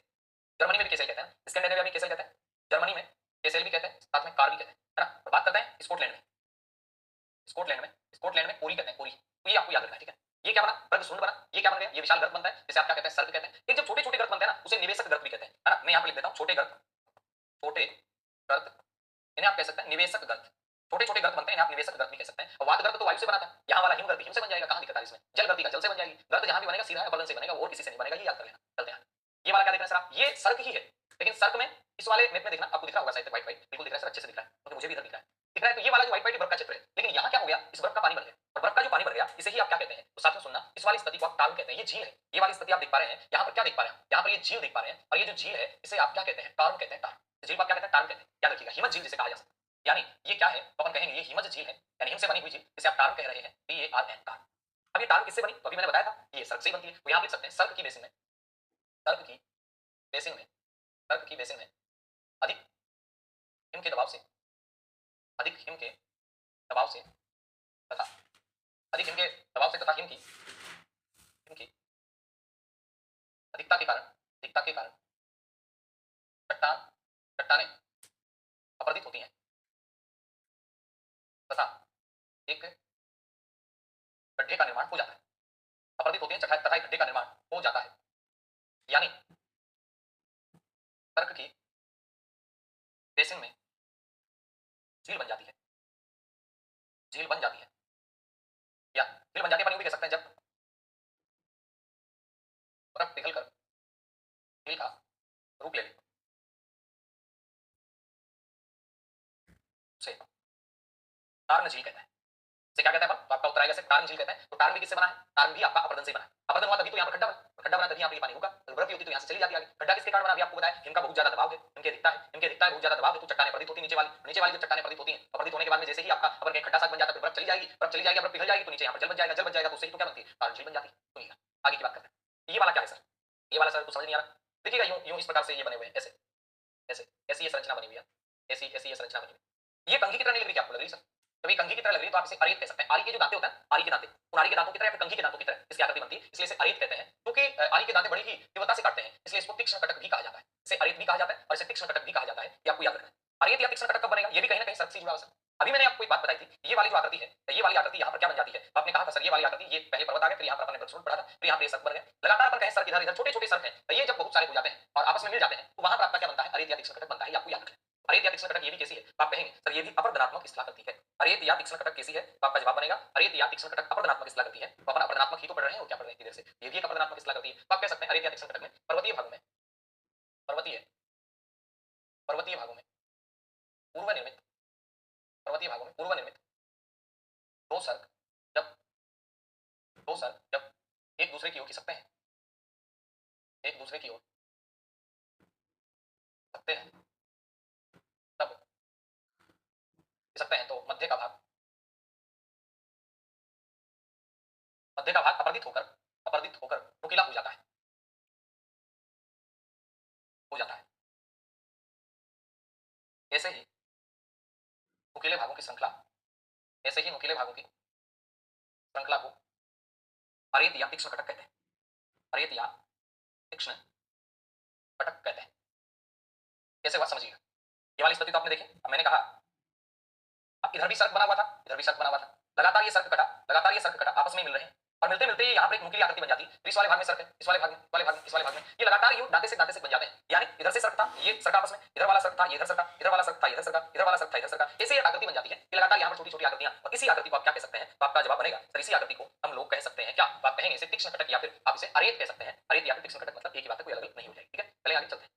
जर्मनी में भी केसेल कहते हैं, स्कैंडिनेविया में केसेल कहते हैं, जर्मनी में केसेल भी कहते हैं, साथ में कार भी कहते हैं, है ना। और बात करते हैं स्कॉटलैंड में, स्कॉटलैंड में, स्कॉटलैंड में कोरी कहते हैं, कोरी। तो ये आपको याद रखना है, ठीक है। ये क्या बना? बर्गसुरुंड बना। ये क्या बन गया? ये विशाल गर्त बनता है जिसे आप क्या कहते हैं? सर्क कहते हैं। एक जब छोटे छोटे गर्त बनते हैं ना उसे निवेशक गर्त भी कहते हैं, है ना। मैं यहाँ पे लिख देता हूँ छोटे गर्त, छोटे गर्त, इन्हें आप कह सकते हैं निवेशक गर्त, छोटे छोटे गर्त बनते हैं, आप निवेशक गर्त भी कह सकते हैं। और वात गर्त तो वायु से बना था, यहाँ वाला हिम गर्त हिम से बन जाएगा, कहाँ दिक्कत है इसमें। जल गर्ती का जल से बन जाएगी, गर्त जहां भी बनेगा सीधा अपरदन से बनेगा, वो और किसी से नहीं बनेगा, ये याद कर लेना। चलते हैं ये वाला क्या देख रहे हैं सर आप, ये सर्क ही है, लेकिन सर्क में इस वाले मैप में देखना आपको दिख रहा होगा शायद व्हाइट व्हाइट, बिल्कुल दिख रहा है सर, अच्छे से दिख रहा है, क्योंकि मुझे भी इधर दिख रहा है। तो ये वाला जो व्हाइट व्हाइट बर्फ का चित्र है, लेकिन यहाँ क्या हो गया, इस बर्फ का पानी बन गया, और बर्फ का जो पानी बन गया इसे ही आप क्या कहते हैं, तो साथ में सुनना, इस वाली स्थिति को आप टार्म कहते हैं। ये झील है, ये वाली स्थिति आप देख पा रहे हैं, यहाँ पर क्या देख पा रहे हैं, यहाँ पर ये झील देख पा रहे हैं, और ये जो झील है इसे आप क्या कहते हैं, टार्म कहते हैं। टार्म झील को आप क्या कहते हैं, टार्म कहते हैं, याद रखिएगा, हिमज झील जिसे कहा जा सकता है। यानी ये क्या है, तो अपन कहेंगे ये हिमज झील है, यानी हिम से बनी हुई झील, जिसे आप टार्म कह रहे हैं, TARM टार्म। अब ये टार्म किससे बनी, तो अभी मैंने बताया था, ये सर्क से ही बनती है। तो यहाँ लिख सकते हैं सर्क की बेसिन में, सर्क की बेसिन में, सर्क की बेसिन में अधिक हिम के दबाव से, अधिक हिम के दबाव से तथा अधिक हिम के दबाव से तथा हिम की अधिकता के कारण, अधिकता के कारण चट्टान चट्टानें अपरदित होती हैं तथा एक गड्ढे का निर्माण हो जाता है। अपरदित होती हैं तथा एक गड्ढे का निर्माण हो जाता है। यानी सर्क की बेसिन में झील बन जाती है, झील बन जाती है, या झील बन जाती है, अपन यूं भी कह सकते हैं जब बर्फ पिघल कर झील का रूप ले ले, उसे टार्न झील कहते हैं। इसे क्या कहते हैं अपन, तो आपका उत्तर आएगा सिर्फ टार्न झील कहते हैं। तो टार्न भी किससे बना है, टार्न भी आपका अपरदन से बना है। अपरदन हुआ तभी तो यहाँ पर खड्डा बना, खड्डा बना तभी यहाँ पर पानी होगा, अगर बर्फ होती तो यहाँ से चली जाती आगे। खड्डा किसके कारण बना, अभी आपको बताया, हिम का बहुत ज्यादा दबाव है, हिम की अधिकता है, हिम की अधिकता है, बहुत ज्यादा दबाव है, तो चट्टानें अपरदित होती है, नीचे वाली जो चट्टानें अपरदित होती हैं, अपरदित होने के बाद में जैसे ही आपका अपन कहीं खड्डा साथ बन जाता है, बर्फ चली जाएगी, बर्फ चली जाएगी, बर्फ पिघल जाएगी, तो नीचे यहाँ पर जल बन जाएगा, जल बन जाएगा, तो उससे ही तो क्या बनती है, टार्न झील बन जाती है। सुनिएगा आगे की बात करते हैं। ये वाला क्या है सर, ये वाला सर तो समझ नहीं आ रहा। देखिएगा यूं यूं इस प्रकार से ये बने हुए हैं, ऐसे ऐसे ऐसी ये संरचना बनी हुई है, ऐसी ऐसी ये संरचना बनी हुई है। ये कंघी की तरह नहीं लग रही, क्या आपको लग रही है सर, कभी कंघी की तरह लग रही है तो आप इसे अरेत कह सकते हैं। आरी के जो दांते होते हैं, आरी के दांते, उन आरी के दांतों की तरह या फिर कंघी के दांतों की तरह इसकी आकृति बनती है, इसलिए इसे अरेत कहते हैं। क्योंकि आरी के दांते बड़ी ही तीव्रता से काटते हैं, इसलिए इसको तीक्ष्ण कटक भी कहा जाता है। इसे अरेत भी कहा जाता है और इसे तीक्ष्ण कटक भी कहा जाता है, ये आपको याद रखना है। अरेत या तीक्ष्ण कटक कब बनेगा, ये भी कहीं ना कहीं सर्क से जुड़ा हुआ। अभी मैंने आपको एक बात बताई थी, ये वाली जो आकृति है, ये वाली आकृति यहाँ पर क्या बन जाती है, आपने कहा था सर ये वाली आकृति, ये पहले पर्वत आ गए, फिर यहाँ पर अपने वृक्ष पड़ा था, फिर यहाँ पे सर्क बन गए, लगातार अपन कहें सर्क इधर इधर छोटे छोटे सर्क हैं, ये जब बहुत सारे हो जाते हैं और आपस में मिल जाते हैं, तो वहां पर आपका क्या बनता है, अरेत या तीक्ष्ण कटक बनता है, आपको याद रखना है। अरेत या तीक्ष्ण कटक ये भी कैसी है, तो आप कहेंगे सर ये भी अपरदनात्मक स्थलाकृति है। अरेत या तीक्ष्ण कटक कैसी है, तो आपका जवाब बनेगा अरेत या तीक्ष्ण कटक अपरदनात्मक स्थलाकृति है। तो अपन अपरदनात्मक ही तो पढ़ रहे हैं, और क्या पढ़ रहे हैं इधर से, ये भी एक अपरदनात्मक स्थलाकृति है। तो आप कह सकते हैं अरेत या तीक्ष्ण कटक में पर्वतीय भागों में, पर्वतीय पर्वतीय भागों में पूर्व निर्मित, पर्वतीय भागों में पूर्व निर्मित दो सर्क जब, दो सर्क जब एक दूसरे की ओर खिसकते हैं, एक दूसरे की ओर खिसकते हैं, तब खिसकते हैं तो मध्य का भाग, मध्य का भाग अपरदित होकर नुकीला हो जाता है, हो जाता है। ऐसे ही नुकीले भागों की श्रृंखला, ऐसे ही नुकीले भागों की श्रृंखला को अरेत या तीक्ष्ण कटक कहते हैं, अरेत या तीक्ष्ण कटक कहते हैं। कैसे हुआ समझिएगा, ये वाली स्थिति तो आपने देखी, अब मैंने कहा अब इधर भी सर्क बना हुआ था, इधर भी सर्क बना हुआ था, लगातार ये सर्क कटा, लगातार ये सर्क कटा, आपस में मिल रहे हैं, और मिलते मिलते यहाँ पर एक नुकीली आकृति बन जाती है। इस वाले भाग में सर्क है, इस वाले भाग में, इस वाले भाग में, इस वाले भाग में, ये लगातार यूं दांते से बन जाते हैं। यानी इधर से सर्क था, ये सर्क आपस में, इधर वाला सर्क था, ये इधर सर्क, इधर वाला सर्क था, इधर सर्क, इधर वाला सर्क था, इधर सर्क, ऐसे आकृति बन जाती है। ये लगातार यहाँ पर छोटी छोटी आकृतियां, और इसी आकृति को आप क्या कह सकते हैं, तो आपका जवाब बनेगा सर इसी आकृति को हम लोग कह सकते हैं क्या, तो आप कहेंगे इसे तीक्ष्ण कटक या फिर आप इसे अरेत कह सकते हैं। अरेत या फिर तीक्ष्ण कटक मतलब एक ही बात है, कोई अलग अलग नहीं हो जाएगी। ठीक है, चलिए आगे चलते हैं।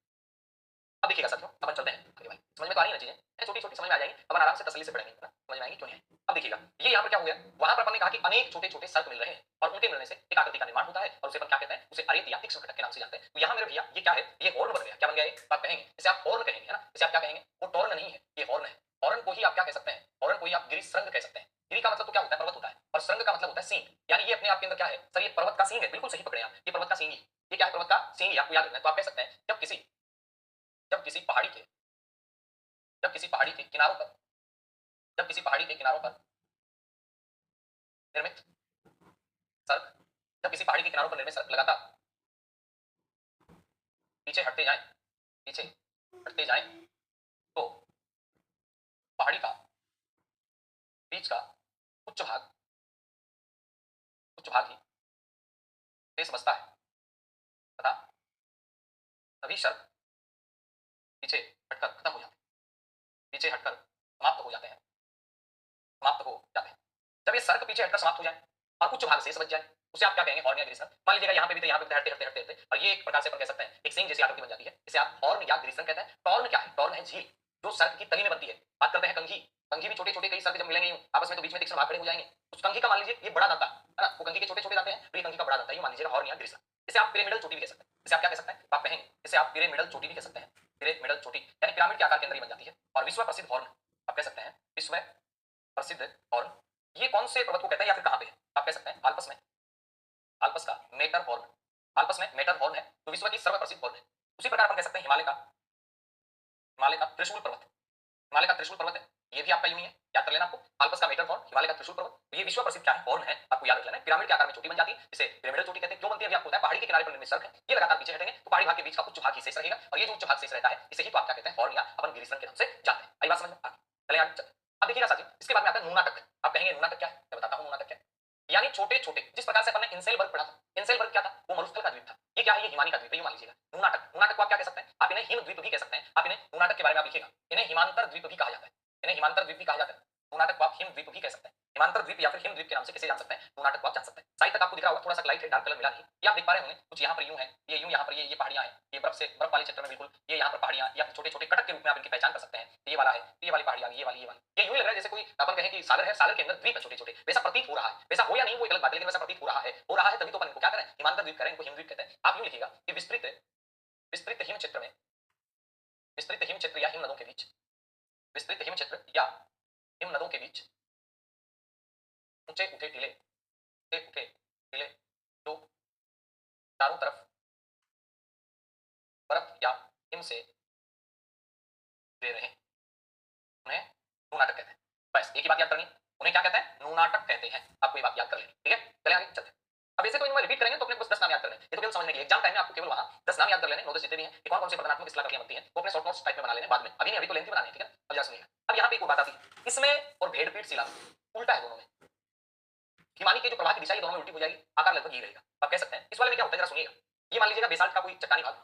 अब देखिएगा साथियों, अपन चलते हैं आगे भाई, समझ में तो आ रही है ना चीजें, छोटी छोटी समझ में आ जाएंगी, अपन आराम से तसल्ली से पढ़ेंगे ना, समझ में आएंगी क्यों नहीं। अब देखिएगा ये यहाँ पर क्या हो गया, वहां पर अपन ने कहा कि अनेक छोटे छोटे सर्क मिल रहे हैं और उनके मिलने से एक आकृति का निर्माण होता है, और उसे अपन क्या कहते हैं, उसे अरेत या तीक्ष्ण कटक के नाम से जानते हैं। तो यहाँ मेरे भैया ये क्या है, ये हॉर्न बन गया, क्या बन गया, तो आप कहेंगे इसे आप हॉर्न कहेंगे, है ना, इसे आप क्या कहेंगे, वो टॉर्न नहीं है, ये हॉर्न है। हॉर्न को ही आप क्या कह सकते हैं, हॉर्न को ही आप गिरी श्रृंग कह सकते हैं। गिरी का मतलब तो क्या होता है, पर्वत होता है, और श्रृंग का मतलब होता है सींग, यानी ये अपने आप के अंदर क्या है सर, ये पर्वत का सींग है, बिल्कुल सही पकड़े आप, ये पर्वत का सींग ही, ये क्या है, पर्वत का सींग ही आपको याद रखना है। तो आप कह सकते हैं जब किसी पहाड़ी के, जब किसी पहाड़ी के किनारों पर, जब किसी पहाड़ी के किनारों पर निर्मित सर्क, जब किसी पहाड़ी के किनारों पर निर्मित सर्क लगातार पीछे हटते जाएं, पीछे हटते जाएं, तो पहाड़ी का बीच का उच्च भाग, उच्च भाग ही शेष बचता है, तथा सभी सर्क पीछे हटकर खत्म हो जाते हैं, पीछे हटकर समाप्त हो जाते हैं। ये सर्क पीछे हटकर समाप्त हो जाए और उच्च भाग शेष बच जाए, उसे आप क्या कहेंगे? हॉर्न या ग्रीसन। मान लीजिएगा यहाँ पे भी थे, यहाँ पे हटते हटते हटते हटते और ये एक प्रकार से अपन कह सकते हैं एक सिंग जैसी आकृति बन जाती है, इसे आप हॉर्न या ग्रीसन कहते हैं। टॉर्न क्या है? टॉर्न है झील, जो सर्क की तली में बनती है। बात करते हैं कंघी, कंघी भी छोटे छोटे कई सर्क जब मिलेंगे यूं आपस में तो बीच में तीक्ष्ण भाग खड़े हो जाएंगे। उस कंघी का मान लीजिए ये बड़ा दांता है ना, वो कंघी के छोटे छोटे दांते हैं, तो ये कंघी का बड़ा दांता है, ये मान लीजिएगा हॉर्न या ग्रीसन। इसे आप पिरामिडल चोटी भी कह सकते हैं। इसे आप क्या कह सकते हैं? आप कहेंगे इसे आप पिरामिडल चोटी भी कह सकते हैं। पिरामिडल चोटी यानी पिरामिड के आकार के अंदर ही बन जाती है। और विश्व प्रसिद्ध हॉर्न आप कह सकते हैं, विश्व प्रसिद्ध हॉर्न। ये कौन से पर्वत को कहते हैं या फिर कहां पे है? आप कह सकते हैं आल्प्स में, आल्प्स का मेटर हॉर्न। आल्प्स में मेटर हॉर्न है तो विश्व की सर्वप्रसिद्ध हॉर्न है। उसी प्रकार अपन कह सकते हैं हिमालय का, हिमालय का त्रिशूल पर्वत, हिमालय का त्रिशूल पर्वत है, ये भी आपका यूं ही है, याद कर लेना आपको। आल्प्स का मेटर हॉर्न, हिमालय का त्रिशूल पर्वत, तो ये विश्व प्रसिद्ध क्या है? हॉर्न है, आपको याद रख लेना है। पिरामिड के आकार में चोटी बन जाती है, इसे पिरामिडल चोटी कहते हैं। क्यों बनती है? अभी आपको होता है पहाड़ी के किनारे पर निर्मित सर्क है, ये लगातार पीछे हटेंगे तो पहाड़ी भाग के बीच का उच्च भाग ही शेष रहेगा, और ये जो उच्च भाग शेष रहता है इसे ही तो आप क्या कहते हैं? हॉर्न या अपन गिरिसन के नाम से जानते हैं। आई बात समझ में? चले आगे चलते। अब देखिएगा साथियों, इसके बाद में आता है नुनाटक। आप कहेंगे नुनाटक क्या है? मैं बताता हूं नुनाटक क्या है। यानी छोटे छोटे, जिस प्रकार से अपन ने इनसेलबर्ग पढ़ा था, इनसेलबर्ग क्या था? वो मरुस्थल का द्वीप था। ये क्या है? ये हिमानी का द्वीप है, ये मान लीजिएगा। नुनाटक, नुनाटक को आप क्या कह सकते हैं? आप इन्हें हिमद्वीप भी कह सकते हैं। आप इन्हें नुनाटक के बारे में आप लिखिएगा, इन्हें हिमांतर द्वीप भी कहा जाता है, इन्हें हिमांतर द्वीप भी कहा जाता है। नुनाटक को आप हिमद्वीप भी कह सकते हैं। हिमांतर द्वीप या फिर हिमद्वीप के नाम से किसे जान सकते हैं? नुनाटक को आप जान सकते हैं। साइड तक आपको दिख रहा होगा, थोड़ा सा लाइट है, डार्क कलर मिला नहीं, ये आप देख पा रहे होंगे। कुछ यहाँ पर यूं है, ये यूं, यहाँ पर ये पहाड़ियां हैं, ये बर्फ से बर्फ वाले क्षेत्र में बिल्कुल, ये यहाँ पर पहाड़ियां या छोटे छोटे कटक के रूप में आप इनकी पहचान कर सकते हैं। ये वाला है, ये वाली पहाड़ियां, ये वाली, ये वाली, ये यूं लग रहा है जैसे कोई अपन कहें कि सागर है, सागर के अंदर द्वीप है छोटे छोटे, वैसा प्रतीत हो रहा है। वैसा हो या नहीं वो एक अलग बात है, लेकिन वैसा प्रतीत हो रहा है, हो रहा है, तभी तो अपन इनको क्या करें? हिमांतर द्वीप करें, इनको हिमद्वीप कहते हैं। आप यूं लिखिएगा कि विस्तृत विस्तृत हिम क्षेत्र में, विस्तृत हिम क्षेत्र या हिम नदों के बीच, विस्तृत हिम क्षेत्र या हिम नदों के बीच ऊंचे उठे टीले, ऊंचे उठे टीले जो चारों तरफ बर्फ या हिम से दे रहे हैं, उन्हें नूनाटक कहते हैं। बस एक ही बात याद करनी है, उन्हें क्या कहते हैं? नूनाटक कहते हैं। आपको ये बात याद कर लेनी, ठीक है? चले आगे चलते हैं। अब ऐसे तो इनको रिपीट करेंगे तो अपने बस 10 नाम याद करने, ये तो केवल समझने के लिए। एग्जाम टाइम में आपको केवल वहां 10 नाम याद कर लेने, नोटिस जितने भी हैं कि कौन-कौन सी प्रदानात्मक कलाकृतियां बनती हैं, वो अपने शॉर्ट नोट्स टाइप में बना लेने बाद में। अभी नहीं, अभी तो लेंथी बनानी है, ठीक है? अब जरा सुनिएगा। अब यहाँ पे एक और बात आती है, इसमें और भेड़पीठ शिला उल्टा है दोनों में। हिमानी की जो प्रवाह की दिशा है दोनों में उल्टी हो जाएगी, आकार लगभग यही रहेगा। आप कह सकते हैं इस वाले में क्या होता है, जरा सुनिएगा। ये मान लीजिएगा बेसाल्ट का कोई चट्टानी भाग,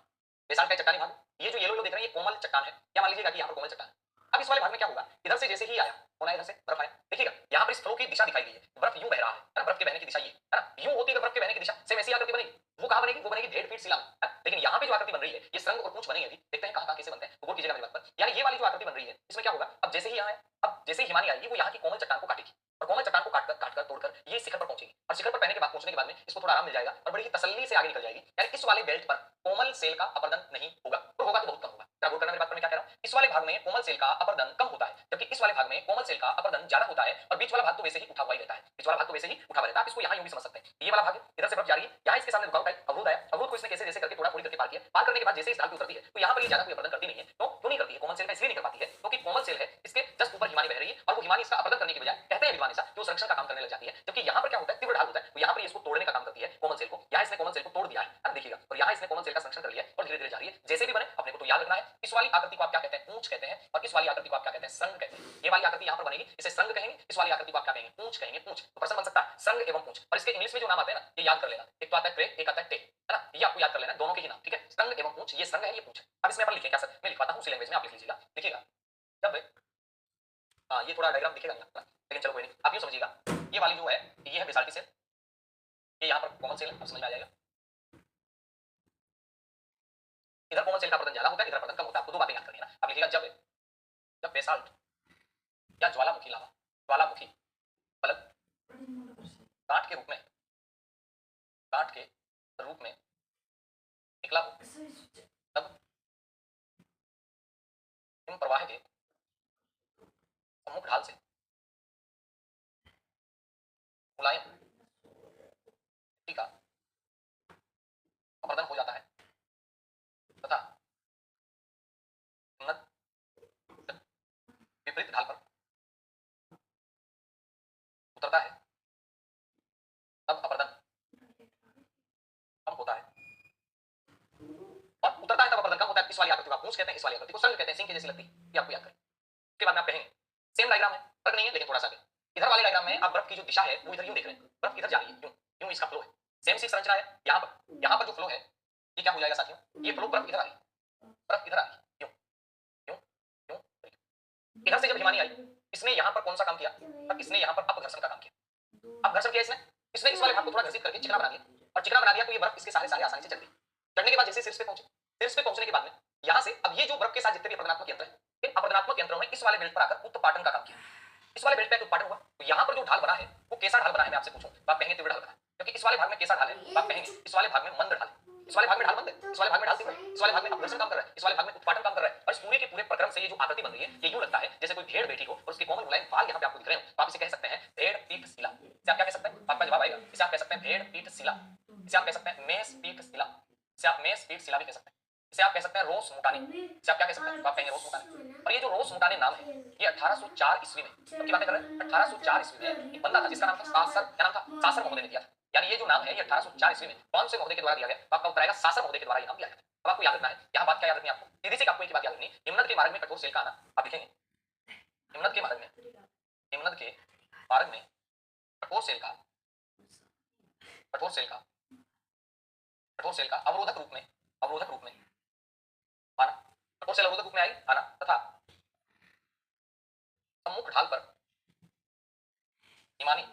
बेसाल्ट का चट्टानी भाग, ये जो येलो देख रहे हैं ये कोमल चट्टान है, या मान लीजिएगा कि यहाँ पर कोमल चट्टान है। अब इस वाले भाग में क्या होगा? इधर से जैसे ही आया, कौन आया? इधर से बर्फ आया। देखिएगा यहाँ पर इस फ्लो की दिशा दिखाई गई है, बर्फ यूं बह रहा है ना, बर्फ के बहने की दिशा ये है ना, यूं होती है बर्फ के बहने की दिशा, सेम ऐसी आकृति बनेगी। वो कहां बनेगी? वो बनेगी डेढ़ फीट शिला में। लेकिन यहाँ पे जो आकृति बन रही है ये संग और पूंछ बनेगी, अभी देखते हैं कहां कैसे बनते हैं, गौर कीजिएगा मेरी बात पर। यानी ये वाली जो आकृति बन रही है इसमें क्या होगा? अब जैसे ही यहाँ है, अब जैसे ही हिमानी आएगी वो यहाँ की कोमल चट्टान को काटेगी, और कोमल चट्टान को काटकर तोड़कर ये शिखर पर पहुंचेगी, और शिखर पर पहुंचने के बाद में इसको थोड़ा आराम मिल जाएगा और बड़ी ही तसल्ली से आगे निकल जाएगी। यानी इस वाले बेल्ट पर कोमल सेल का अपरदन नहीं होगा, तो होगा तो बहुत कम होगा। जरा गौर करना मेरी बात पर, मैं क्या कह रहा हूं? इस वाले भाग में कोमल सेल का अपरदन कम होता है, जबकि इस वाले भाग में कोमल सेल का अपरदन ज्यादा होता है, और बीच वाला भाग तो वैसे ही उठा हुआ ही रहता है, बीच वाला भाग तो वैसे ही उठा हुआ रहता है। आप इसको यहाँ यूं भी समझ सकते हैं, ये वाला भाग इधर से बर्फ जा रही है, यहाँ इसके सामने रुकावट है, अवरोध है, अवरोध को इसने कैसे जैसे करके थोड़ा थोड़ी करके पार किया, पार करने के बाद जैसे इस ढाल पे उतरती है तो यहाँ पर ये ज्यादा कोई अपरदन करती नहीं है। तो क्यों नहीं करती है? कोमल सेल का इसलिए नहीं कर पाती है क्योंकि कोमल सेल है इसके जस्ट ऊपर हिमानी बह रही है, और वो हिमानी इसका अपरदन करने की बजाय कहते हैं विद्वान जो संरक्षण का काम करने लग जाती है। जबकि यहाँ पर क्या होता है? तीव्र ढाल होता है, तो यहाँ पर इसको तोड़ने का काम करती है कोमल सेल को। यहाँ इसने कोमल सेल को तोड़ दिया है ना, देखिएगा, और यहाँ इसने कोमल सेल का संरक्षण कर लिया और धीरे धीरे जा रही है। जैसे भी बने अपने को तो याद रखना है, इस वाली आकृति को आप क्या कहते हैं? पूंछ कहते हैं, और इस वाली आकृति को आप क्या कहते हैं? संग कहते हैं। ये वाली आकृति यहाँ पर बनेगी, इसे संग कहेंगे, इस वाली आकृति को आप क्या कहेंगे? पूंछ कहेंगे। पूंछ तो प्रश्न बन सकता है संग एवं पूंछ, और इसके इंग्लिश में जो नाम आते हैं ना ये याद कर लेना, एक तो आता है क्रेक, एक आता है टेक, है ना, ये आपको याद कर लेना, दोनों के ही नाम, ठीक है? संग एवं पूंछ, ये संग है, ये पूंछ है। अब इसमें अपन लिखें क्या सर? मैं लिखवाता हूँ उसी लैंग्वेज में, आप लिख लीजिएगा। देखिएगा जब ये थोड़ा डायग्राम दिखेगा नहीं आपका, लेकिन चलो कोई नहीं, आप यूं समझिएगा, ये वाली जो है ये है बेसाल्टी सेल, ये यहाँ पर कोमल सेल है, आप समझ में आ जाएगा। इधर कोमल सेल का अपरदन ज्यादा होता है, इधर अपरदन कम होता है। आपको दो बातें याद करनी है ना, आप लिखिएगा जब जब बेसाल्ट या ज्वालामुखी लावा, ज्वालामुखी फलक काट के रूप में, काट के रूप में निकला हो, तब हिम प्रवाह के सम्मुख ढाल से मुलायम मिट्टी का अपरदन हो जाता है तथा उन्नत विपरीत ढाल पर उतरता है, तब अपरदन कम होता है, और उतरता है तब अपरदन कम होता है। इस वाली आकृति को पूंछ कहते हैं, इस वाली आकृति को संग कहते हैं, सिंह की जैसी लगती है, ये आपको याद करें। उसके बाद में आप कहेंगे सेम डायग्राम है, फर्क नहीं है, लेकिन थोड़ा सा इधर वाले डायग्राम में आप बर्फ की जो दिशा है वो इधर यूं देख रहे हैं, बर्फ इधर जा रही है, यूं यूं इसका फ्लो है, सेम सी संरचना है। यहाँ पर जो फ्लो है ये क्या हो जाएगा साथियों? ये फ्लो बर्फ इधर आ रही है, बर्फ इधर आ रही है, यूं यूं यूं। इधर से जब हिमानी आई, इसने यहाँ पर कौन सा काम किया? इसने यहाँ पर अपघर्षण का काम किया, अब घर्षण किया इसने, इसने इस वाले भाग को थोड़ा घर्षित करके चिकना बना दिया, और चिकना बना दिया तो ये बर्फ इसके सारे सारे आसानी से चढ़ गई। चढ़ने के बाद जैसे शीर्ष पे पहुंचे, शीर्ष पे पहुंचने के बाद में यहां से अब ये जो बर्फ के साथ जितने भी अपरदनात्मक यंत्र हैं, इन अपरदनात्मक यंत्रों ने इस वाले बेल्ट पर आकर उत्पाटन का काम किया। इस वाले बेल्ट पे उत्पाटन हुआ तो यहाँ पर जो ढाल बना है वो कैसा ढाल बना है मैं आपसे पूछूं तो आप कहेंगे तीव्र ढाल बना, क्योंकि इस वाले भाग में कैसा ढाल है तो आप कहेंगे इस वाले भाग में मंद ढाल है, इस वाले भाग में ढाल मंद है, इस वाले भाग में ढाल तीव्र है, इस वाले भाग में अपघर्षण काम कर रहा है, इस वाले भाग में उत्पाटन काम कर रहा है। और इस पूरे के पूरे प्रक्रम से ये जो आकृति बन रही है ये यूं लगता है जैसे कोई भेड़ बैठी हो और उसके कोमल मुलायम बाल यहाँ पे आपको दिख रहे हो, तो आप इसे कह सकते हैं भेड़ पीठ शिला। इसे आप क्या कह सकते हैं, आपका जवाब आएगा, इसे आप कह सकते हैं भेड़ पीठ शिला, इसे आप कह सकते हैं मेष पीठ शिला, इसे आप मेष पीठ शिला भी कह सकते हैं, इसे आप कह सकते हैं रोस मुटानी, इसे आप क्या कह सकते हैं, आप कहेंगे रोस मुटानी। और ये जो रोस मुटानी नाम है ये 1804 ईस्वी में, अब की बातें कर रहे हैं 1804 ईस्वी में एक बंदा था जिसका नाम था सासर, क्या नाम था, सासर महोदय ने दिया था। यानी ये जो नाम है ये 1804 ईस्वी में कौन से महोदय के द्वारा दिया गया, तो आपका उत्तर आएगा सासर महोदय के द्वारा ये नाम दिया गया था। अब आपको याद रखना है, यहाँ बात क्या याद रखनी है आपको, सीधी सी आपको एक ही बात याद रखनी है, हिमनद के मार्ग में कठोर सेल का आना, आप लिखेंगे हिमनद के मार्ग में, हिमनद के मार्ग में कठोर सेल का, कठोर सेल का, कठोर सेल का अवरोधक रूप में, अवरोधक रूप में आना, कठोर सेल अवरोधक रूप में आई आना तथा सम्मुख ढाल पर हिमानी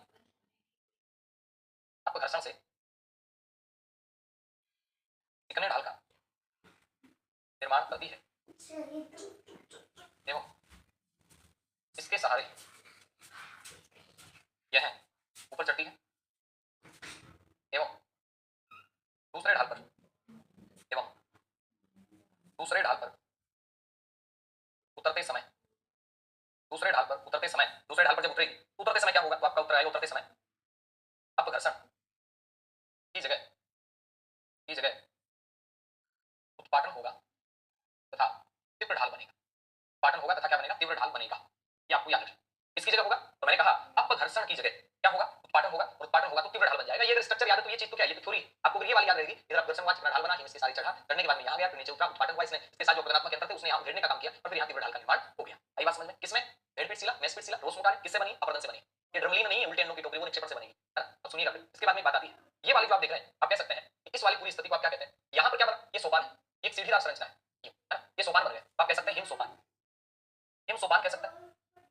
अपघर्षण से चिकने ढाल का निर्माण करती है एवं इसके सहारे यह ऊपर चढ़ती है एवं दूसरे ढाल पर, एवं दूसरे ढाल पर उतरते समय, दूसरे ढाल पर उतरते समय, दूसरे ढाल पर जब उतरेगी उतरते समय क्या होगा, तो आपका उत्तर आएगा उतरते समय अपघर्षण की जगह, की जगह उत्पाटन होगा तथा तीव्र ढाल बनेगा, उत्पाटन होगा तथा क्या बनेगा, तीव्र ढाल बनेगा। ये आपको याद रखना, इसकी जगह होगा तो मैंने कहा अपघर्षण की जगह क्या होगा, उत्पाटन होगा, और उत्पाटन होगा तो तीव्र ढाल बन जाएगा। ये अगर स्ट्रक्चर याद है तो ये चीज तो क्या है, ये तो थ्योरी आपको ये वाली याद रहेगी, इधर अपघर्षण हुआ, चिकना ढाल बना, इसके सारी चढ़ा, चढ़ने के बाद में यहाँ गया, फिर नीचे उतरा, उत्पाटन हुआ, इसने इसके साथ जो अपघर्षणात्मक यंत्र थे उसने यहाँ घेरने का काम किया और फिर यहाँ तीव्र ढाल का निर्माण हो गया। आई बात समझ में, किसमें, भेड़ पीठ शिला, मेष पीठ शिला, रोस मुटानी किससे बनी, अपरदन से बनी, ये ड्रमलीन नहीं है, उल्टे अंडों की टोकरी वो निक्षेपण से बनेगी, है ना। अब सुनिएगा, इसके बाद में बात आती है, ये वाली जो आप देख रहे हैं आप कह सकते हैं इस वाली पूरी स्थिति को आप क्या कहते हैं, यहाँ पर क्या बना, ये सोपान है, ये सीढ़ीदार संरचना है, है ना, ये सोपान बन गया, आप कह सकते हैं हिम सोपान, हिम सोपान कह सकते हैं।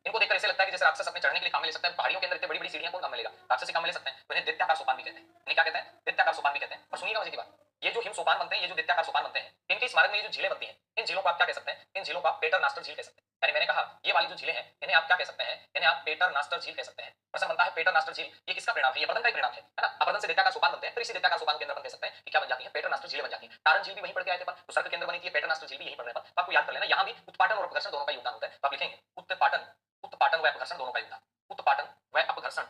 इनको देखकर ऐसे लगता है कि जैसे राक्षस अपने चढ़ने के लिए काम में ले सकते हैं, पहाड़ियों के अंदर इतनी बड़ी-बड़ी सीढ़ियां कौन काम में लेगा, राक्षस ही काम में ले सकते हैं, तो इन्हें दैत्याकार सोपान भी कहते हैं, इन्हें क्या कहते हैं, दैत्याकार सोपान भी कहते हैं। और सुनिएगा मजे की बात, ये जो हिम सोपान बनते हैं, ये जो दैत्याकार सोपान बनते हैं, इनके स्मारक में ये जो झीलें बनती हैं, इन झीलों को आप क्या कह सकते हैं, इन झीलों को आप पेटरनास्टर झील कह सकते हैं। यानी मैंने कहा ये वाली जो झीलें हैं इन्हें आप क्या कह सकते हैं, इन्हें आप पेटरनास्टर झील कह सकते हैं। प्रश्न बनता है पेटरनास्टर झील ये किसका परिणाम है, ये अपरदन का परिणाम है ना, अपरदन से दैत्याकार सोपान बनते हैं, फिर इसी दैत्याकार सोपान के अंदर हम कह सकते हैं कि क्या बन जाती है, पेटरनास्टर झीलें बन जाती हैं। तारण झील भी वहीं पढ़ के आए थे, पर सर्क के अंदर बनी थी, पेटरनास्टर झील भी यहीं पढ़ रहे हैं, आपको याद कर लेना, यहाँ भी उत्पाटन और अपघर्षण दोनों का योगदान होता है, तो आप लिखेंगे उत्पाटन, उत्पाटन व अपघर्षण दोनों का योगदान, उत्पाटन व अपघर्षण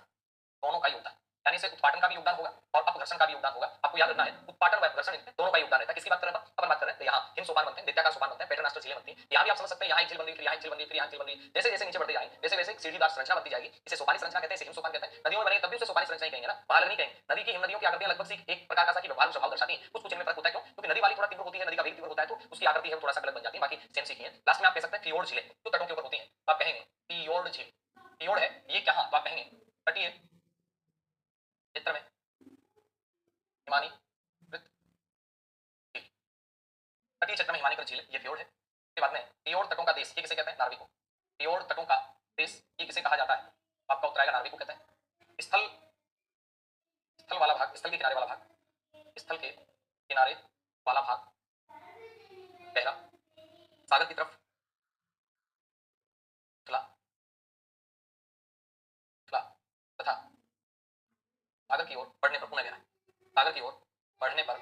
दोनों का योगदान, यानी से उत्पाटन का भी योगदान होगा और अपघर्षण का भी योगदान होगा। आपको याद रखना है उत्पाटन व अपघर्षण दोनों का योगदान रहता है। किसकी बात कर रहे हैं अपन बात कर रहे हैं, तो यहाँ हिम सोपान बनते हैं, दैत्याकार सोपान बनते हैं, पेटरनास्टर झीलें बनती हैं। यहाँ भी आप समझ सकते हैं यहाँ एक झील बन रही, फिर यहाँ एक झील बन रही, फिर यहाँ एक झील बन रही, जैसे जैसे नीचे बढ़ते जाएं वैसे वैसे सीढ़ीदार संरचना बनती जाएगी। इसे सोपानी संरचना कहते हैं, इसे हिम सोपान कहते हैं। नदियों में बने तब भी उसे सोपानी संरचना ही कहेंगे ना, वहां नहीं कहेंगे। नदी की हिम नदियों की आकृतियां लगभग सी एक प्रकार का सा कि व्यवहार स्वभाव दर्शाती हैं, कुछ कुछ इनमें फर्क होता है, क्यों, क्योंकि नदी वाली थोड़ा तीव्र होती है, नदी का वेग तीव्र होता है, तो उसकी आकृति है थोड़ा सा गलत बन जाती है, बाकी सेम सीखी है। लास्ट में आप कह सकते हैं फियोर्ड झीलें जो तटों के ऊपर होती हैं, तो आप कहेंगे फियोर्ड झील, फियोर्ड है ये कहाँ, तो आप कहेंगे तटीय क्षेत्र में हिमानी तटीय क्षेत्र में हिमानीकृत झील, ये फ्योर्ड है। इसके बाद में फियोर्ड तटों का देश, ये किसे कहते हैं, नार्वे को। फियोर्ड तटों का देश ये किसे कहा जाता है, आपका उत्तर आएगा नार्वे को कहते हैं। स्थल, स्थल वाला भाग, स्थल के किनारे वाला भाग, स्थल के किनारे वाला भाग गहरा, सागर की तरफ उथला, उथला तथा सागर की ओर बढ़ने पर पुनः गहरा, सागर की ओर बढ़ने पर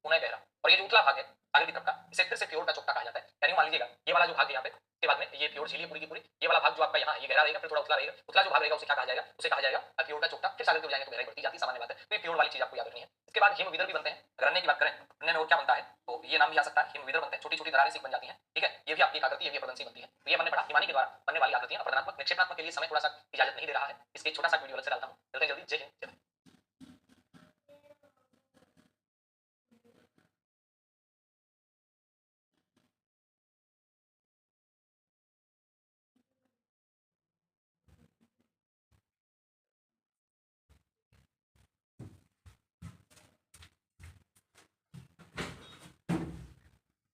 पुनः गहरा। और ये जो उतला भाग है सागर की तरफ का, इसे फिर से फ्योर्ड का चोट्टा कहा जाता है। यानी मान लीजिएगा ये वाला जो भाग है यहाँ पे, इसके बाद में ये फ्योर्ड झील पूरी की पूरी, ये वाला भाग जो आपका यहाँ ये गहरा रहेगा, फिर थोड़ा उतला रहेगा, उतला जो भाग रहेगा उसे क्या कहा जाएगा, उसे कहा जाएगा फ्योर्ड का चोट्टा। फिर सागर की ओर जाएंगे तो गहराई बढ़ती जाती है, सामान्य बात है। तो ये फ्योर्ड वाली चीज आपको याद रखनी है। इसके बाद हिम विदर भी बनते हैं। अगर अन्य की बात करें अन्य में और क्या बनता है, तो ये नाम भी आ सकता है, हिम विदर बनते हैं, छोटी छोटी दरारें सी बन जाती हैं, ठीक है। ये भी आपकी एक आकृति, ये भी अपरदन से बनती है। तो ये हमने पढ़ा हिमानी के द्वारा बनने वाली आकृतियां। अपरदनात्मक निक्षेपणात्मक के लिए समय थोड़ा सा इजाजत नहीं दे रहा है, इसके छोटा सा वीडियो अलग से डालता हूँ। जल्दी जल्दी, जय हिंद, जय भारत।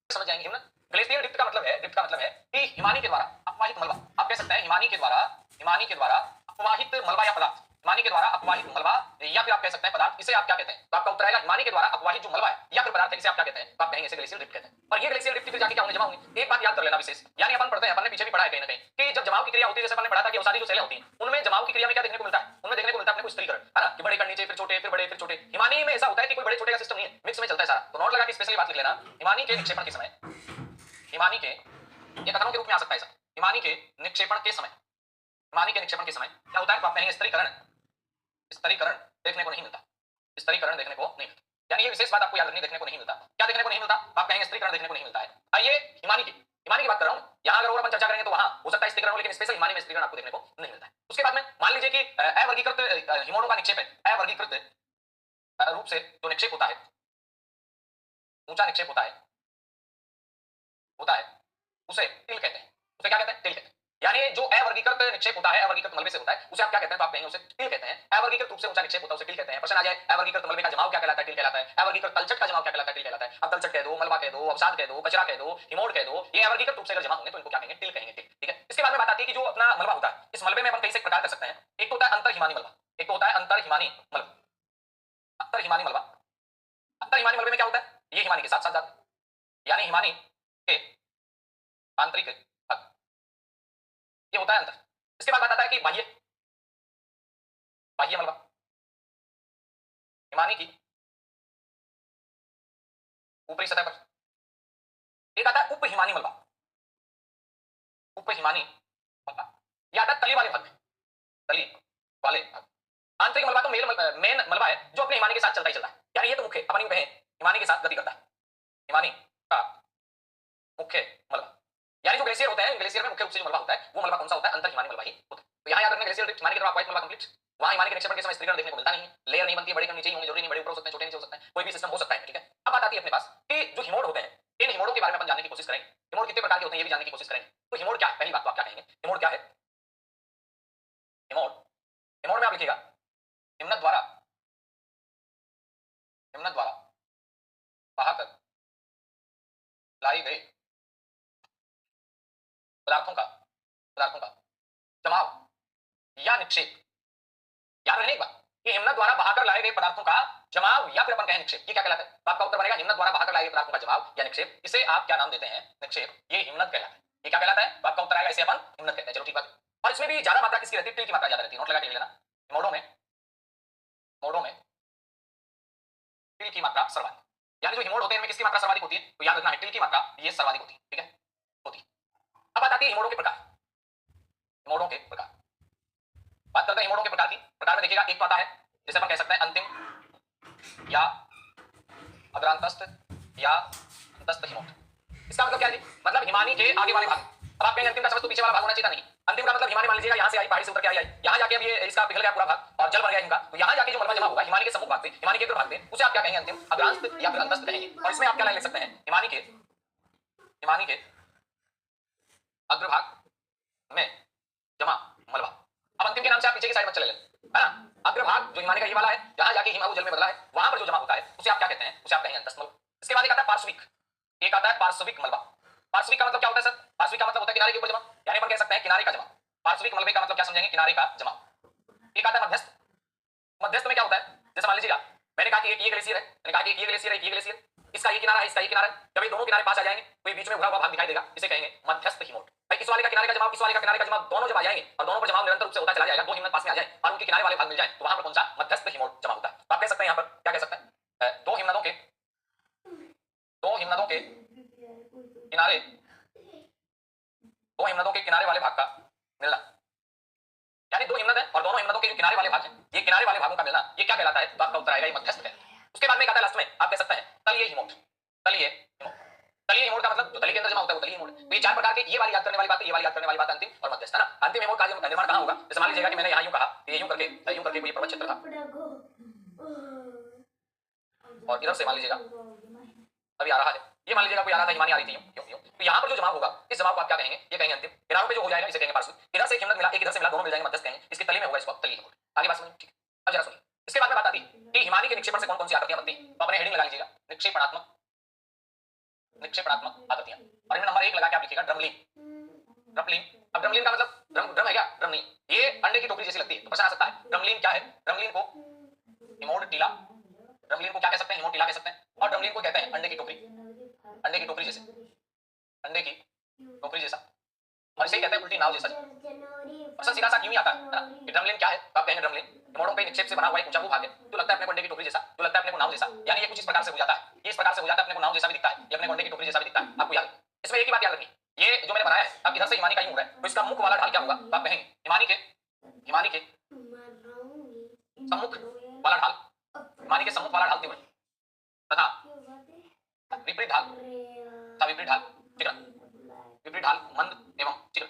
समझ जाएंगे हिमनद। ग्लेशियर डिप्ट का मतलब है, डिप्ट का मतलब है कि हिमानी के द्वारा अपवाहित मलबा, आप कह सकते हैं हिमानी के द्वारा, हिमानी के द्वारा अपवाहित मलबा या पदार्थ, हिमानी के द्वारा अपवाहित मलबा या फिर आप कह सकते हैं पदार्थ, इसे आप क्या कहते हैं? तो आपका उत्तर आएगा हिमानी के द्वारा अपवाहित जो मलबा है या फिर पदार्थ है, इसे आप क्या कहते हैं? तो आप कहेंगे इसे ग्लेशियल ड्रिफ्ट कहते हैं। और ये ग्लेशियल ड्रिफ्ट फिर जाके क्या होंगे? जमा होंगे। एक बात याद कर लेना विशेष, यानी अपन पढ़ते हैं, अपन ने पीछे भी पढ़ा है कहीं ना कहीं कि जब जमाव की क्रिया होती है, जैसे अपन ने पढ़ा था कि औषधि जो सेलें होती हैं उनमें जमाव की क्रिया में क्या देखने को मिलता है? उनमें देखने को मिलता है अपने को स्थिरीकरण, है ना, कि बड़े कण नीचे फिर छोटे फिर बड़े फिर छोटे। हिमानी में ऐसा होता है कि कोई बड़े छोटे का सिस्टम नहीं है, मिक्स में चलता है सारा। तो नोट लगा के स्पेशली बात लिख लेना, हिमानी के निक्षेपण के समय, हिमानी के, ये कथनों के रूप में आ सकता है, हिमानी के निक्षेपण के समय, हिमानी के निक्षेपण के समय क्या होता है? तो आप कहेंगे स्तरीकरण, स्तरीकरण देखने को नहीं मिलता, स्तरीकरण देखने को नहीं मिलता। यानी ये विशेष बात आपको याद रखनी, देखने को नहीं मिलता। क्या देखने को नहीं मिलता? आप कहेंगे स्तरीकरण देखने को नहीं मिलता है। आइए हिमानी की बात कर रहा हूं, यहां अगर और अपन चर्चा करेंगे तो वहां हो सकता है स्तरीकरण, लेकिन स्पेशल हिमानी में स्तरीकरण आपको देखने को नहीं मिलता है। उसके बाद में मान लीजिए कि अवर्गीकृत हिमोड़ों का निक्षेप है, अवर्गीकृत रूप से जो निक्षेप होता है, ऊंचा निक्षेप होता है उसे टिल कहते हैं। उसे क्या कहते हैं? टिल कहते हैं। यानी जो अवर्गीकृत निक्षेप होता है, अवर्गीकृत मलबे से होता है, उसे आप क्या कहते हैं? तो आप कहेंगे उसे टिल कहते हैं। अवर्गीकृत रूप से ऊंचा निक्षेप होता है उसे टिल कहते हैं। प्रश्न आ जाए अवर्गीकृत मलबे का जमाव क्या कहलाता है? टिल कहलाता है। अवर्गीकृत तलछट का जमाव क्या कहलाता है? टिल कहलाता है। अब तलछट कह दो, मलबा कह दो, अवसाद कह दो, कचरा कह दो, हिमोड़ कह दो, ये अवर्गीकृत रूप से अगर जमा होंगे तो इनको क्या कहेंगे? टिल कहेंगे। ठीक है। इसके बाद में बात आती है कि जो अपना मलबा होता है, इस मलबे में अपन कई से प्रकार कर सकते हैं। एक तो होता है अंतर हिमानी मलबा, एक तो होता है अंतर हिमानी मलबा। अंतर हिमानी मलबा, अंतर हिमानी मलबे में क्या होता है? ये हिमानी के साथ साथ जाता है, यानी हिमानी के आंतरिक भाग, ये होता है अंतर। इसके बाद बात आता है कि बाह्य, बाह्य मलबा, हिमानी की ऊपरी सतह पर। एक आता है उप हिमानी मलबा, उप हिमानी मलबा, यह आता है तली वाले भाग में, तली वाले भाग। आंतरिक मलबा तो मेन मलबा है जो अपने हिमानी के साथ चलता ही चलता है, यानी ये तो मुख्य अपन यूं कहें हिमानी के साथ गति करता है, हिमानी का मुख्य मलबा। यानी जो ग्लेशियर होते हैं, ग्लेशियर में मुख्य रूप से जो मलबा होता है वो मलबा कौन सा होता है? अंतर हिमानी मलबा ही होता है। तो यहाँ याद रखना ग्लेशियर ड्रिफ्ट, हिमानी के द्वारा अपवाहित मलबा कंप्लीट, वहां हिमानी के निक्षेपण के समय स्तरीकरण देखने को मिलता नहीं है, लेयर नहीं बनती है, बड़े कण नीचे ही होंगे, जरूरी नहीं बड़े ऊपर हो सकते हैं, छोटे नीचे हो सकते हैं, कोई भी सिस्टम हो सकता है। ठीक है। अब बात आती है अपने पास कि जो हिमोड़ होते हैं, इन हिमोड़ों के बारे में अपन जानने की कोशिश करेंगे। हिमोड़ कितने प्रकार के होते हैं ये भी जानने की कोशिश करेंगे। तो हिमोड़ क्या, पहली बात तो आप क्या कहेंगे? हिमोड़ क्या है? हिमोड़, हिमोड़ में आप लिखिएगा हिमनद द्वारा, हिमनद द्वारा बहाकर लाई गई पदार्थों का जमाव या निक्षेप। याद रखने एक बात कि हिमनद द्वारा बहाकर लाए गए पदार्थों का जमाव या फिर अपन कहें निक्षेप, ये क्या कहलाता है? तो आपका उत्तर बनेगा हिमनद द्वारा बहाकर लाए गए पदार्थों का जमाव या निक्षेप। इसे आप क्या नाम देते हैं? निक्षेप। ये हिमनद कहलाता है। ये क्या कहलाता है? तो आपका उत्तर आएगा इसे अपन हिमनद कहते हैं। चलो ठीक बात। और इसमें भी ज्यादा मात्रा किसकी रहती है? टिल की मात्रा ज्यादा रहती है। नोट लगा के लेना, मोड़ों में टिल की मात्रा सर्वाधिक, यानी जो हिमोड़ होते हैं इनमें किसकी मात्रा सर्वाधिक होती है? तो याद रखना है टिल की मात्रा ये सर्वाधिक होती है। ठीक है, होती है। अब बात आती है हिमोड़ों के प्रकार, हिमोड़ों के प्रकार। बात करते हैं हिमोड़ों के प्रकार की। प्रकार में देखिएगा एक तो आता है जैसे अपन कह सकते हैं अंतिम या अग्रांतस्थ या अंतस्थ हिमोड़। इसका मतलब क्या है जी? मतलब हिमानी के आगे वाले भाग। अब आप कहेंगे अंतिम का समझ तो पीछे वाला भाग होना चाहिए था, नहीं। अंतिम का मतलब हिमानी मान लीजिएगा यहाँ से आई, पहाड़ी से उतर के आई, यहाँ जाके अब ये इसका पिघल गया पूरा भाग और जल भर गया इनका, तो यहाँ जाके जो मलबा जमा होगा हिमानी के सम्मुख भाग पे, हिमानी के अग्र भाग पे, उसे आप क्या कहेंगे? अंतिम अग्रांत या फिर अंतस्थ कहेंगे। और इसमें आप क्या लिख सकते हैं? हिमानी के अग्रभाग में जमा मलबा। अब अंतिम के नाम से आप पीछे की साइड मत चले, है ना। अग्रभाग जो हिमानी का ये वाला है, जहां जाके हिमालय जल में बदला है, वहां पर जो जमा होता है उसे आप क्या कहते हैं? उसे आप कहेंगे अंतस्थ मलबा। इसके बाद एक आता है पार्श्विक, एक आता है पार्श्विक मलबा। पार्श्विक का मतलब क्या होता है सर? पार्श्विक का मतलब होता है किनारे के ऊपर जमा, यानी अपन कह सकते हैं किनारे का जमा। पार्श्विक मलबे का मतलब क्या समझेंगे? किनारे का जमा। एक आता है मध्यस्थ। मध्यस्थ में क्या होता है? जैसे मान लीजिएगा मैंने कहा कि एक ये ग्लेशियर है, मैंने कहा कि एक ये ग्लेशियर है, एक ये ग्लेशियर, इसका ये किनारा है, इसका ये किनारा है। जब ये दोनों किनारे पास आ जाएंगे तो ये बीच में उभरा हुआ भाग दिखाई देगा, इसे कहेंगे मध्यस्थ हिमोड़। भाई इस वाले का किनारे का जमाव, इस वाले का किनारे का जमाव, दोनों जब आ जाएंगे और दोनों पर जमाव निरंतर रूप से होता चला जाएगा, दो हिमनद पास में आ जाए और उनके किनारे वाले भाग मिल जाए, तो वहां पर कौन सा? मध्यस्थ हिमोड़ जमा होता है। तो आप कह सकते हैं यहाँ पर क्या कह सकते हैं? दो हिमनदों के किनारे, दो हिमनदों के किनारे वाले भाग का मिलना, यानी दो हिमनद है और दोनों हिमनदों के जो किनारे वाले भाग हैं, ये किनारे वाले भागों का मिलना, ये क्या कहलाता है? तो आपका उत्तर आएगा ये मध्यस्थ है। उसके बाद में एक आता है लास्ट में, आप कह सकते हैं तलीय हिमोड़। तलीय हिमोड़, तलीय हिमोड़ का मतलब जो तली के अंदर जमा होता है वो तलीय हिमोड़। तो ये चार प्रकार के, ये वाली याद करने वाली बात है, ये वाली याद करने वाली बात अंतिम और मध्यस्थ, है ना। अंतिम हिमोड़ का निर्माण कहां होगा? जैसे मान लीजिएगा कि मैंने यहाँ यूं कहा, ये यूं करके कोई पर्वत क्षेत्र था और इधर से मान लीजिएगा अभी आ रहा है, ये मान लीजिएगा कोई आ रहा था, हिमानी आ रही थी यूं यूं, तो यहाँ पर जो जमाव होगा इस जमाव को आप क्या कहेंगे? ये कहेंगे अंतिम। किनारों पे जो हो जाएगा इसे कहेंगे पार्श्विक। इधर से एक हिमनद मिला, एक इधर से मिला, दोनों मिल जाएंगे, मध्यस्थ कहेंगे। इसके तली में होगा इसको तलीय हिमोड़। आगे बात समझिए, ठीक है। अब जरा सुनिए, इसके बाद में बात आती है कि हिमानी के निक्षेपण से कौन कौन सी आकृतियां बनती हैं। तो अपने हेडिंग लगा लीजिएगा निक्षेपणात्मक, निक्षेपणात्मक आकृतियां। और इनमें नंबर 1 लगा के आप लिखिएगा ड्रमलिंग, ड्रमलीन। अब ड्रमलीन का मतलब ड्रम ड्रम है क्या? ड्रम नहीं, ये अंडे की टोकरी जैसी लगती है, तो प्रश्न आ सकता है ड्रमलीन क्या है? ड्रमलीन को हिमोडटिला, ड्रमलीन को क्या कह सकते हैं? हिमोटिला कह सकते हैं, और ड्रमलीन को कहते हैं अंडे की टोकरी, अंडे की टोकरी जैसे, अंडे की टोकरी जैसा, और इसे कहते हैं उल्टी नाव जैसा। प्रश्न सीधा सा क्यों ही आता है ना कि ड्रमलीन क्या है? तो आप कहेंगे ड्रमलीन हिमोड़ों के निक्षेप से बना हुआ एक ऊंचा भूभाग है, जो लगता है अपने को अंडे की टोकरी जैसा, जो लगता है अपने को नाव जैसा, यानी ये कुछ इस प्रकार से हो जाता है, ये इस प्रकार से हो जाता है, अपने को नाव जैसा भी दिखता है, ये अपने को अंडे की टोकरी जैसा भी दिखता है। आपको याद है, इसमें एक ही बात याद रखनी, ये जो मैंने बनाया है, अब इधर से हिमानी का ही मुंह है, तो इसका मुख वाला ढाल क्या होगा? तो आप कहेंगे हिमानी के सम्मुख वाला ढाल, हिमानी के सम्मुख वाला ढाल तीव्र तथा विपरीत ढाल तथा विपरीत ढाल, ठीक है, विपरीत ढाल मंद एवं, ठीक है।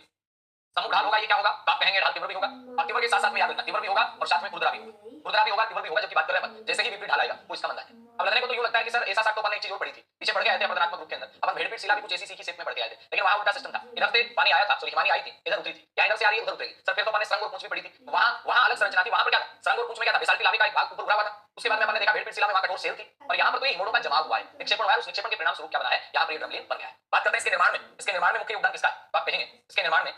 सम्मुख ढाल होगा, ये क्या होगा? तो आप कहेंगे ढाल तीव्र भी होगा, और तीव्र के साथ साथ में याद रखना तीव्र भी होगा और साथ में खुरदरा भी होगा, खुरदरा भी होगा, तीव्र भी होगा, जबकि बात कर रहे हैं जैसे ही विपरीत ढाल आएगा वो इसका मंदा है। अब लगने को तो यूं लगता है कि सर ऐसा साथ तो अपन ने एक चीज और पढ़ी थी, पीछे पढ़ के आए थे अपरदनात्मक रूप के अंदर, अपन भेड़पीट शिला भी कुछ ऐसी सीखी शेप में पढ़ के आए थे, लेकिन वहां उल्टा सिस्टम था, इधर से पानी आया था, सॉरी हिमानी आई थी, इधर उतरी थी, या इधर से आ रही है उधर उतरेगी। सर फिर तो अपन ने सरंग और पूंछ भी पढ़ी थी, वहां वहां अलग संरचना थी, वहां पर क्या था? सरंग और पूंछ में क्या था? बेसाल्टिक लावे का एक भाग ऊपर उड़ा हुआ था, उसके बाद में अपन ने देखा भेड़पीट शिला में वहां कठोर सेल थी, और यहाँ पर तो ये हिमोड़ों का जमाव हुआ है, निक्षेपण हुआ है, उस निक्षेपण के परिणाम स्वरूप क्या बना है? यहाँ पर ये ड्रमलीन बन गया है। बात करते हैं इसके निर्माण में, इसके निर्माण में मुख्य योगदान किसका है? तो आप कहेंगे इसके निर्माण में,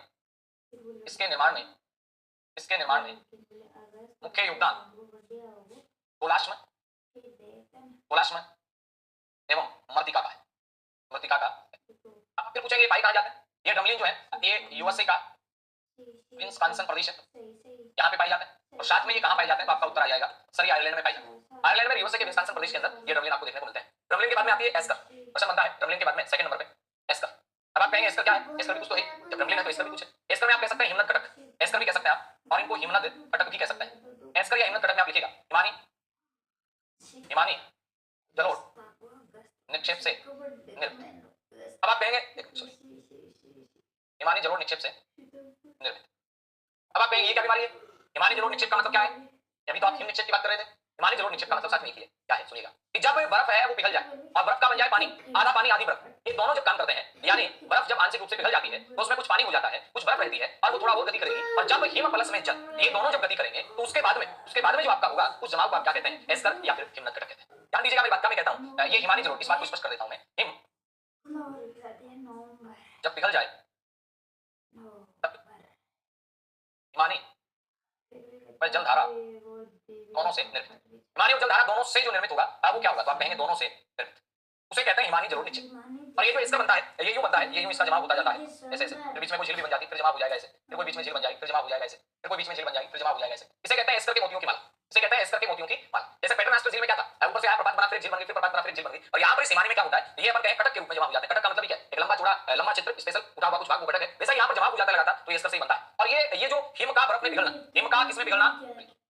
इसके निर्माण में, इसके निर्माण में मुख्य योगदान गोलाश्म, गोलाश्म एवं मर्तिका का है, मर्तिका का। आप फिर पूछेंगे भाई कहाँ जाते हैं? ये ड्रमलीन जो है ये यूएसए का विस्कॉन्सिन प्रदेश है, यहाँ पे पाई जाते हैं, और साथ में ये कहाँ पाए जाते हैं? तो आपका उत्तर आ जाएगा सर ये आयरलैंड में पाई जाते हैं, आयरलैंड में यूएसए के विस्कॉन्सिन प्रदेश के अंदर ये ड्रमलीन आपको देखने को मिलते हैं। ड्रमलीन के बाद में आती है एस्कर, प्रश्न बनता है ड्रमलीन के बाद में सेकंड नंबर पे एस्कर। अब आप कहेंगे एस्कर क्या है? एस्कर भी कुछ तो है, जब ड्रमलीन है तो एस्कर भी कुछ है। एस्कर में आप कह सकते हैं हिमनद कटक, एस्कर भी कह सकते हैं आप, और इनको हिमनद कटक भी कह सकते हैं। एस्कर या हिमनद कटक में आप लिखिएगा हिमानी, हिमानी जलोढ़ निक्षेप से निर्मित। अब आप कहेंगे सॉरी हिमानी जलोढ़ निक्षेप से निर्मित। अब आप कहेंगे ये क्या बीमारी है? हिमानी जलोढ़ निक्षेप का मतलब क्या है? अभी तो आप हिम निक्षेप की बात कर रहे थे, हिमानी जलोढ़ निक्षेप का मतलब साथ में लिखिए क्या है, सुनिएगा कि जब बर्फ है वो पिघल जाए और बर्फ का बन जाए पानी, आधा पानी आधी बर्फ, ये दोनों जब काम करते हैं, यानी बर्फ जब आंशिक रूप से पिघल जाती है तो उसमें कुछ पानी हो जाता है, कुछ बर्फ रहती है और वो थोड़ा और गति करेगी, और जब हिम प्लस में जल ये दोनों जब गति करेंगे तो उसके बाद में जो आपका होगा उस जमाव को आप क्या कहते हैं? एस्कर या फिर हिमनद कटक कहते हैं। ध्यान दीजिएगा मेरी बात का, मैं कहता हूं ये हिमानी जलोढ़, इस बात को स्पष्ट कर देता हूं मैं, हिम जब पिघल जाए हिमानी पर जलधारा दोनों से निर्मित, हिमानी और जलधारा दोनों से जो निर्मित होगा अब वो क्या होगा? तो आप कहेंगे दोनों से निर्मित, उसे कहते हैं हिमानी जलोढ़ निक्षेप। और ये जो इसका बनता है ये यूं बनता है, ये यूं इसका जमाव होता जाता है ऐसे ऐसे, फिर बीच में कोई झील भी बन जाती है, फिर जमाव हो जाएगा ऐसे, फिर कोई बीच में झील बन जाएगी, फिर जमाव हो जाएगा ऐसे, फिर कोई बीच में झील बन जाएगी, फिर जमाव हो जाएगा ऐसे। इसे कहते हैं एस्कर के मोतियों की माला, इसे कहते हैं एस्कर के मोतियों की माला। जैसे पेट्रोनास्टर झील में क्या था? ऊपर से आया प्रपात बना, फिर झील बन गई, फिर प्रपात बना, फिर झील बन गई, और यहाँ पर इस हिमानी में क्या होता है? ये अपन कहें कटक के रूप में जमा हो जाता है। कटक का मतलब क्या है? एक लंबा चौड़ा लंबा चित्र स्पेशल उठा हुआ कुछ भाग वो कटक है, वैसा यहाँ पर जमाव हो जाता है लगातार, तो एस्कर से ही बनता है। और ये जो हिम का बर्फ में पिघलना, हिम का किसमें पिघलना?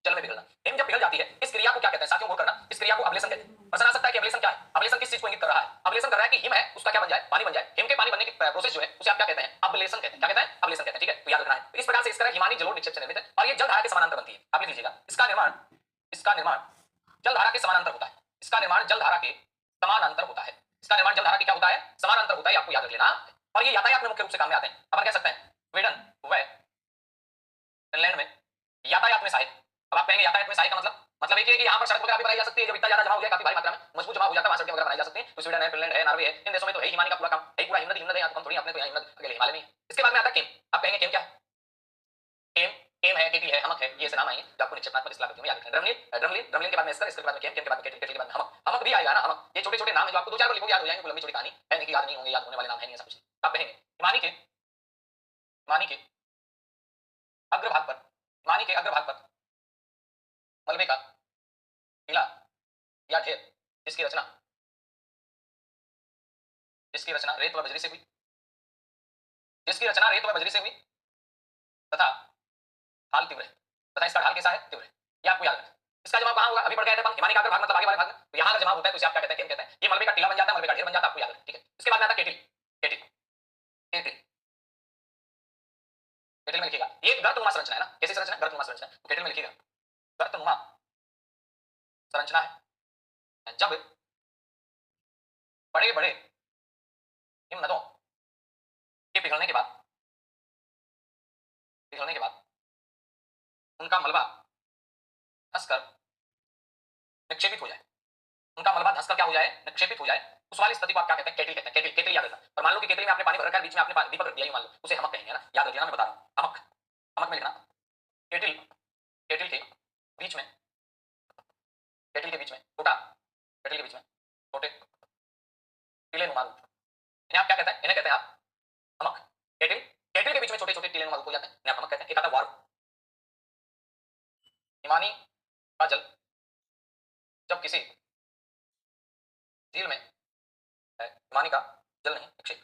जल में पिघलना। हिम जब पिघल जाती है इस क्रिया को क्या कहते हैं साथियों? गौर करना, इस क्रिया को अब्लेशन कहते हैं। प्रश्न आ सकता है कि अब्लेशन क्या है? अब्लेशन किस चीज को इंगित कर रहा है? अब्लेशन कर रहा है कि हिम है उसका क्या बन जाए? पानी बन जाए। हिम के पानी बनने की प्रोसेस जो है उसे आप क्या कहते हैं? अब्लेशन कहते हैं। क्या कहते हैं? अब्लेशन कहते हैं, ठीक है, तो याद रखना है। तो इस प्रकार से इस तरह हिमानी जलोढ़ निक्षेप से निर्मित है, और ये जलधारा के समानांतर बनती है। आप लिख लीजिएगा इसका निर्माण जलधारा के समानांतर होता है, इसका निर्माण जलधारा के समानांतर होता है, इसका निर्माण जलधारा के क्या होता है? समानांतर होता है, आपको याद रख लेना। और ये यातायात में मुख्य रूप से काम में आते हैं। अपन कह सकते हैं स्वीडन व फिनलैंड में यातायात में सहायक। अब आप कहेंगे यातायात में सहायक का मतलब एक है कि यहाँ पर सड़क वगैरह भी बनाई जा सकती है, जब इतना ज्यादा जमा हो जाए काफी भारी मात्रा में मजबूत जमा हो जाता है, वहां सड़कें वगैरह बनाई जा सकती हैं। तो स्वीडन है, फिनलैंड है, नॉर्वे है, इन देशों में तो है हिमानी का पूरा काम है, पूरा हिमनद हिमनद है, यहाँ तो थोड़ी अपने तो यहाँ हिमनद अकेले हिमालय में। इसके बाद में आता है केम। आप कहेंगे केम क्या है? केम केम है, केटिल है, हमक है, ये ऐसे नाम आएंगे जो आपको निक्षेपणात्मक इस्लाम में याद रखना है। ड्रमलिन के बाद में एस्कर, इसके बाद में केम के बाद में केटिल, केटिल के बाद में हमक, हमक भी आएगा ना, हमक। ये छोटे छोटे नाम है जो आपको दो चार बार लिखोगे याद हो जाएंगे, लंबी छोटी कहानी है नहीं कि याद नहीं होंगे, याद होने वाले नाम है नहीं, ऐसा कुछ नहीं। आप कहेंगे हिमानी के अग्रभाग पर, हिमानी के अग्रभाग पर मलबे का टीला या ढेर जिसकी रचना रेत व बजरी से हुई, जिसकी रचना रेत व बजरी से हुई तथा ढाल तीव्र है, तथा इसका ढाल कैसा है? तीव्र है। ये आपको याद रखना है। इसका जवाब कहां होगा? अभी पढ़ गए थे अपन, हिमानी का अग्रभाग मतलब आगे वाले भाग में, तो यहां का जवाब होता है तो इसे आप क्या कहते हैं? केम कहते हैं। ये मलबे का टीला बन जाता है, मलबे का ढेर बन जाता है, आपको याद रखना, ठीक है। इसके बाद में आता है केटिल, केटिल केटिल केटिल में लिखिएगा ये गर्तनुमा संरचना है ना, कैसी संरचना? गर्तनुमा संरचना। तो केटिल में लिखिएगा गर्तनुमा संरचना है जब बड़े बड़े हिमनदों के पिघलने के बाद उनका मलबा धंसकर निक्षेपित हो जाए, उनका मलबा धंस कर क्या हो जाए, निक्षेपित हो जाए, उस वाली स्थिति को आप क्या कहते हैं, केटली कहते हैं। केटली, केतली याद रखना। और मान लो कि केतली में आपने पानी भर रखा है, बीच में आपने दीपक रख दिया, ये मान लो, उसे हमक कहेंगे ना, याद रखिए ना, मैं बता रहा हूँ, हमक। हमक में लिखना केटिल, केटिल के बीच में, केटिल के बीच में छोटा, केटिल के बीच में छोटे टीले नुमा रूप, इन्हें आप क्या कहते हैं, इन्हें कहते हैं आप हमक। केटिल, केटिल के बीच में छोटे छोटे टीले नुमा रूप हो जाते हैं, इन्हें आप हमक कहते हैं। एक आता है वार्प। हिमानी का जल जब किसी झील में, हिमानी का जल नहीं, निक्षेप,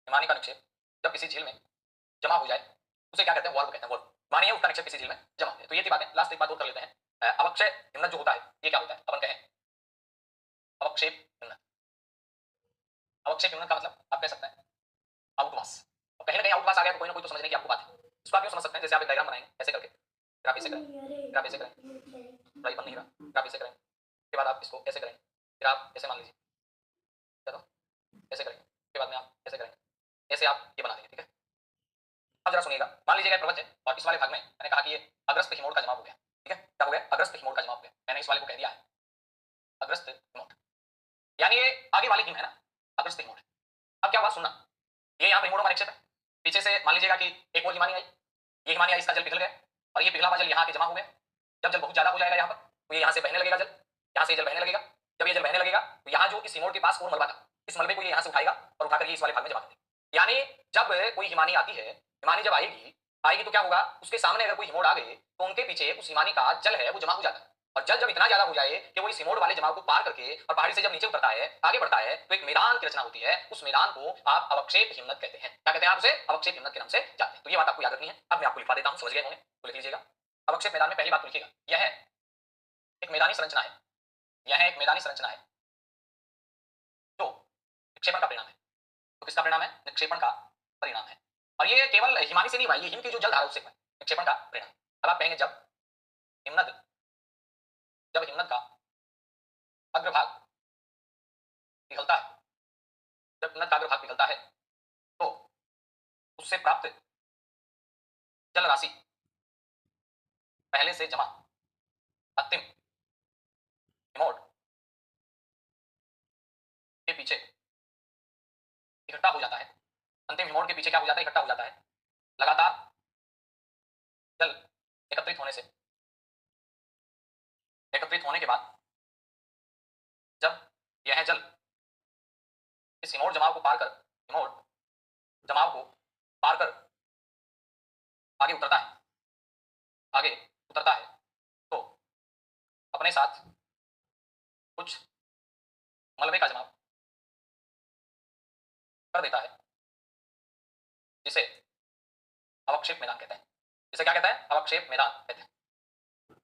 हिमानी का निक्षेप जब किसी झील में जमा हो जाए, उसे क्या कहते हैं, वार्प कहते हैं। वार्प मानी है, उसका निक्षेप किसी झील में जमा हो जाए। तो ये थी बातें। लास्ट एक बात और कर लेते हैं। अवक्षय हिम्मत जो होता है, ये क्या होता है, अपन कहें अवक्षेप हिम्मत। अवक्षेप हिम्मत का मतलब आप कह सकते हैं आउटवास। और कहीं ना कहीं आउटवास आ गया तो कोई ना कोई तो समझने की आपको बात है। इसको आप यूं समझ सकते हैं जैसे आप एक डायग्राम बनाएंगे ऐसे करके, फिर आप ऐसे करें, फिर आप ऐसे करें, राइट बन नहीं रहा, फिर आप ऐसे करें, उसके बाद आप इसको ऐसे करें, फिर आप ऐसे मान लीजिए, चलो ऐसे करेंगे, उसके बाद में आप ऐसे करेंगे, ऐसे आप ये बना देंगे, ठीक है। अब जरा सुनिएगा, मान लीजिएगा एक प्रवचन है और इस वाले भाग में मैंने कहा कि ये अग्रस्त हिमोड़ का जवाब हो गया, ठीक है। क्या हो गया, अग्रस्त हिमोड़ का जवाब हो गया। मैंने इस वाले को कह दिया है अग्रस्त हिमोड़, यानी ये आगे वाली हिम है ना, अग्रस्त हिमोड़। अब क्या हुआ सुनना, ये यहाँ पे हिमोड़ हमारे क्षेत्र है, पीछे से मान लीजिएगा कि एक और हिमानी आई, ये हिमानी आई, इसका जल पिघल गया और ये पिघला हुआ जल यहाँ पे जमा हो गया। जब जल बहुत ज्यादा हो जाएगा यहाँ पर, तो ये यहाँ से बहने लगेगा जल, यहाँ से जल बहने लगेगा। जब ये जल बहने लगेगा तो यहाँ जो इस हिमोड़ के पास और मलबा था, इस मलबे को ये यहाँ से उठाएगा और उठाकर ये इस वाले भाग में जमा कर देगा। यानी जब कोई हिमानी आती है, हिमानी जब आएगी, आएगी तो क्या होगा, उसके सामने अगर कोई हिमोड़ आ गए तो उनके पीछे उस हिमानी का जल है वो जमा हो जाता है। और जल जब इतना ज्यादा हो जाए कि वो इस हिमोड़ वाले जमाव को पार करके और पहाड़ी से जब नीचे उतरता है, आगे बढ़ता है, तो एक मैदान की रचना होती है। उस मैदान को आप अवक्षेप हिम्मत कहते हैं। क्या कहते हैं आप उसे, अवक्षेप हिम्मत के नाम से जानते हैं। तो ये बात आपको याद रखनी है। अब मैं आपको लिखवा देता हूं, समझ गए होंगे तो लिख लीजिएगा। अवक्षेप मैदान में पहली बात तो लिखिएगा, यह एक मैदानी संरचना है, यह एक मैदानी संरचना है जो निक्षेपण का परिणाम है। तो किसका परिणाम है, निक्षेपण का परिणाम है। और ये केवल हिमानी से नहीं हुआ, ये हिम की जो जलधारा उससे हुआ निक्षेपण का परिणाम। अब आप कहेंगे जब हिमनद, जब हिमनद का अग्रभाग पिघलता है, जब हिमनद का अग्रभाग पिघलता है तो उससे प्राप्त जल राशि पहले से जमा अंतिम हिमोड़ के पीछे इकट्ठा हो जाता है। अंतिम हिमोड़ के पीछे क्या हो जाता है, इकट्ठा हो जाता है। लगातार जल एकत्रित होने से, एकत्रित होने के बाद जब यह जल इस हिमोड़ जमाव को पार कर, हिमोड़ जमाव को पार कर आगे उतरता है, आगे उतरता है तो अपने साथ कुछ मलबे का जमाव कर देता है, जिसे अवक्षेप मैदान कहते हैं। जिसे क्या कहते हैं, अवक्षेप मैदान कहते हैं।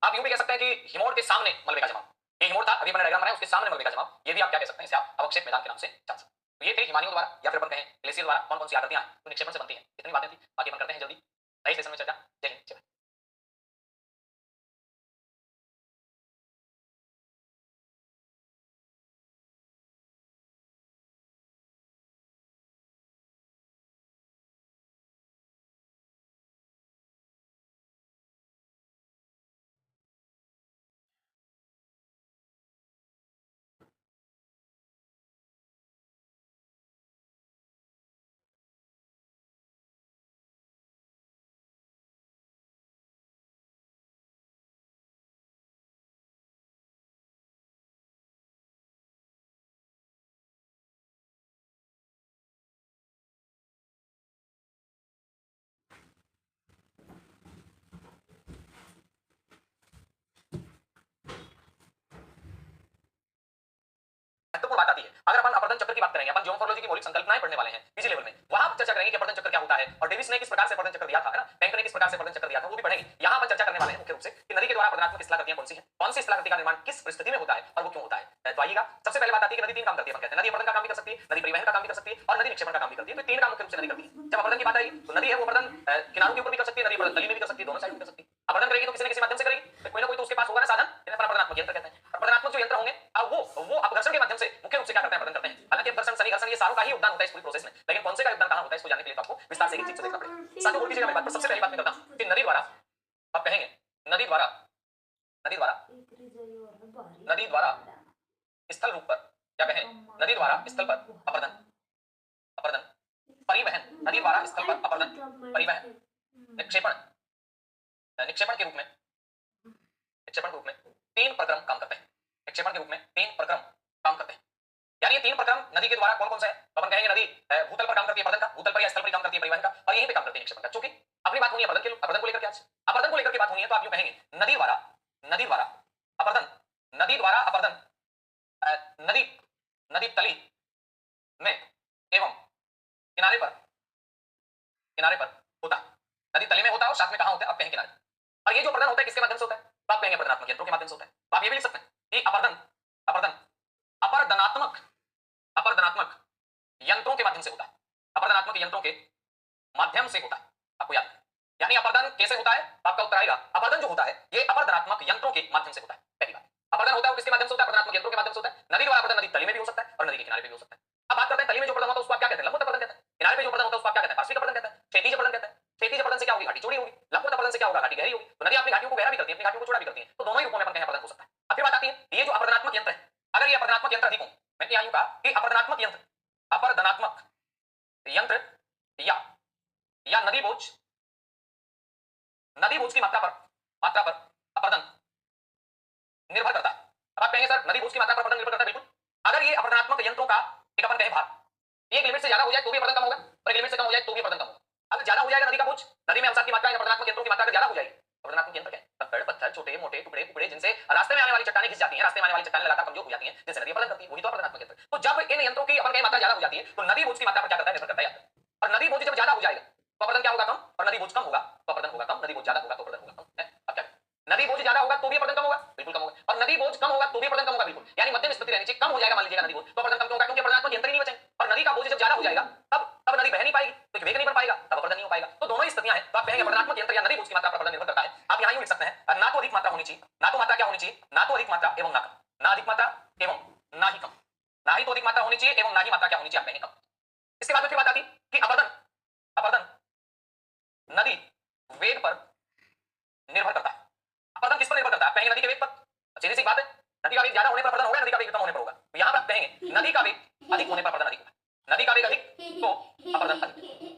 आप यूं भी कह सकते हैं कि हिमोड़ के सामने मलबे का जमाव, ये हिमोड़ था अभी मैंने डायग्राम बनाया, उसके सामने मलबे का जमाव, ये भी आप क्या कह सकते हैं, इसे आप अवक्षेप मैदान के नाम से जान सकते हैं। तो ये थे हिमानियों द्वारा या फिर अपन कहें ग्लेशियर द्वारा कौन कौन सी आकृतियां तो निक्षेपण से बनती हैं। इतनी बातें थी, बाकी अपन करते हैं जल्दी नए सेशन में चर्चा। जय हिंद, जय भारत। महत्वपूर्ण बात आती है अगर अपन अपवर्तन चक्र की बात करेंगे, अपन जियोमोर्फोलॉजी की मौलिक संकल्पनाएं पढ़ने वाले हैं पीजी लेवल में, वहां पर चर्चा करेंगे कि अपवर्तन चक्र क्या होता है और डेविस ने किस प्रकार से अपवर्तन चक्र दिया था, है ना, बैंक ने किस प्रकार से अपवर्तन चक्र दिया था, वो भी पढ़ेंगे। यहां अपन चर्चा करने वाले हैं मुख्य रूप से कि नदी के द्वारा अपवर्तनात्मक स्थलाकृतियां कौन सी हैं, कौन सी स्थलाकृति का निर्माण किस परिस्थिति में होता है और वो क्यों होता है। तो आइएगा, सबसे पहले बात आती है कि नदी तीन काम करती है। अपन कहते हैं नदी अपवर्तन का काम भी कर सकती है, नदी परिवहन का काम भी कर सकती है और नदी निक्षेपण का काम भी करती है। तो तीन काम मुख्य रूप से नदी करती है। जब अपवर्तन की बात आई तो नदी है वो अपवर्तन किनारों के ऊपर भी कर सकती है, नदी अपवर्तन तली में भी कर सकती है, दोनों साइड में कर सकती है। अपवर्तन करेगी तो किसी न किसी माध्यम से करेगी, तो कोई ना कोई तो उसके पास होगा ना साधन, जिन्हें अपन अपवर्तनात्मक यंत्र कहते हैं। अपवर्तनात्मक जो यंत्र होंगे अब वो अपघर्षण के माध्यम से मुख्य रूप से क्या करते हैं, अपवर्तन करते हैं। हालांकि अपघर्षण सनी घर्षण ये सारों का ही योगदान होता है इस पूरी प्रोसेस में, लेकिन कौन से का योगदान कहां होता है इसको जानने के लिए तो आपको विस्तार से एक चीज से देखना पड़ेगा। साथियों बोल दीजिएगा मेरी बात पर। सबसे पहली बात मैं करता हूं कि नदी द्वारा, आप कहेंगे नदी द्वारा, नदी द्वारा, नदी द्वारा स्थल रूप पर या कहें नदी द्वारा स्थल पर अपरदन अपरदन परिवहन, नदी द्वारा स्थल पर अपरदन परिवहन निक्षेपण निक्षेपण के रूप में निक्षेपण के रूप में 3 प्रक्रम काम करते हैं। निक्षेपण के रूप में 3 प्रक्रम काम करते हैं। यानी ये 3 प्रक्रम नदी के द्वारा कौन कौन सा है? तो अपन कहेंगे नदी भूतल पर काम करती है अपरदन का, भूतल पर या स्थल पर काम करती है परिवहन का, और यहीं पे काम करती है निक्षेपण का। क्योंकि अपनी बात होनी है अपरदन को लेकर के, आज अपरदन को लेकर के बात होनी है, तो आप यूं कहेंगे नदी द्वारा अपरदन, नदी द्वारा अपरदन नदी नदी तली में एवं किनारे पर होता है। नदी तली में होता है और साथ में कहां होता है? आप कहेंगे किनारे। और ये जो अपरदन होता है किसके माध्यम से होता है? तो आप कहेंगे अपरदनात्मक यंत्रों के माध्यम से होता है। तो आप ये भी लिख सकते हैं कि अपरदन अपरदनात्मक यंत्रों के माध्यम से होता है। अपरदनात्मक यंत्रों के माध्यम से होता है, आपको याद है। यानी अपरदन कैसे होता है? आपका उत्तर आएगा अपरदन जो होता है ये अपरदनात्मक यंत्रों के माध्यम से होता है। पहली बात, अपरदन होता है वो किसके माध्यम से होता है? अपरदनात्मक यंत्रों के माध्यम से होता है। नदी द्वारा अपरदन नदी तली में भी हो सकता है और नदी के किनारे पे भी हो सकता है। अब बात करते हैं तली में जो अपरदन होता है उसको आप क्या कहते हैं? लंबवत अपरदन कहते हैं। किनारे पे जो अपरदन होता है उसको आप क्या कहते हैं? पार्श्विक अपरदन कहते हैं, क्षैतिज अपरदन कहते हैं। क्षैतिज अपरदन से क्या होगी? घाटी चौड़ी होगी। लंबवत अपरदन से क्या होगा? घाटी गहरी होगी। तो नदी अपनी घाटियों को गहरा भी करती है, अपनी घाटियों को चौड़ा भी करती है, तो दोनों ही रूपों में अपन कहें अपरदन हो सकता है। अब फिर बात आती है ये जो अपरदनात्मक यंत्र है, अगर ये अपरदनात्मक यंत्र अधिक हो, मैंने यहां कहा कि अपरदनात्मक यंत्र या नदी बोझ की मात्रा पर अपरदन निर्भर करता है। अब आप कहेंगे सर नदी बोझ की मात्रा पर अपरदन निर्भर करता है। बिल्कुल, अगर ये अपरदनात्मक यंत्रों का एक अपन कहें भार, एक लिमिट से ज्यादा हो जाए तो भी अपरदन कम होगा और एक लिमिट से कम हो जाए तो भी अपरदन कम होगा। अगर ज्यादा हो जाएगा नदी का बोझ, नदी में अवसाद की मात्रा या अपरदनात्मक यंत्रों की मात्रा अगर ज्यादा हो जाएगी, अपरदनात्मक यंत्र क्या है? कंकड़ पत्थर छोटे मोटे टुकड़े जिनसे रास्ते में आने वाली चट्टानें घिस जाती हैं, रास्ते में आने वाली चट्टानें लगातार कमजोर हो जाती हैं, जिनसे नदी अपरदन करती है, वही तो अपरदनात्मक यंत्र। तो जब इन यंत्रों की अपन कहें मात्रा ज्यादा हो जाती है तो नदी बोझ की मात्रा पर क्या करता है? निर्भर करता है। और नदी बोझ जब ज्यादा हो जाएगा तो अपरदन क्या होगा? कम। और नदी बोझ कम होगा तो अपरदन होगा कम। नदी बोझ ज्यादा होगा तो अपरदन होगा कम। अब क्या नदी बोझ ज्यादा होगा तो भी अपरदन कम होगा? बिल्कुल कम होगा। और नदी बोझ कम होगा तो भी अपरदन कम होगा? बिल्कुल। यानी मध्यम स्थिति रहनी चाहिए। कम हो जाएगा मान लीजिएगा नदी बोझ तो अपरदन कम क्यों होगा? क्योंकि अपरदनात्मक यंत्र ही नहीं बचेंगे। और नदी का बोझ जब ज्यादा हो जाएगा तब नदी बह नहीं पाएगी, तो वेग नहीं बन पाएगा, तब अपरदन नहीं हो पाएगा। तो दोनों ही स्थितियां हैं। तो आप कहेंगे अपरदनात्मक यंत्र या नदी बोझ की मात्रा पर अपरदन निर्भर करता है। आप यहां यूं लिख सकते हैं ना तो अधिक मात्रा होनी चाहिए, ना तो मात्रा क्या होनी चाहिए? ना तो अधिक मात्रा एवं ना कम, ना अधिक मात्रा एवं ना ही कम, ना ही तो अधिक मात्रा होनी चाहिए एवं ना ही मात्रा क्या होनी चाहिए? आप कहेंगे कम। इसके बाद फिर बात आती कि अपरदन नदी वेग पर निर्भर करता है। अपरदन किस पर निर्भर करता है? आप कहेंगे नदी के वेग पर। सीधी सी बात है, नदी का वेग ज्यादा होने पर अपरदन होगा, नदी का वेग कम होने पर होगा। तो यहां पर आप कहेंगे नदी का वेग अधिक होने पर अपरदन अधिक होगा, नदी का वेग अधिक तो अपरदन अधिक।